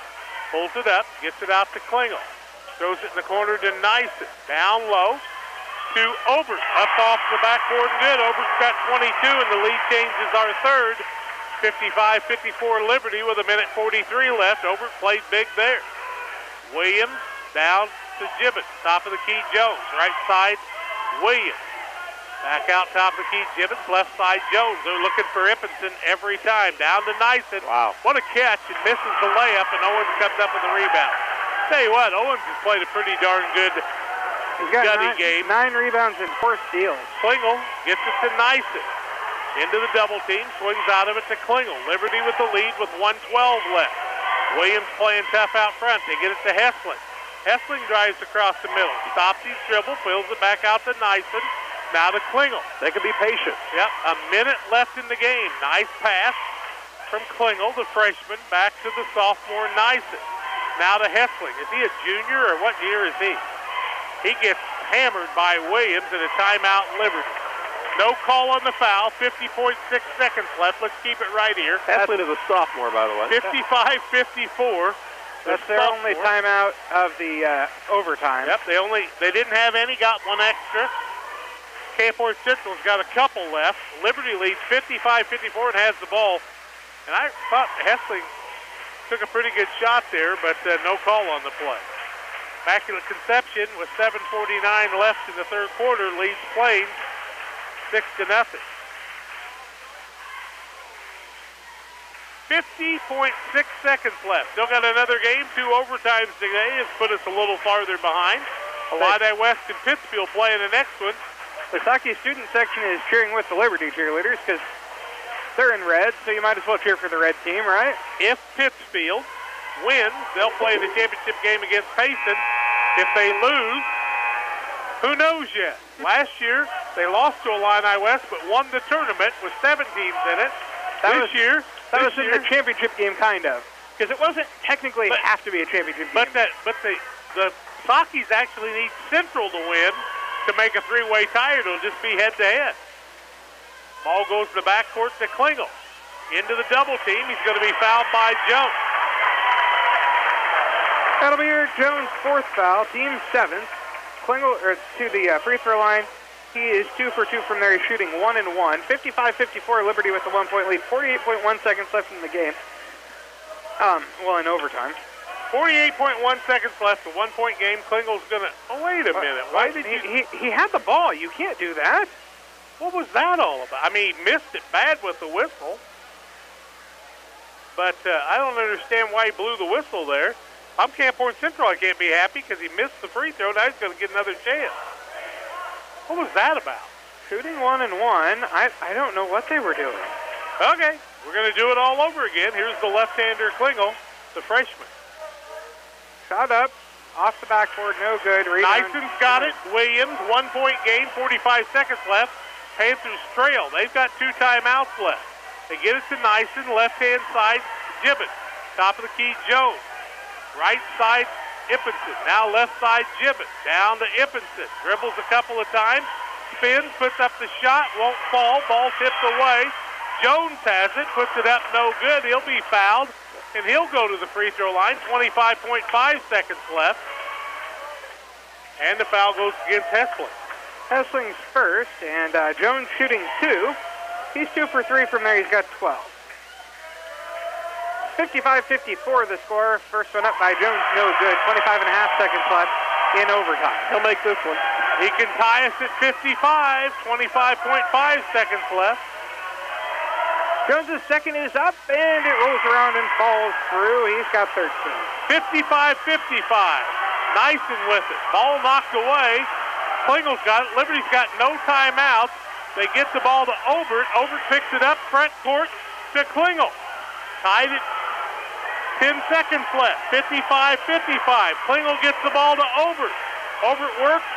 S17: Pulls it up, gets it out to Klingel. Throws it in the corner to Nyson. Down low to Obert. Up off the backboard and good. Obert's got 22, and the lead change is our 3rd. 55-54 Liberty with 1:43 left. Obert played big there. Williams down to Gibbons. Top of the key, Jones. Right side, Williams. Back out top of the key, Gibbons. Left side, Jones. They're looking for Ippinson every time. Down to Nyson.
S1: Wow.
S17: What a catch, and misses the layup, and Owens comes up with the rebound. Tell you what, Owens has played a pretty darn good gutty game.
S10: 9 rebounds and 4 steals.
S17: Klingel gets it to Nyson. Into the double team, swings out of it to Klingel. Liberty with the lead with 1:12 left. Williams playing tough out front. They get it to Hessling. Hessling drives across the middle, stops his dribble, fills it back out to Nyson. Now to Klingel.
S1: They can be patient.
S17: Yep, a minute left in the game. Nice pass from Klingel, the freshman, back to the sophomore Nyson. Now to Hessling. Is he a junior or what year is he? He gets hammered by Williams and a timeout Liberty. No call on the foul. 50.6 seconds left. Let's keep it right here.
S1: Haslin is a sophomore, by the way.
S17: 55-54.
S10: That's their only timeout of the overtime.
S17: Yep, they didn't have any, got one extra. Camp Point Central's got a couple left. Liberty leads 55-54 and has the ball. And I thought Hessling took a pretty good shot there, but no call on the play. Immaculate Conception with 7:49 left in the third quarter leads Plains 6-0. 50.6 seconds left. Still got another game, 2 overtimes today. Has put us a little farther behind. Illini West and Pittsfield playing the next one.
S10: The Saukee student section is cheering with the Liberty cheerleaders because they're in red, so you might as well cheer for the red team, right?
S17: If Pittsfield wins, they'll play the championship game against Payson. If they lose, who knows yet? Last year, they lost to Illini West, but won the tournament with 7 teams in it.
S10: That was in the championship game, kind of, because it wasn't technically have to be a championship game.
S17: But the Saukees actually need Central to win to make a 3-way tie. It'll just be head-to-head. Ball goes to the backcourt to Klingel. Into the double team. He's going to be fouled by Jones.
S10: That'll be Eric Jones' 4th foul, team 7th. Klingel to the free throw line. He is 2 for 2 from there. He's shooting 1 and 1. 55-54, Liberty with a 1-point lead. 48.1 seconds left in the game. In overtime.
S17: 48.1 seconds left. A 1-point game. Klingel's going to... Oh, wait a minute. Why did
S10: he had the ball. You can't do that.
S17: What was that all about? I mean, he missed it bad with the whistle. But I don't understand why he blew the whistle there. I'm Camp Point Central. I can't be happy because he missed the free throw. Now he's going to get another chance. What was that about?
S10: Shooting 1 and 1. I don't know what they were doing.
S17: Okay, we're going to do it all over again. Here's the left-hander Klingel, the freshman.
S10: Shot up, off the backboard, no good.
S17: Nyson's got it. Williams, 1-point game, 45 seconds left. Panthers trail. They've got 2 timeouts left. They get it to Nyson, left-hand side, Gibbons. Top of the key, Jones. Right side, Ippenson. Now left side, Gibbons. Down to Ippenson. Dribbles a couple of times. Spins, puts up the shot, won't fall. Ball tipped away. Jones has it, puts it up, no good. He'll be fouled, and he'll go to the free throw line. 25.5 seconds left. And the foul goes against Hessling.
S10: Hessling's first, and Jones shooting 2. He's 2 for 3 from there. He's got 12. 55-54 the score. First one up by Jones, no good. 25.5 seconds left in overtime.
S1: He'll make this one.
S17: He can tie us at 55. 25.5 seconds left.
S10: Jones' second is up, and it rolls around and falls through. He's got 13.
S17: 55-55. Nyson with it. Ball knocked away. Klingel's got it. Liberty's got no timeouts. They get the ball to Obert. Obert picks it up, front court to Klingel. Tied it. 10 seconds left. 55-55. Klingel gets the ball to Obert. Obert works.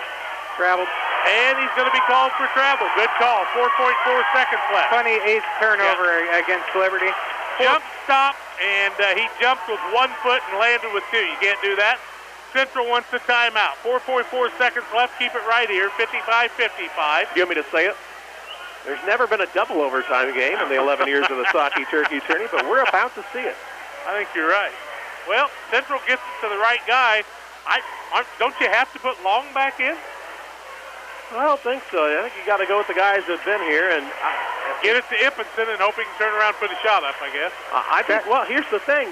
S10: Traveled.
S17: And he's going to be called for travel. Good call. 4.4 seconds left.
S10: 28th turnover against Liberty.
S17: Jump stop, and he jumped with 1 foot and landed with 2. You can't do that. Central wants the timeout. 4.4 seconds left. Keep it right here. 55-55.
S1: You want me to say it? There's never been a double overtime game in the 11 years of the Saukee Turkey Tourney, but we're about to see it.
S17: I think you're right. Well, Central gets it to the right guy. Don't you have to put Long back in?
S1: I don't think so. I think you got to go with the guys that've been here and
S17: get it to Ippenson and hope he can turn around and put a shot up, I guess.
S1: I think. Well, here's the thing.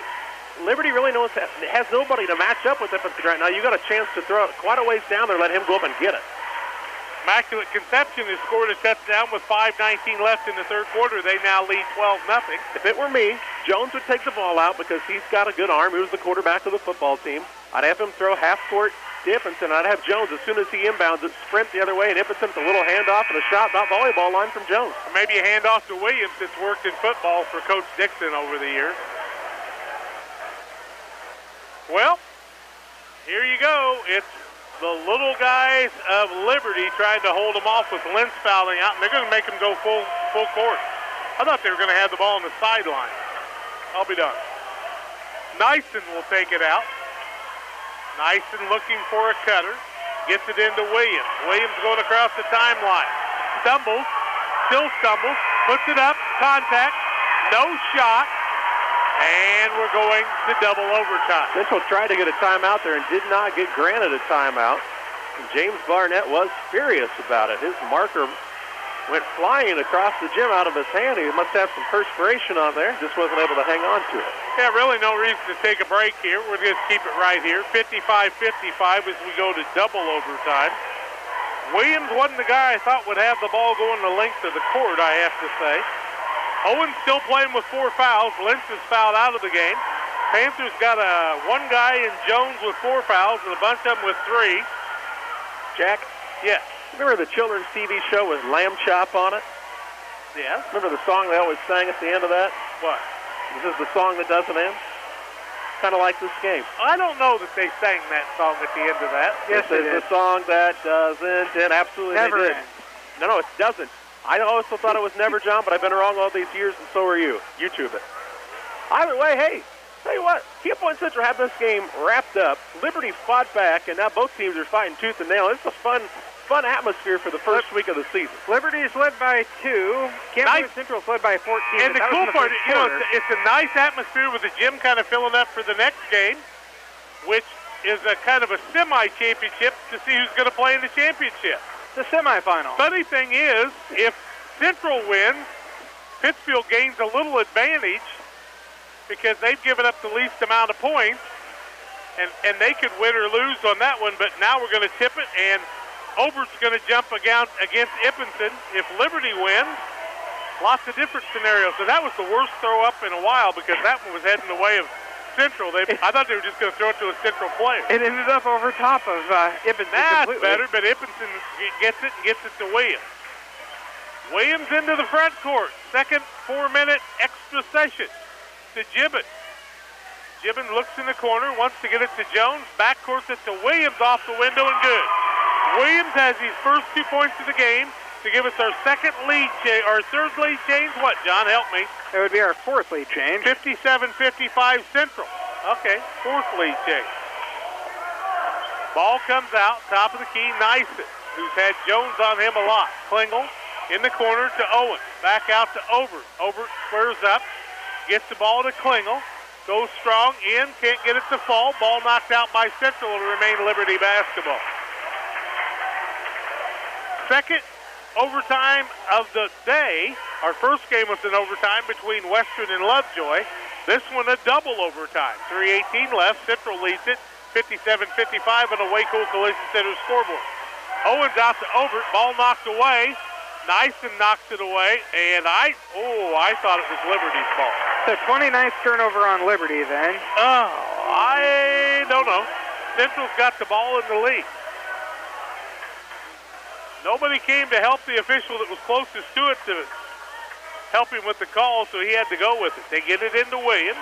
S1: Liberty really has nobody to match up with Ippenson right now. You got a chance to throw it quite a ways down there. Let him go up and get it.
S17: Immaculate Conception has scored a touchdown with 5:19 left in the third quarter. They now lead 12-0.
S1: If it were me, Jones would take the ball out because he's got a good arm. He was the quarterback of the football team. I'd have him throw half court to Ippenson. I'd have Jones, as soon as he inbounds it, sprint the other way, and Ippenson's a little handoff and a shot, not volleyball line from Jones.
S17: Or maybe a handoff to Williams that's worked in football for Coach Dixon over the years. Well, here you go. It's the little guys of Liberty trying to hold them off with Lentz fouling out, and they're going to make them go full court. I thought they were going to have the ball on the sideline. I'll be done. Nyson will take it out. Nyson looking for a cutter. Gets it into Williams. Williams going across the timeline. Stumbles. still stumbles, puts it up, contact, no shot, and we're going to double overtime.
S1: Central tried to get a timeout there and did not get granted a timeout. And James Barnett was furious about it. His marker went flying across the gym out of his hand. He must have some perspiration on there. Just wasn't able to hang on to it.
S17: Yeah, really no reason to take a break here. We're going to keep it right here. 55-55 as we go to double overtime. Williams wasn't the guy I thought would have the ball going the length of the court, I have to say. Owens still playing with 4 fouls. Lentz is fouled out of the game. Panthers got one guy in Jones with 4 fouls and a bunch of them with 3.
S1: Jack?
S17: Yes.
S1: Remember the children's TV show with Lamb Chop on it?
S17: Yeah.
S1: Remember the song they always sang at the end of that?
S17: What?
S1: This is the song that doesn't end? Kind of like this game.
S17: I don't know that they sang that song at the end of that.
S1: Yes,
S17: it
S1: is
S17: is.
S1: the song that doesn't end. Absolutely
S17: Never
S1: they did.
S17: ends.
S1: No, it doesn't. I also thought it was Never John, but I've been wrong all these years, and so are you. YouTube it. Either way, hey, tell you what, Camp Point Central had this game wrapped up. Liberty fought back, and now both teams are fighting tooth and nail. It's a fun atmosphere for the first week of the season.
S10: Liberty is led by 2. Camp Point Central is led by 14.
S17: And the cool part, you know, it's a nice atmosphere with the gym kind of filling up for the next game, which is a kind of a semi-championship to see who's going to play in the championship.
S10: The semifinal.
S17: Funny thing is, if Central wins, Pittsfield gains a little advantage because they've given up the least amount of points, and they could win or lose on that one, but now we're going to tip it, and Obert's going to jump against Ippenson. If Liberty wins, lots of different scenarios. So that was the worst throw up in a while because that one was heading the way of Central. I thought they were just going to throw it to a Central player.
S10: It ended up over top of Ippenson.
S17: That's
S10: completely.
S17: better, but Ippenson gets it and gets it to Williams. Williams into the front court. Second 4-minute extra session to Gibbon. Gibbon looks in the corner, wants to get it to Jones. Backcourts it to Williams off the window and good. Williams has his first 2 points of the game to give us our third lead change. What, John? Help me.
S10: It would be our 4th lead change.
S17: 57-55 Central. Okay, 4th lead change. Ball comes out, top of the key, Nyson, who's had Jones on him a lot. Klingel in the corner to Owens. Back out to Obert. Obert squares up, gets the ball to Klingel. Goes strong in, can't get it to fall. Ball knocked out by Central. It'll remain Liberty basketball. Second overtime of the day. Our first game was an overtime between Western and Lovejoy. This one a double overtime. 3:18 left. Central leads it 57-55 on a Waco Collision Center scoreboard. Owens out to Obert. Ball knocked away. Nyson knocks it away, and I thought it was Liberty's ball.
S10: So 29th turnover on Liberty then.
S17: Oh, I don't know. Central's got the ball in the lead. Nobody came to help the official that was closest to it to help him with the call, so he had to go with it. They get it into Williams.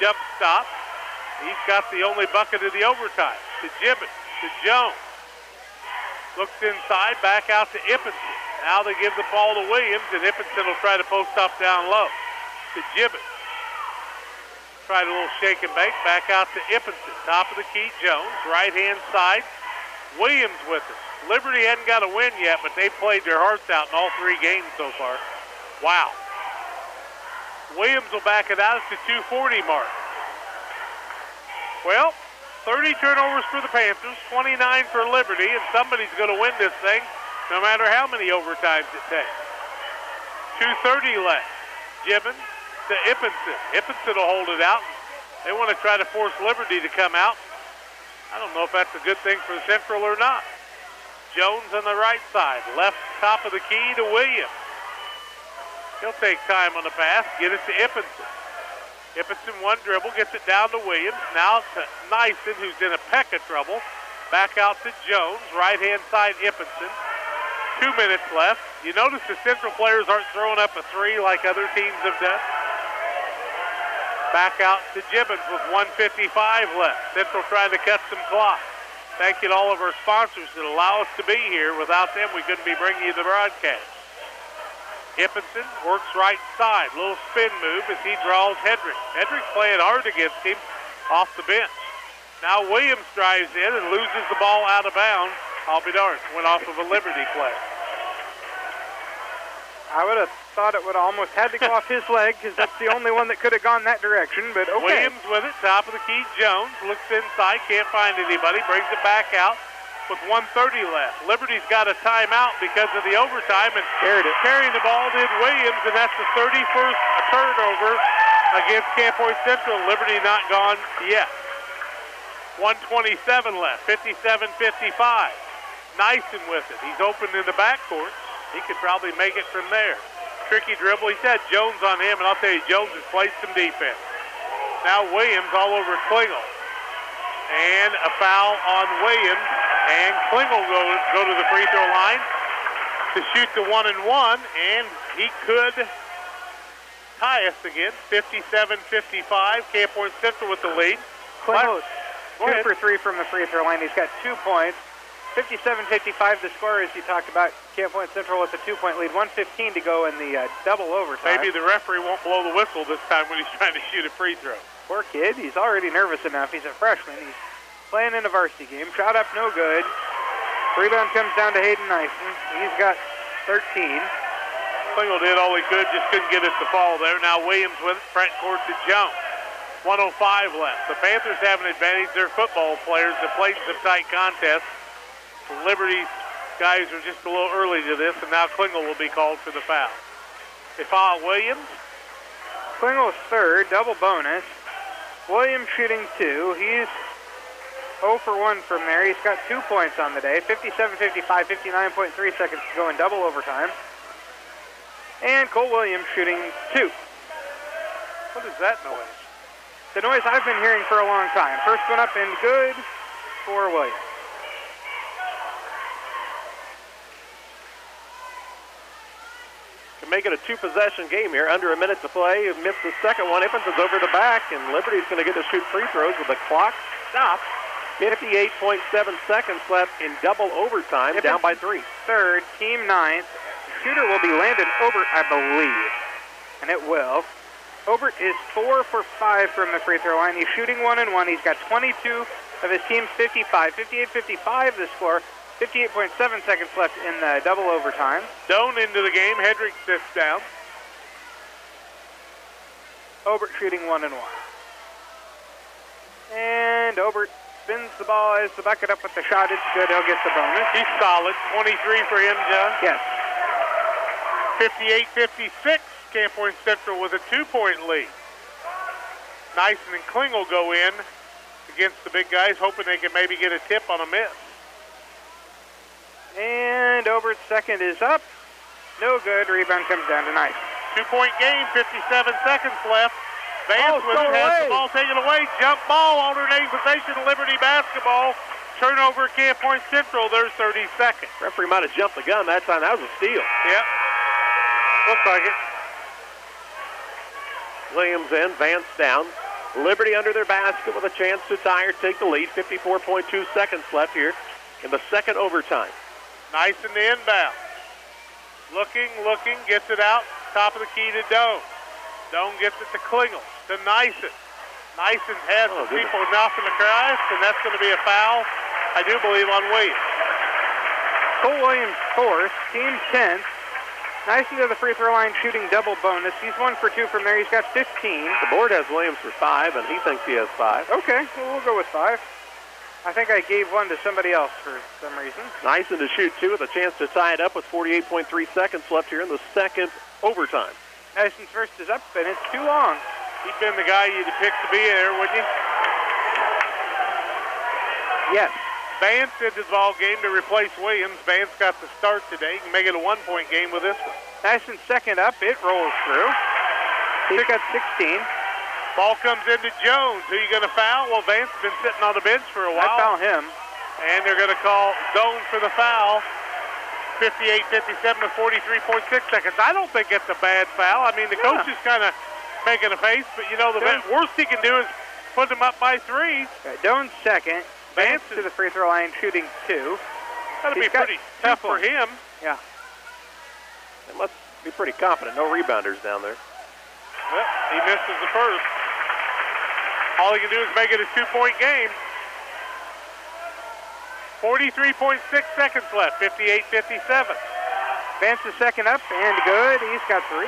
S17: Jump stop. He's got the only bucket of the overtime. To Gibbon. To Jones. Looks inside, back out to Ippenson. Now they give the ball to Williams, and Ippenson will try to post up down low. To Gibbon. Tried a little shake and bake, back out to Ippenson. Top of the key, Jones. Right-hand side, Williams with it. Liberty hadn't got a win yet, but they've played their hearts out in all 3 games so far. Wow. Williams will back it out at the 2:40 mark. Well, 30 turnovers for the Panthers, 29 for Liberty, and somebody's going to win this thing no matter how many overtimes it takes. 2:30 left. Gibbon to Ippenson. Ippenson will hold it out. They want to try to force Liberty to come out. I don't know if that's a good thing for Central or not. Jones on the right side. Left top of the key to Williams. He'll take time on the pass. Get it to Ippenson. Ippenson one dribble. Gets it down to Williams. Now to Nyson, who's in a peck of trouble. Back out to Jones. Right-hand side Ippenson. 2 minutes left. You notice the Central players aren't throwing up a 3 like other teams have done. Back out to Gibbons with 1:55 left. Central trying to cut some clock. Thank you to all of our sponsors that allow us to be here. Without them, we couldn't be bringing you the broadcast. Ippenson works right side. Little spin move as he draws Hedrick. Hedrick's playing hard against him off the bench. Now Williams drives in and loses the ball out of bounds. I'll be darned. Went off of a Liberty play.
S10: I would have thought it would have almost had to go off his leg because that's the only one that could have gone that direction, but okay.
S17: Williams with it, top of the key. Jones looks inside, can't find anybody, brings it back out with 1:30 left. Liberty's got a timeout because of the overtime, and carrying the ball did Williams, and that's the 31st turnover against Camp Point Central. Liberty not gone yet. 1:27 left, 57-55. Nyson with it. He's open in the backcourt. He could probably make it from there. Tricky dribble. He's had Jones on him, and I'll tell you, Jones has played some defense. Now Williams all over Klingel. And a foul on Williams, and Klingel go to the free throw line to shoot the 1-and-1, and he could tie us again. 57-55. Camp Point Central with the lead.
S10: Klingel 2 for 3 from the free throw line. He's got 2 points. 57-55 the score, as you talked about. Camp Point Central with a 2-point lead. 1:15 to go in the double overtime.
S17: Maybe the referee won't blow the whistle this time when he's trying to shoot a free throw.
S10: Poor kid. He's already nervous enough. He's a freshman. He's playing in a varsity game. Shot up, no good. Rebound comes down to Hayden Nyson. He's got 13.
S17: Klingel did all he could, just couldn't get it to fall there. Now Williams with it, front court to Jones. 1:05 left. The Panthers have an advantage. They're football players that played some tight contests. The Liberty's guys are just a little early to this, and now Klingel will be called for the foul. They foul Williams.
S10: Klingel's third, double bonus. Williams shooting 2. He's 0 for 1 from there. He's got 2 points on the day. 57-55, 59.3 seconds to go in double overtime. And Cole Williams shooting 2.
S17: What is that noise?
S10: The noise I've been hearing for a long time. First one up and good for Williams.
S1: To make it a 2-possession game here, under a minute to play. Missed the second one. Ippens is over the back, and Liberty's going to get to shoot free throws with the clock stopped. 58.7 seconds left in double overtime,
S10: Ippens
S1: down by 3.
S10: Third, team 9th. Shooter will be Landon Obert, I believe, and it will. Obert is 4 for 5 from the free throw line. He's shooting 1-and-1. He's got 22 of his team's 55. 58-55 the score. 58.7 seconds left in the double overtime.
S17: Doan into the game. Hedrick sits down.
S10: Obert shooting 1-and-1. And Obert spins the ball as the bucket up with the shot. It's good. He'll get the bonus.
S17: He's solid. 23 for him, John.
S10: Yes.
S17: 58-56. Camp Point Central with a 2-point lead. Nyson and Klingel go in against the big guys, hoping they can maybe get a tip on a miss.
S10: And Obert's second is up. No good. Rebound comes down to Nyson.
S17: 2-point game, 57 seconds left. Vance with it, has the ball taken away. Jump ball, alternating possession, Liberty basketball. Turnover, Camp Point Central. There's 30 seconds.
S1: Referee might have jumped the gun that time. That was a steal.
S17: Yep. Looks like it.
S1: Williams in, Vance down. Liberty under their basket with a chance to tie or take the lead. 54.2 seconds left here in the second overtime.
S17: Nyson the inbound. Looking, gets it out. Top of the key to Doan. Doan gets it to Klingel, to Nyson. Nyson has some people knocking the grass, and that's going to be a foul, I do believe, on Williams.
S10: Cole Williams fourth, team 10th. Nyson to the free throw line, shooting double bonus. He's 1 for 2 from there. He's got 15.
S1: The board has Williams for 5, and he thinks he has 5.
S10: Okay, well, we'll go with 5. I think I gave 1 to somebody else for some reason.
S1: Nyson to shoot 2 with a chance to tie it up with 48.3 seconds left here in the second overtime.
S10: Nyson's first is up, and it's too long.
S17: He'd been the guy you'd have picked to be there, wouldn't you?
S10: Yes.
S17: Vance into the ball game to replace Williams. Vance got the start today. He can make it a 1-point game with this one.
S10: Nyson's second up. It rolls through. He's got 16.
S17: Ball comes into Jones. Who are you going to foul? Well, Vance has been sitting on the bench for a while.
S10: I foul him.
S17: And they're going to call Doan for the foul. 58-57 with 43.6 seconds. I don't think it's a bad foul. I mean, the coach is kind of making a face, but, you know, the worst he can do is put them up by 3.
S10: Doan's second. Vance to the free throw line, shooting 2.
S17: That'll be pretty tough for him.
S10: Yeah.
S1: They must be pretty confident. No rebounders down there.
S17: Well, he misses the first. All he can do is make it a 2-point game. 43.6 seconds left, 58-57.
S10: Vance's second up and good. He's got 3.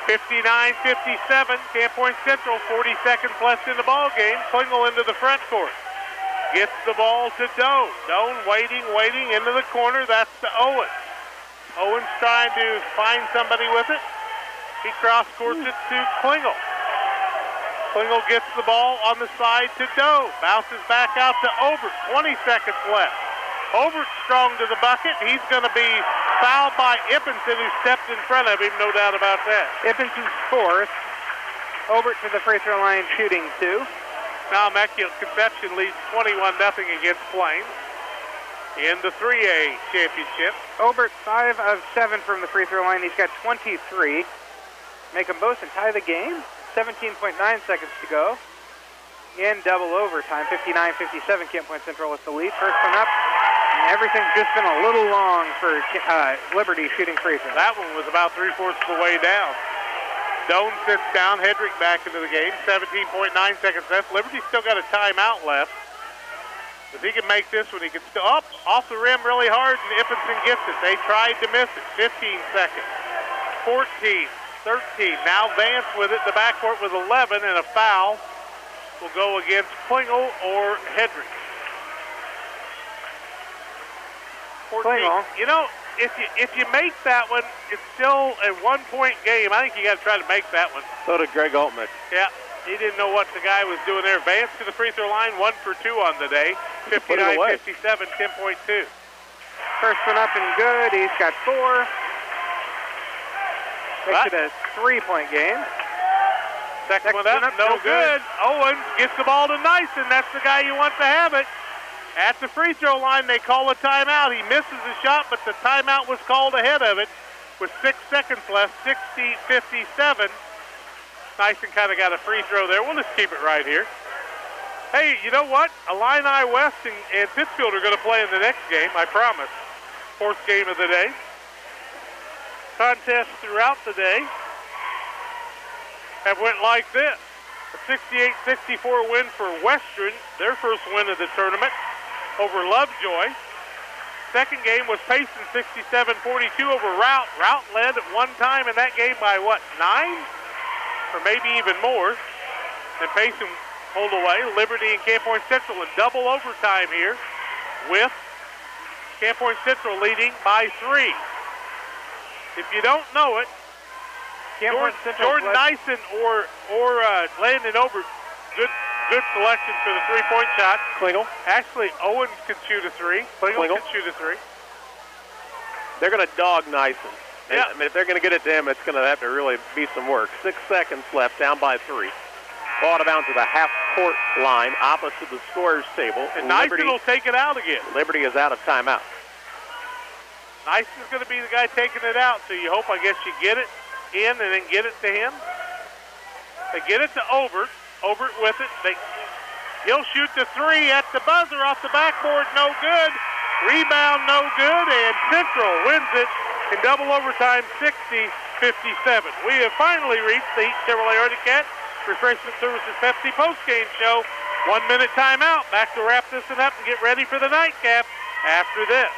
S17: 59-57, Camp Point Central, 40 seconds left in the ball game. Klingel into the front court. Gets the ball to Doan. Doan waiting into the corner. That's to Owens. Owens trying to find somebody with it. He cross-courts it to Klingel. Klingel gets the ball on the side to Doan. Bounces back out to Obert. 20 seconds left. Obert strong to the bucket. He's going to be fouled by Ippenson, who stepped in front of him, no doubt about that.
S10: Ippenson's 4th. Obert to the free throw line, shooting 2.
S17: Now Immaculate Conception leads 21-0 against Plains in the 3A championship.
S10: Obert 5 of 7 from the free throw line. He's got 23. Make them both and tie the game. 17.9 seconds to go. In double overtime, 59-57, Camp Point Central with the lead. First one up, and everything's just been a little long for Liberty shooting free throws.
S17: That one was about 3/4 of the way down. Doan sits down, Hedrick back into the game, 17.9 seconds left. Liberty's still got a timeout left. If he can make this one, he can still off the rim really hard, and Ippenson gets it. They tried to miss it. 15 seconds, 14, 13. Now Vance with it. The backcourt with 11, and a foul will go against Klingel or Hedrick. 14.
S10: Klingel.
S17: You know, if you make that one, it's still a 1-point game. I think you got to try to make that one.
S1: So did Greg Altman.
S17: Yeah, he didn't know what the guy was doing there. Vance to the free throw line, 1 for 2 on the day. 59-57, 10.2.
S10: First one up and good. He's got 4. Makes it a 3-point game.
S17: Second one up, no good. Owens gets the ball to Nyson. That's the guy you want to have it. At the free throw line, they call a timeout. He misses the shot, but the timeout was called ahead of it with 6 seconds left, 60-57. Nyson kind of got a free throw there. We'll just keep it right here. Hey, you know what? Illini West and Pittsfield are going to play in the next game, I promise. 4th game of the day. Contests throughout the day have went like this. A 68-64 win for Western, their first win of the tournament over Lovejoy. Second game was Payson 67-42 over Rout. Rout led at one time in that game by what, 9? Or maybe even more. And Payson pulled away. Liberty and Camp Point Central in double overtime here with Camp Point Central leading by 3. If you don't know it, Jordan Nyson or Landon Obert, good selection for the 3-point shot.
S1: Klingel.
S17: Actually, Owens can shoot a 3. Klingel can shoot a 3.
S1: They're going to dog Nyson.
S17: Yeah.
S1: I mean, if they're going to get it to him, it's going to have to really be some work. 6 seconds left, down by 3. Ball out of bounds to the half-court line, opposite the scorer's table.
S17: And Nyson will take it out again.
S1: Liberty is out of timeout.
S17: Nyson's going to be the guy taking it out, so you hope, I guess, you get it in and then get it to him. They get it to Obert. Obert with it. He'll shoot the 3 at the buzzer off the backboard. No good. Rebound, no good. And Central wins it in double overtime, 60-57. We have finally reached the Heat Chevrolet Arctic Refreshment Services Pepsi postgame show. 1-minute timeout. Back to wrap this one up and get ready for the nightcap after this.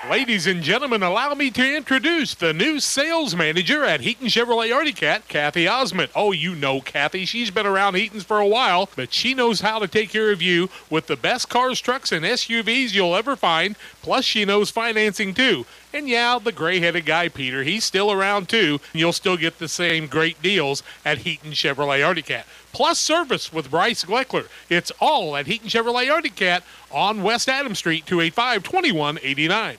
S20: Ladies and gentlemen, allow me to introduce the new sales manager at Heaton Chevrolet Arctic, Kathy Osment. Oh, you know Kathy. She's been around Heaton's for a while, but she knows how to take care of you with the best cars, trucks, and SUVs you'll ever find. Plus, she knows financing, too. And yeah, the gray-headed guy, Peter, he's still around, too. You'll still get the same great deals at Heaton Chevrolet Arctic. Plus service with Bryce Gleckler. It's all at Heaton Chevrolet Arctic on West Adams Street, 285-2189.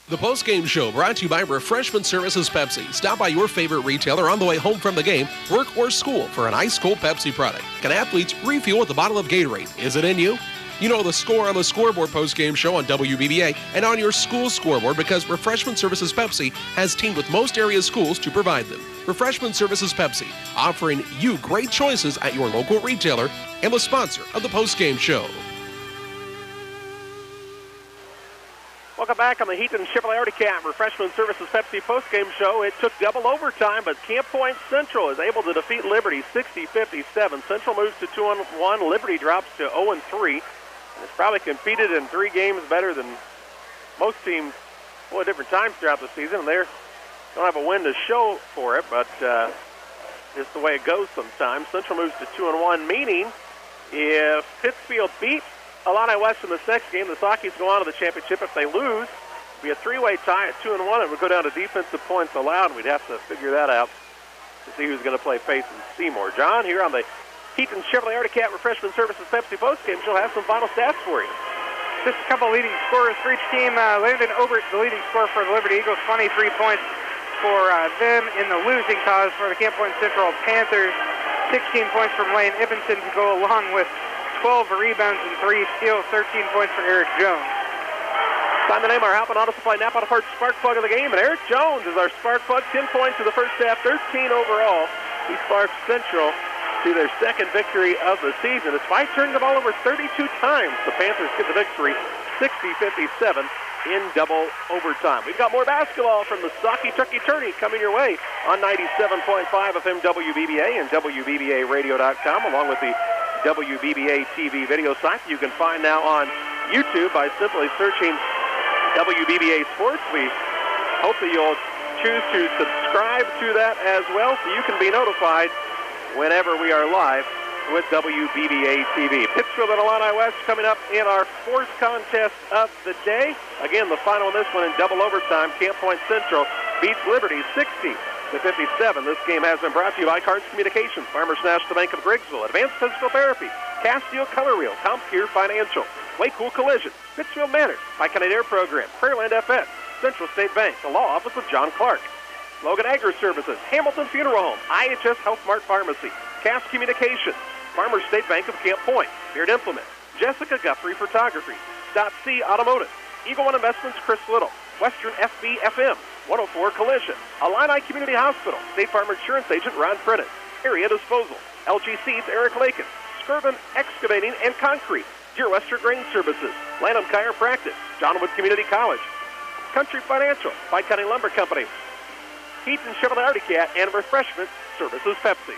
S11: The postgame show brought to you by Refreshment Services Pepsi. Stop by your favorite retailer on the way home from the game, work, or school for an ice-cold Pepsi product. Can athletes refuel with a bottle of Gatorade? Is it in you? You know the score on the scoreboard postgame show on WBBA and on your school scoreboard because Refreshment Services Pepsi has teamed with most area schools to provide them. Refreshment Services Pepsi, offering you great choices at your local retailer and the sponsor of the postgame show.
S1: Welcome back on the Heaton Chevrolet Arctic Refreshment Services Pepsi postgame show. It took double overtime, but Camp Point Central is able to defeat Liberty 60-57. Central moves to 2-1. Liberty drops to 0-3. It's probably competed in 3 games better than most teams at different times throughout the season. And they don't have a win to show for it, but just the way it goes sometimes. Central moves to 2-1, meaning if Pittsfield beats Illini West in this next game, the Saukees go on to the championship. If they lose, it'll be a 3-way tie at 2-1, and we'll go down to defensive points allowed. We'd have to figure that out to see who's going to play face in Seymour. John, here on the Heaton Chevrolet Articat Refreshment Services Pepsi postgame, she'll have some final stats for you.
S10: Just a couple leading scorers for each team. Landon Obert, the leading scorer for the Liberty Eagles, 23 points for them. In the losing cause for the Camp Point Central Panthers, 16 points from Lane Ibbenson to go along with 12 rebounds and 3 steals, 13 points for Eric Jones.
S1: Time to name our Halpin Auto Supply Napa Auto Parts spark plug of the game, and Eric Jones is our spark plug. 10 points in the first half, 13 overall. He sparks Central to their second victory of the season. Despite turning the ball over 32 times, the Panthers get the victory 60-57 in double overtime. We've got more basketball from the Saukee Turkey Tourney coming your way on 97.5 FM WBBA and WBBAradio.com, along with the WBBA TV video site you can find now on YouTube by simply searching WBBA Sports. We hope that you'll choose to subscribe to that as well so you can be notified whenever we are live with WBBA TV. Pittsfield and Illini West coming up in our 4th contest of the day. Again, the final in this one in double overtime. Camp Point Central beats Liberty 60-57. This game has been brought to you by Cards Communications, Farmers National Bank of Griggsville, Advanced Physical Therapy, Castile Color Wheel, CompCure Financial, Waycool Collision, Pittsfield Manor, Bi-County Air Program, Prairieland FS, Central State Bank, the Law Office of John Clark, Logan Agri Services, Hamilton Funeral Home, IHS Health Mart Pharmacy, Cass Communications, Farmers State Bank of Camp Point, Beard Implement, Jessica Guthrie Photography, .C Automotive, Eagle One Investments, Chris Little, Western FB FM, 104 Collision, Illini Community Hospital, State Farm Insurance Agent Ron Prentice, Area Disposal, LG Seeds Eric Lakin, Skirvin Excavating and Concrete, Deer Western Grain Services, Lanham Chiropractic, Johnwood Community College, Country Financial, Bi-County Lumber Company, Heaton Chevrolet Articat, and Refreshment Services Pepsi.